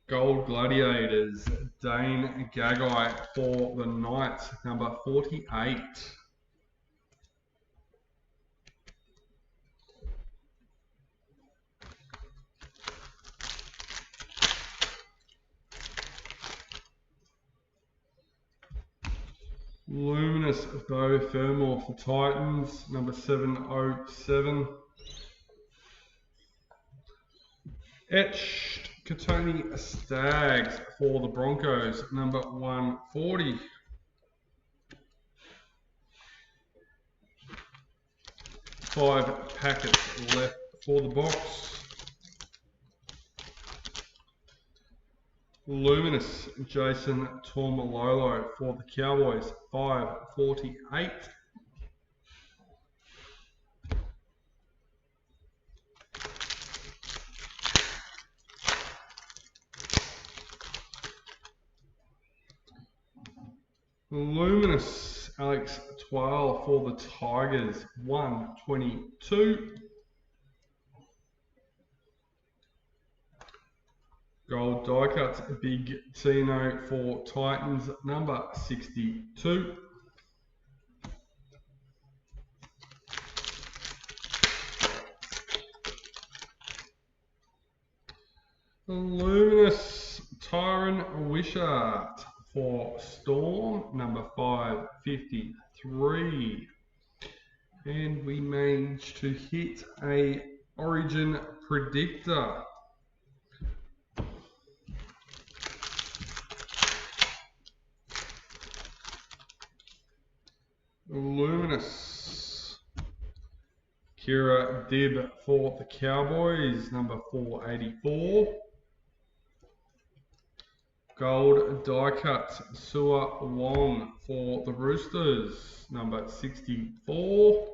Gold Gladiators, Dane Gagai for the Knights, number 48. Luminous Bo Fermor for Titans, number 707. Etched Katoni Staggs for the Broncos, number 140. Five packets left for the box. Luminous Jason Tormalolo for the Cowboys, 548. Luminous Alex Twal for the Tigers, 122. Gold die cuts, Big Tino for Titans, number 62. Luminous Tyron Wishart for Storm, number 553. And we managed to hit a Origin predictor. Luminous Kira Dib for the Cowboys, number 484. Gold die cuts, Sua Wong for the Roosters, number 64.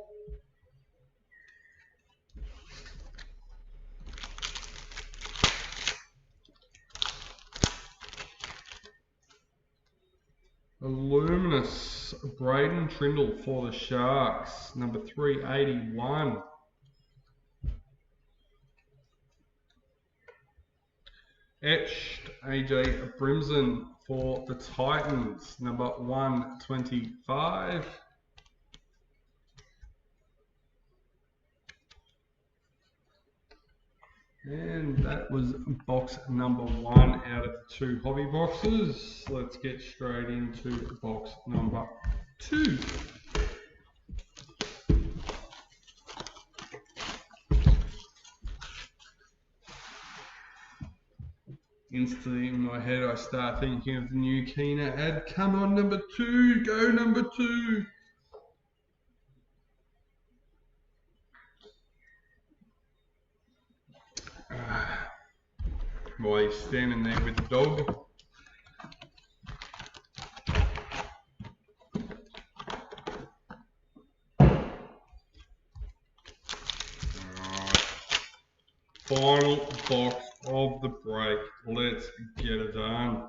Luminous Braden Trindle for the Sharks, number 381. Etched AJ Brimson for the Titans, number 125. And that was box number 1 out of the 2 hobby boxes. Let's get straight into box number 2. Instantly in my head I start thinking of the new Keener ad. Come on, number 2, go number 2. While he's standing there with the dog. Final box of the break. Let's get it done.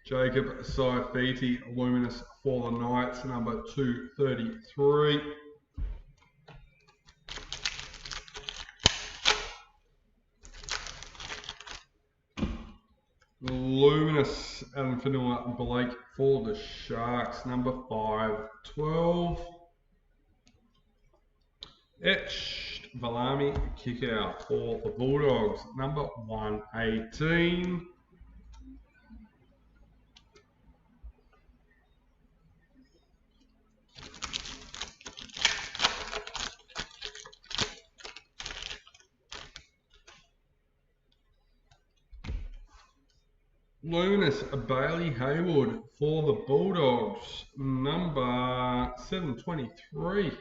Jacob Saifiti, Luminous for the Knights, number 233. Luminous Adam Fanua Blake for the Sharks, number 512. Etched Valami Kickout for the Bulldogs, number 118. Luminous Bailey Haywood for the Bulldogs, number 723.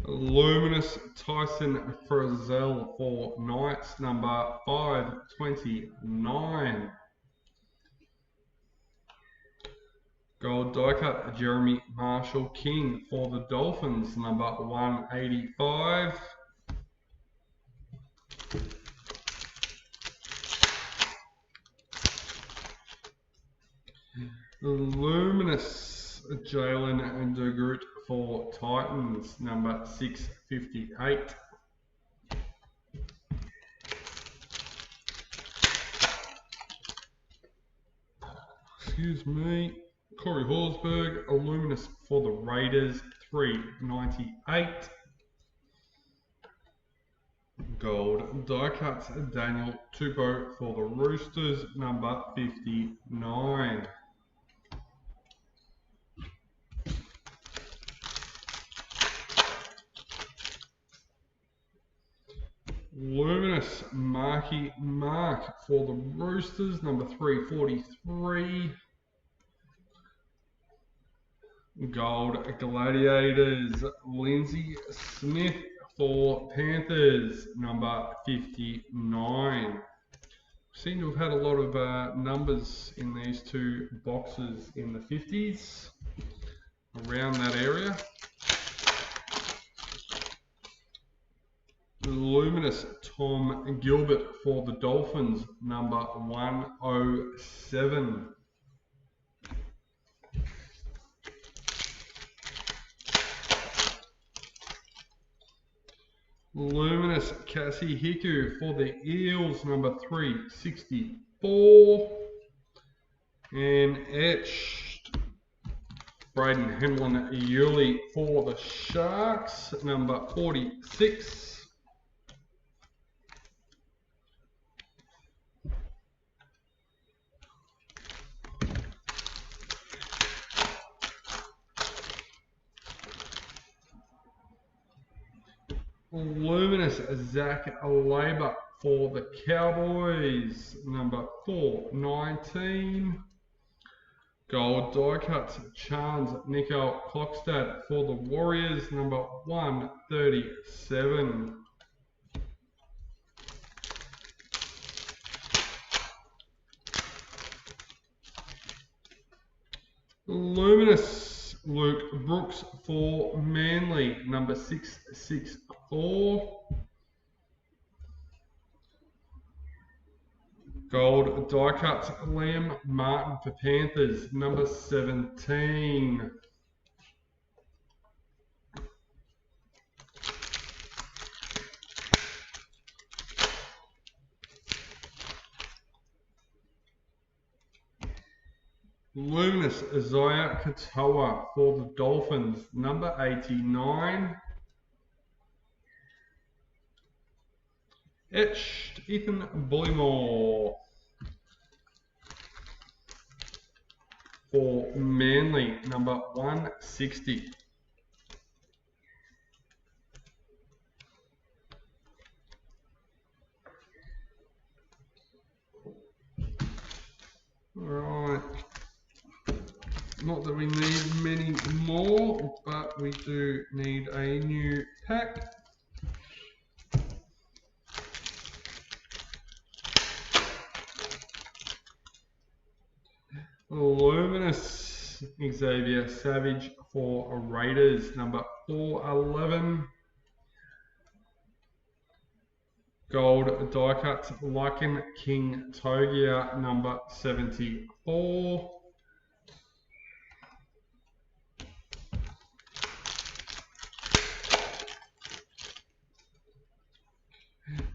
Luminous Tyson Frizzell for Knights, number 529. Gold die cut, Jeremy Marshall King for the Dolphins, number 185. Luminous Jalen DeGroot for Titans, number 658. Excuse me. Corey Horsburgh, Luminous for the Raiders, 398. Gold die cuts, Daniel Tupou for the Roosters, number 59. Luminous Marky Mark for the Roosters, number 343. Gold Gladiators, Lindsay Smith for Panthers, number 59. Seem to have had a lot of numbers in these 2 boxes in the 50s, around that area. Luminous Tom Gilbert for the Dolphins, number 107. Luminous Cassie Hiku for the Eels, number 364. And etched Braden Hemlin Yuli for the Sharks, number 46. Luminous Zach Labour for the Cowboys, number 419. Gold die cuts, Chance Nico Klokstad for the Warriors, number 137. Luminous Luke Brooks for Manly, number 664. Gold die cuts, Liam Martin for Panthers, number 17. Luminous Isaiah Katoa for the Dolphins, number 89. Etched Ethan Bullymore for Manly, number 160. Alright. Not that we need many more, but we do need a new pack. Luminous Xavier Savage for Raiders, number 411. Gold die cuts, Lycan King Togia, number 74.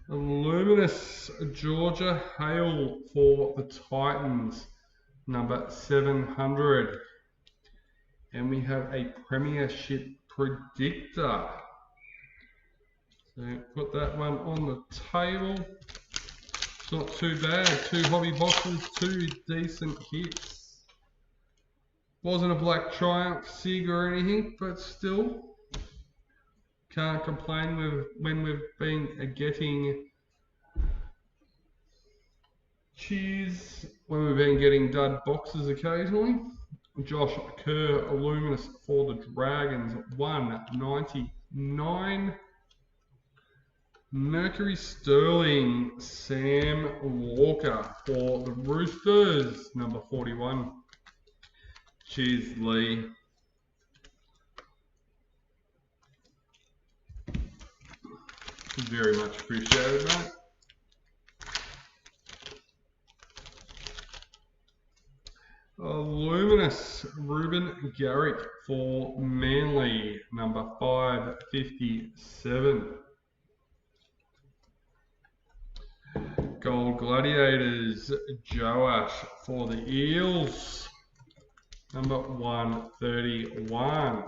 Luminous Georgia Hale for the Titans, number 700. And we have a Premiership Predictor. So put that one on the table. It's not too bad. 2 hobby boxes, 2 decent hits. Wasn't a Black Triumph Sig or anything, but still. Can't complain when we've been getting cheers, when we've been getting dud boxes occasionally. Josh Kerr, Luminous for the Dragons, 199. Mercury Sterling, Sam Walker for the Roosters, number 41. Cheers, Lee. Very much appreciated, mate. Luminous Ruben Garrick for Manly, number 557. Gold Gladiators, Joash for the Eels, number 131.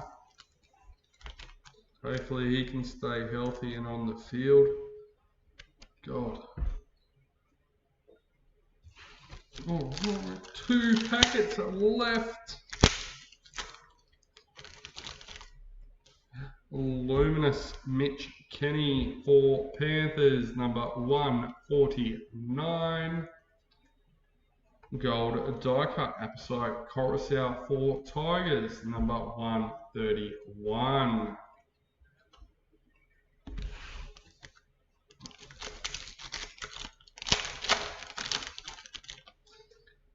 Hopefully he can stay healthy and on the field. God. Oh, 2 packets left. Luminous Mich Kenny for Panthers, number 149. Gold die cut Apposite Coruscant for Tigers, number 131.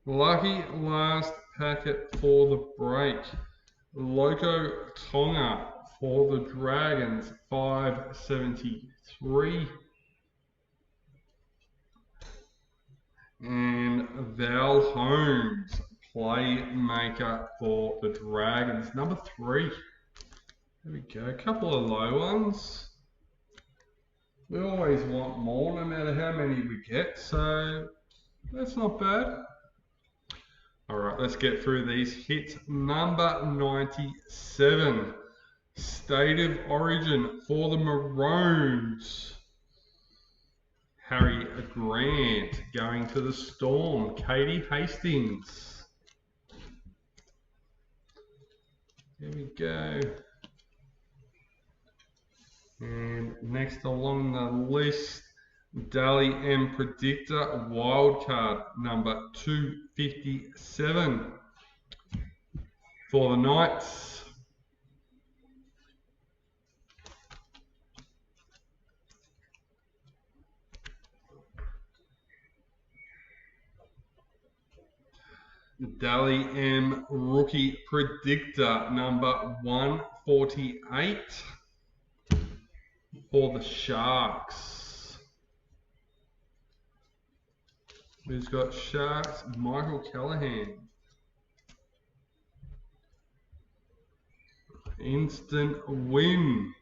Lucky last packet for the break. Loco Tonga for the Dragons, 573. And Val Holmes, Playmaker for the Dragons, number 3. There we go. A couple of low ones. We always want more, no matter how many we get, so that's not bad. All right, let's get through these hits. Number 97, State of Origin for the Maroons. Harry Grant going to the Storm. Katie Hastings. There we go. And next along the list, Daly M Predictor wildcard number 257 for the Knights. Daly M Rookie Predictor number 148 for the Sharks. Who's got Sharks? Michael Callaghan. Instant win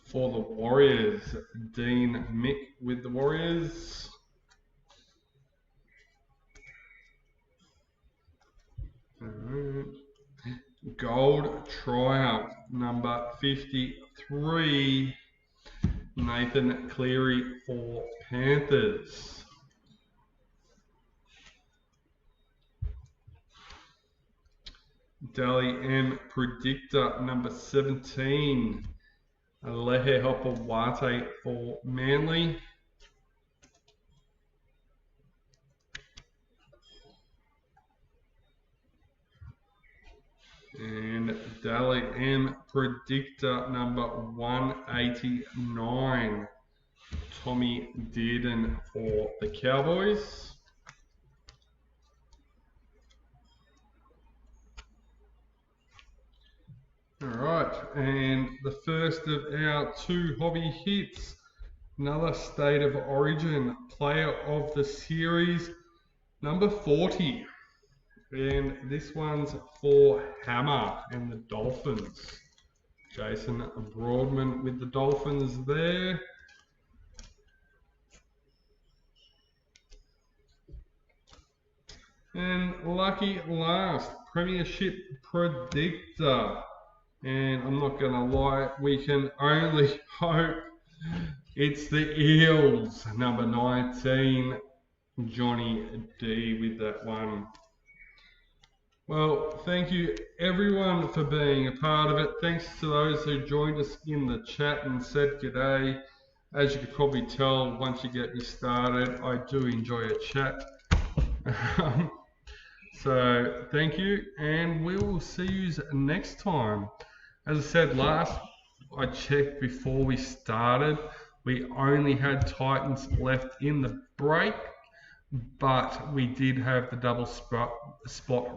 for the Warriors. Dean Mich with the Warriors. Gold Triumph number 53, Nathan Cleary for Panthers. Daly M Predictor number 17, Lehe Hopawate for Manly. And Daly M Predictor number 189, Tommy Dearden for the Cowboys. Alright, and the first of our two hobby hits, another State of Origin Player of the Series, number 40. And this one's for Hammer and the Dolphins. Jason Broadman with the Dolphins there. And lucky last, Premiership Predictor. And I'm not going to lie, we can only hope it's the Eels, number 19, Johnny D with that one. Well, thank you everyone for being a part of it. Thanks to those who joined us in the chat and said g'day. As you could probably tell, once you get me started, I do enjoy a chat. So thank you, and we will see you next time. As I said last, I checked before we started, we only had Titans left in the break, but we did have the double spot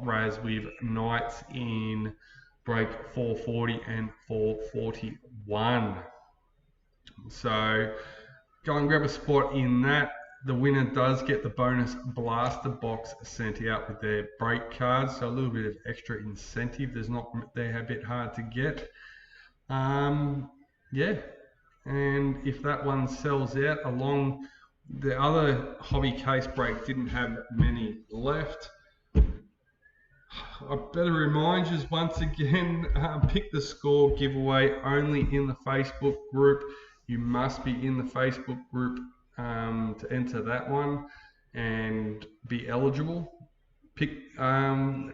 raz with Knights in break 440 and 441. So go and grab a spot in that. The winner does get the bonus blaster box sent out with their break cards, so a little bit of extra incentive. They're a bit hard to get. Yeah, and if that one sells out along the other hobby case break, didn't have many left. I better remind you once again, pick the score giveaway only in the Facebook group. You must be in the Facebook group to enter that one and be eligible. Pick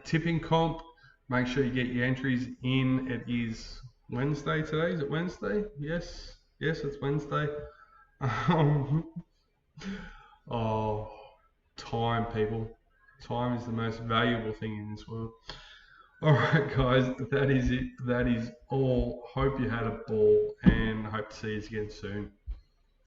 tipping comp. Make sure you get your entries in. It is Wednesday today. Is it Wednesday? Yes, it's Wednesday. Oh, time, people. Time is the most valuable thing in this world. Alright guys, that is it. That is all. Hope you had a ball and hope to see you again soon.